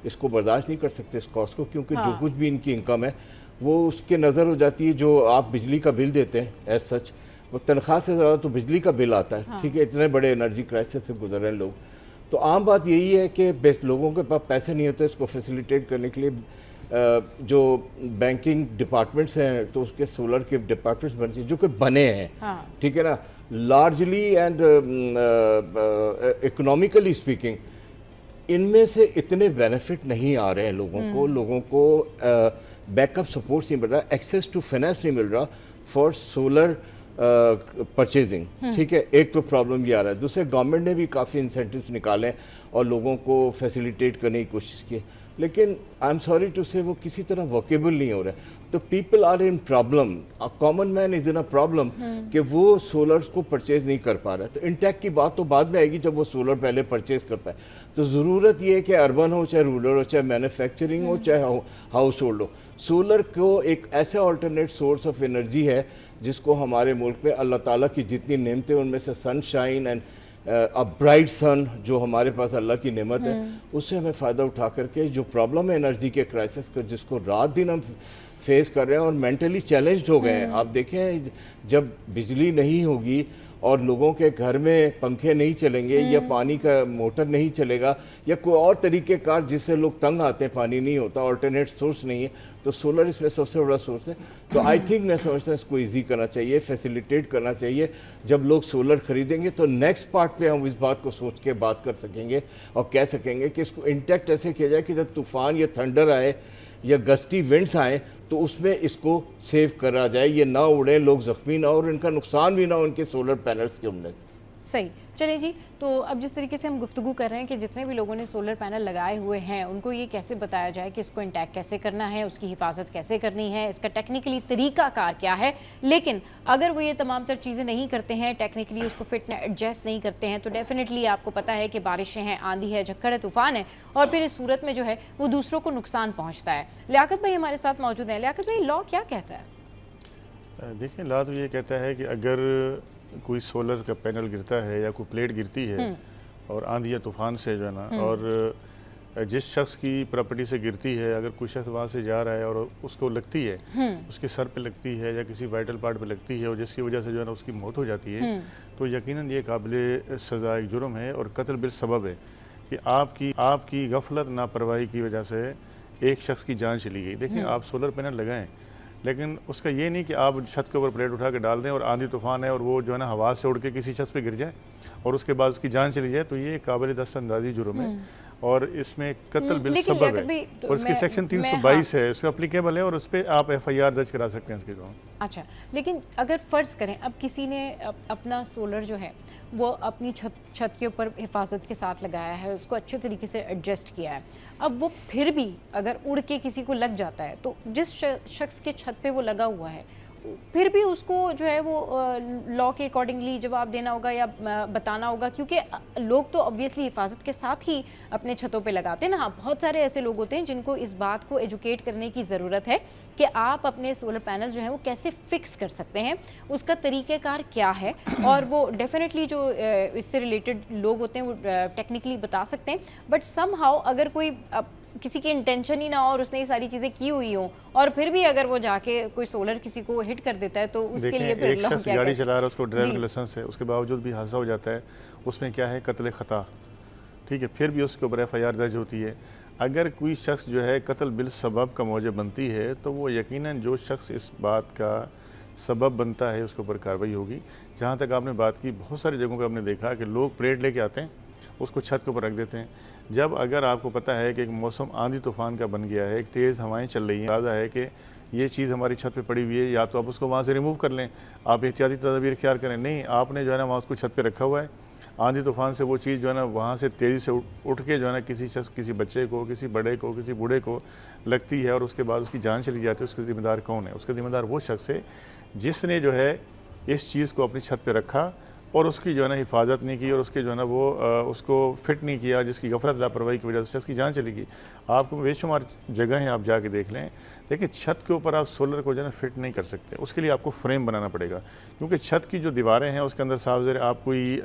इसको बर्दाश्त नहीं कर सकते इस कॉस्ट को, क्योंकि जो कुछ भी इनकी इनकम है वो उसके नज़र हो जाती है जो आप बिजली का बिल देते हैं। एज सच वो तनख्वाह से ज़्यादा तो बिजली का बिल आता है। ठीक है, इतने बड़े एनर्जी क्राइसिस से गुजर रहे हैं लोग। तो आम बात यही है कि लोगों के पास पैसे नहीं होते इसको फैसिलिटेट करने के लिए। जो बैंकिंग डिपार्टमेंट्स हैं तो उसके सोलर के डिपार्टमेंट्स बने जो कि बने हैं। ठीक है ना, लार्जली एंड इकोनॉमिकली स्पीकिंग इनमें से इतने बेनिफिट नहीं आ रहे हैं लोगों को बैकअप सपोर्ट नहीं मिल रहा, एक्सेस टू फाइनेंस नहीं मिल रहा फॉर सोलर परचेजिंग। ठीक है, एक तो प्रॉब्लम ये आ रहा है। दूसरे, गवर्नमेंट ने भी काफ़ी इंसेंटिव्स निकाले और लोगों को फैसिलिटेट करने की कोशिश की, लेकिन आई एम सॉरी टू से वो किसी तरह वर्केबल नहीं हो रहा है। तो people are in problem, a common man is in a problem कि वो सोलर्स को परचेज नहीं कर पा रहा है। तो इंटेक की बात तो बाद में आएगी जब वो सोलर पहले परचेज कर पाए। तो ज़रूरत ये है कि अर्बन हो चाहे रूरल हो चाहे मैन्युफैक्चरिंग हो चाहे हाउस होल्ड हो, सोलर को एक ऐसा अल्टरनेट सोर्स ऑफ एनर्जी है जिसको हमारे मुल्क में अल्लाह ताला की जितनी नेमतें उनमें से सनशाइन एंड अ ब्राइट सन जो हमारे पास अल्लाह की नेमत है उससे हमें फ़ायदा उठा करके जो प्रॉब्लम है एनर्जी के क्राइसिस का जिसको रात दिन हम फेस कर रहे हैं और मेंटली चैलेंज्ड हो गए हैं। आप देखें जब बिजली नहीं होगी और लोगों के घर में पंखे नहीं चलेंगे या पानी का मोटर नहीं चलेगा या कोई और तरीके कार जिससे लोग तंग आते हैं, पानी नहीं होता, अल्टरनेट सोर्स नहीं है, तो सोलर इसमें सबसे बड़ा सोर्स है। तो आई थिंक मैं समझता हूँ इसको ईजी करना चाहिए, फैसिलिटेट करना चाहिए। जब लोग सोलर खरीदेंगे तो नेक्स्ट पार्ट पे हम इस बात को सोच के बात कर सकेंगे और कह सकेंगे कि इसको इंटैक्ट ऐसे किया जाए कि जब तूफ़ान या थंडर आए या गस्टी विंड्स आए तो उसमें इसको सेव करा जाए, ये ना उड़े, लोग ज़ख्मी ना हो और इनका नुकसान भी ना हो उनके सोलर पैनल्स के उड़ने से। सही। चलिए जी, तो अब जिस तरीके से हम गुफ्तगू कर रहे हैं कि जितने भी लोगों ने सोलर पैनल लगाए हुए हैं उनको ये कैसे बताया जाए कि इसको इंटैक्ट कैसे करना है, उसकी हिफाजत कैसे करनी है, इसका टेक्निकली तरीक़ाकार क्या है। लेकिन अगर वो ये तमाम तर चीज़ें नहीं करते हैं, टेक्निकली उसको फिट एडजस्ट नहीं करते हैं, तो डेफिनेटली आपको पता है कि बारिशें हैं, आंधी है, झक्कड़ है, तूफ़ान है और फिर इस सूरत में जो है वो दूसरों को नुकसान पहुँचता है। लियाकत भाई हमारे साथ मौजूद हैं। लियाकत भाई, लॉ क्या कहता है? देखिए, लॉ तो ये कहता है कि अगर कोई सोलर का पैनल गिरता है या कोई प्लेट गिरती है और आंधी या तूफान से जो है ना, और जिस शख्स की प्रॉपर्टी से गिरती है, अगर कोई शख्स वहाँ से जा रहा है और उसको लगती है, उसके सर पे लगती है या किसी वाइटल पार्ट पे लगती है और जिसकी वजह से जो है ना उसकी मौत हो जाती है, तो यकीनन ये काबिल सज़ा एक जुर्म है और कत्ल बिल सबब है कि आपकी गफलत लापरवाही की वजह से एक शख्स की जान चली गई। देखिए, आप सोलर पैनल लगाएं लेकिन उसका ये नहीं कि आप छत के ऊपर प्लेट उठा के डाल दें और आंधी तूफान है और वो जो है ना हवा से उड़ के किसी शख्स पे गिर जाए और उसके बाद उसकी जान चली जाए, तो ये काबिल दस्तअंदाजी जुर्म है और इसमें कत्ल बिल सबब है और इसकी सेक्शन 322 है, इसमें अप्लीकेबल है और उस पर आप FIR दर्ज करा सकते हैं इसके जो। अच्छा, लेकिन अगर फ़र्ज़ करें अब किसी ने अपना सोलर जो है वो अपनी छत के ऊपर हिफाजत के साथ लगाया है, उसको अच्छे तरीके से एडजस्ट किया है, अब वो फिर भी अगर उड़ के किसी को लग जाता है तो जिस शख्स के छत पे वो लगा हुआ है फिर भी उसको जो है वो लॉ के अकॉर्डिंगली जवाब देना होगा या बताना होगा, क्योंकि लोग तो ऑब्वियसली हिफाजत के साथ ही अपने छतों पे लगाते हैं ना। हाँ, बहुत सारे ऐसे लोग होते हैं जिनको इस बात को एजुकेट करने की ज़रूरत है कि आप अपने सोलर पैनल जो है वो कैसे फ़िक्स कर सकते हैं, उसका तरीक़ेकार क्या है, और वो डेफिनेटली जो इससे रिलेटेड लोग होते हैं वो टेक्निकली बता सकते हैं। बट समहाउ अगर कोई किसी की इंटेंशन ही ना हो और उसने ये सारी चीज़ें की हुई हो, और फिर भी अगर वो जाके कोई सोलर किसी को हिट कर देता है तो उसके लिए फिर एक शख्स गाड़ी चला रहा है, उसको ड्राइविंग लाइसेंस है, उसके बावजूद भी हादसा हो जाता है, उसमें क्या है कत्ल खता, ठीक है, फिर भी उसके ऊपर FIR दर्ज होती है। अगर कोई शख्स जो है कत्ल बिल सबब का मौजब बनती है तो वो यकीनन जो शख्स इस बात का सबब बनता है उसके ऊपर कार्रवाई होगी। जहाँ तक आपने बात की, बहुत सारी जगहों पे आपने देखा कि लोग प्लेट लेके आते हैं, उसको छत के ऊपर रख देते हैं। जब अगर आपको पता है कि एक मौसम आंधी तूफान का बन गया है, एक तेज़ हवाएं चल रही हैं, अंदाज़ा है कि ये चीज़ हमारी छत पे पड़ी हुई है, या तो आप उसको वहाँ से रिमूव कर लें, आप एहतियाती तदबीर इख्तियार करें। नहीं, आपने जो है ना वहाँ उसको छत पे रखा हुआ है, आंधी तूफान से वो चीज़ जो है ना वहाँ से तेज़ी से उठ के जो है ना किसी शख्स, किसी बच्चे को, किसी बड़े को, किसी बूढ़े को लगती है और उसके बाद उसकी जान चली जाती है। उसका ज़िम्मेदार कौन है? उसका ज़िम्मेदार वो शख्स है जिसने जो है इस चीज़ को अपनी छत पे रखा और उसकी जो है ना हिफाजत नहीं की और उसके जो है ना वो उसको फिट नहीं किया, जिसकी गफलत लापरवाही की वजह से शख्स की जान चली गई। आपको बेशुमार जगह हैं, आप जाके देख लें। देखिए, छत के ऊपर आप सोलर को जो है ना फिट नहीं कर सकते, उसके लिए आपको फ्रेम बनाना पड़ेगा, क्योंकि छत की जो दीवारें हैं उसके अंदर साफ ज़ाहिर आप कोई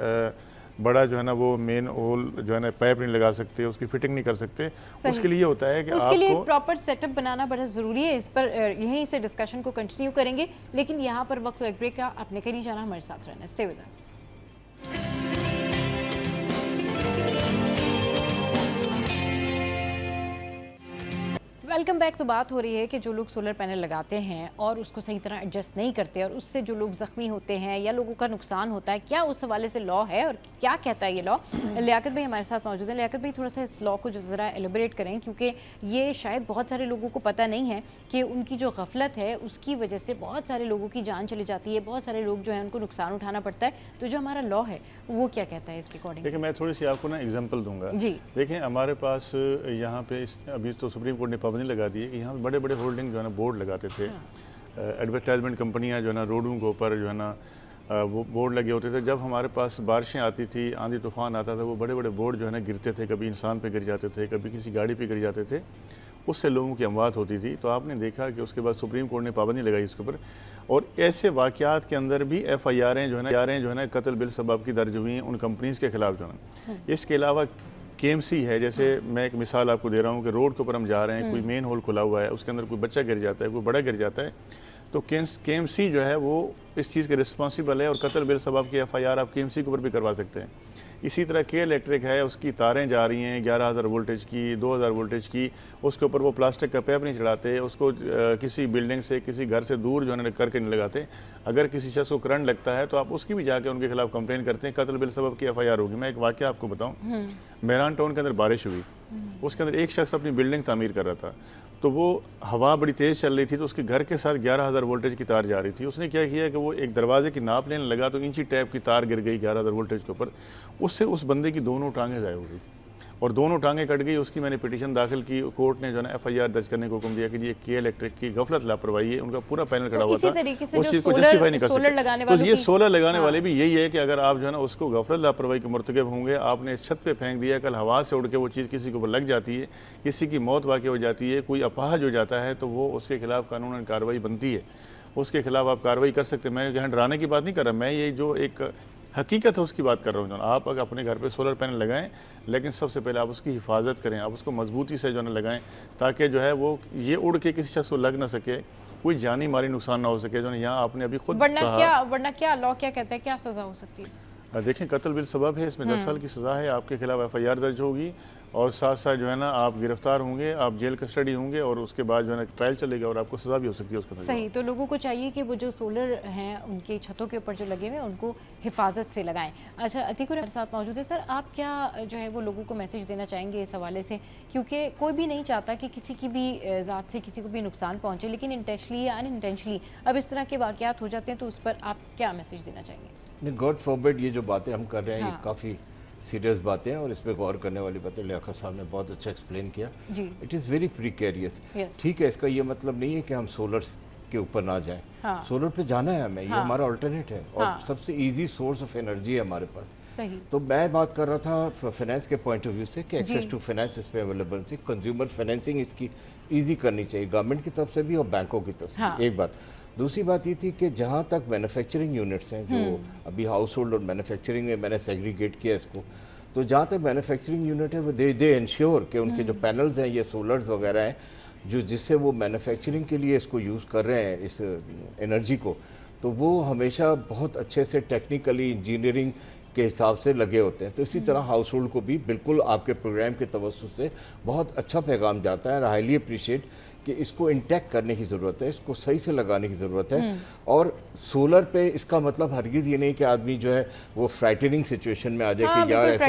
बड़ा जो है ना वो मेन होल जो है ना पाइप नहीं लगा सकते, उसकी फिटिंग नहीं कर सकते। उसके लिए होता है कि उसके लिए आपको प्रॉपर सेटअप बनाना बड़ा ज़रूरी है। इस पर यहीं से डिस्कशन को कंटिन्यू करेंगे, लेकिन यहाँ पर वक्त एक ब्रेक का, आपने कहीं नहीं जाना, हमारे साथ रहना। Stay with us. Welcome back. तो बात हो रही है कि जो लोग सोलर पैनल लगाते हैं और उसको सही तरह एडजस्ट नहीं करते और उससे जो लोग ज़ख्मी होते हैं या लोगों का नुकसान होता है, क्या उस हवाले से लॉ है और क्या कहता है ये लॉ? लियाकत भाई हमारे साथ मौजूद है। लियाकत भाई, थोड़ा सा इस लॉ को जो ज़रा एलिबरेट करें, क्योंकि ये शायद बहुत सारे लोगों को पता नहीं है कि उनकी जो गफलत है उसकी वजह से बहुत सारे लोगों की जान चली जाती है, बहुत सारे लोग जो है उनको नुकसान उठाना पड़ता है। तो जो हमारा लॉ है वो क्या कहता है इसके अकॉर्डिंग? देखिए, मैं थोड़ी सी आपको ना एग्जांपल दूंगा जी। देखें, हमारे पास यहाँ पे अभी तो सुप्रीम कोर्ट ने पाबंदी लगा दी है कि यहाँ बड़े बड़े होल्डिंग जो है ना बोर्ड लगाते थे। एडवर्टाइजमेंट कंपनियां जो है ना रोडों के ऊपर जो है ना वो बोर्ड लगे होते थे। जब हमारे पास बारिशें आती थी, आंधी तूफान आता था, वो बड़े बड़े बोर्ड जो है ना गिरते थे, कभी इंसान पे गिर जाते थे, कभी किसी गाड़ी पे गिर जाते थे, उससे लोगों की अमवात होती थी। तो आपने देखा कि उसके बाद सुप्रीम कोर्ट ने पाबंदी लगाई इसके ऊपर, और ऐसे वाक़यात के अंदर भी FIR जो है ना कत्ल बिल सबब की दर्ज हुई हैं उन कंपनीज़ के खिलाफ जो है। इसके अलावा KMC है, जैसे मैं एक मिसाल आपको दे रहा हूँ कि रोड के ऊपर हम जा रहे हैं, कोई मेन होल खुला हुआ है, उसके अंदर कोई बच्चा गिर जाता है, कोई बड़ा गिर जाता है, तो KMC जो है वो इस चीज़ के रिस्पॉन्सिबल है और कत्ल बिल सबब की FIR आप KMC के ऊपर भी करवा सकते हैं। इसी तरह के इलेक्ट्रिक है, उसकी तारें जा रही हैं 11,000 वोल्टेज की, 2,000 वोल्टेज की, उसके ऊपर वो प्लास्टिक का पैप नहीं चढ़ाते, उसको किसी बिल्डिंग से, किसी घर से दूर जो है करके नहीं लगाते। अगर किसी शख्स को करंट लगता है तो आप उसकी भी जाके उनके खिलाफ कंप्लेन करते हैं, कत्ल बिल सबब की FIR होगी। मैं एक वाक़या आपको बताऊँ, मेहरान टाउन के अंदर बारिश हुई, उसके अंदर एक शख्स अपनी बिल्डिंग तामीर कर रहा था, तो वो हवा बड़ी तेज़ चल रही थी, तो उसके घर के साथ 11,000 वोल्टेज की तार जा रही थी। उसने क्या किया कि वो एक दरवाजे की नाप लेने लगा, तो इंची टैप की तार गिर गई 11,000 वोल्टेज के ऊपर। उससे उस बंदे की दोनों टांगें ज़ाय हो गई और दोनों टांगें कट गई। उसकी मैंने पिटीशन दाखिल की, कोर्ट ने जो है ना FIR दर्ज करने को हुक्म दिया कि ये के इलेक्ट्रिक की गफलत लापरवाही है, उनका पूरा पैनल खड़ा हुआ था, उस चीज़ को जस्टिफाई नहीं कर सकते। तो ये सोलर लगाने वाले भी यही है कि अगर आप जो है ना उसको गफलत लापरवाही के मुर्तकब होंगे, आपने छत पे फेंक दिया, कल हवा से उड़ के वो चीज़ किसी के ऊपर लग जाती है, किसी की मौत वाक़ हो जाती है, कोई अपाहज हो जाता है, तो वो उसके खिलाफ कानूनन कार्रवाई बनती है, उसके खिलाफ आप कार्रवाई कर सकते हैं। मैं यहाँ डराने की बात नहीं कर रहा, मैं ये जो एक हकीकत है उसकी बात कर रहा हूँ। आप अगर अपने घर पे सोलर पैनल लगाएं, लेकिन सबसे पहले आप उसकी हिफाजत करें, आप उसको मजबूती से जो है ना लगाएं, ताकि जो है वो ये उड़ के किसी शख्स को लग ना सके, कोई जानी मारी नुकसान ना हो सके। जो है यहाँ आपने अभी खुद वरना क्या लॉ क्या कहता है, क्या सज़ा हो सकती है? देखें, कत्ल बिल सबब है, इसमें 10 साल की सज़ा है, आपके खिलाफ FIR दर्ज होगी और साथ साथ जो है ना आप गिरफ्तार होंगे, आप जेल कस्टडी होंगे और उसके बाद जो है ना ट्रायल चलेगा और आपको सज़ा भी हो सकती है उसका। सही। तो लोगों को चाहिए कि वो जो सोलर हैं उनकी छतों के ऊपर जो लगे हुए हैं उनको हिफाजत से लगाएं। अच्छा, अतीकुर हमारे साथ मौजूद है। सर, आप क्या जो है वो लोगों को मैसेज देना चाहेंगे इस हवाले से, क्योंकि कोई भी नहीं चाहता कि किसी की भी ज़ात से किसी को भी नुकसान पहुँचे, लेकिन इंटेंशनली या अनइंटेंशनली अब इस तरह के वाक़यात हो जाते हैं, तो उस पर आप क्या मैसेज देना चाहेंगे? गॉड फॉरबिड, ये जो बातें हम कर रहे हैं ये काफ़ी सीरियस बातें हैं और इस पर गौर करने वाली बातें लियाकत साहब ने बहुत अच्छा एक्सप्लेन किया। It is very precarious. ठीक है, इसका ये मतलब नहीं है कि हम सोलर के ऊपर ना जाएं। सोलर पे जाना है हमें, ये हमारा अल्टरनेट है और सबसे इजी सोर्स ऑफ एनर्जी है हमारे पास। सही। तो मैं बात कर रहा था फाइनेंस के पॉइंट ऑफ व्यू से कि एक्सेस टू फाइनेंस इस पर अवेलेबल थी, कंज्यूमर फाइनेंसिंग इसकी ईजी करनी चाहिए गवर्नमेंट की तरफ से भी और बैंकों की तरफ से। एक बात। दूसरी बात ये थी कि जहाँ तक मैन्युफैक्चरिंग यूनिट्स हैं, जो अभी हाउस होल्ड और मैन्युफैक्चरिंग में मैंने सेग्रीगेट किया इसको, तो जहाँ तक मैन्युफैक्चरिंग यूनिट है वो दे इंश्योर कि उनके जो पैनल्स हैं ये सोलर्स वगैरह हैं जो जिससे वो मैन्युफैक्चरिंग के लिए इसको यूज़ कर रहे हैं इस एनर्जी को, तो वो हमेशा बहुत अच्छे से टेक्निकली इंजीनियरिंग के हिसाब से लगे होते हैं। तो इसी तरह हाउस होल्ड को भी बिल्कुल आपके प्रोग्राम के तवज्जुह से बहुत अच्छा पैगाम जाता है। हाईली अप्रिशिएट कि इसको इंटैक्ट करने की ज़रूरत है, इसको सही से लगाने की ज़रूरत है। और सोलर पे इसका मतलब हरगिज़ ये नहीं कि आदमी जो है वो फ्राइटनिंग सिचुएशन में आ जाए कि यार ऐसा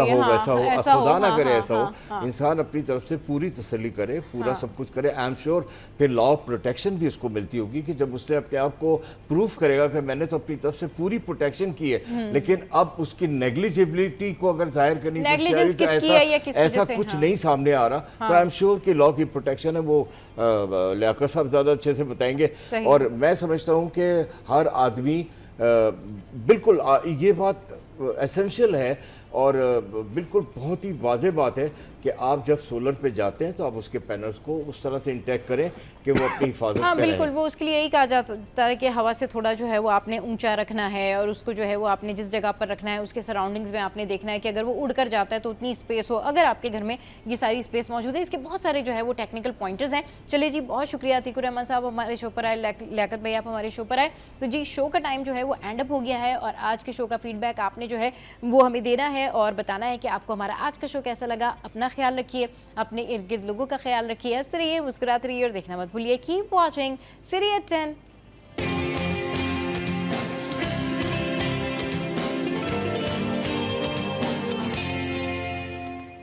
हो वैसा हो, खुदा ना करे ऐसा हो। इंसान अपनी तरफ से पूरी तसल्ली करे, पूरा सब कुछ करे। आई एम श्योर फिर लॉ ऑफ प्रोटेक्शन भी उसको मिलती होगी कि जब उसने अपने आप को प्रूफ करेगा कि मैंने तो अपनी तरफ से पूरी प्रोटेक्शन की है, लेकिन अब उसकी नेग्लिजिबिलिटी को अगर जाहिर करनी तो ऐसा कुछ नहीं सामने आ रहा, तो आई एम श्योर कि लॉ की प्रोटेक्शन है वो लियाकत साहब ज़्यादा अच्छे से बताएंगे। और मैं समझता हूँ कि हर आदमी बिल्कुल ये बात एसेंशियल है और बिल्कुल बहुत ही वाज़ेह बात है कि आप जब सोलर पे जाते हैं तो आप उसके पैनल्स को उस तरह से इंटैक्ट करें कि वो अपनी हिफाजत हाँ करें। बिल्कुल, वो उसके लिए यही कहा जाता है कि हवा से थोड़ा जो है वो आपने ऊंचा रखना है और उसको जो है वो आपने जिस जगह पर रखना है उसके सराउंडिंग्स में आपने देखना है कि अगर वो उड़कर जाता है तो उतनी स्पेस हो। अगर आपके घर में ये सारी स्पेस मौजूद है, इसके बहुत सारे जो है वो टेक्निकल पॉइंटर्स हैं। चलिए जी, बहुत शुक्रिया अतीकुर रहमान साहब हमारे शो पर आए, लियाकत भाई आप हमारे शो पर आए। तो जी शो का टाइम जो है वो एंड अप हो गया है और आज के शो का फीडबैक आपने जो है वो हमें देना है और बताना है कि आपको हमारा आज का शो कैसा लगा। अपना ख्याल रखिए, अपने इर्द गिर्द लोगों का ख्याल रखिए, हंसते रहिए, मुस्कुराते रहिए और देखना मत भूलिए। Keep watching serial 10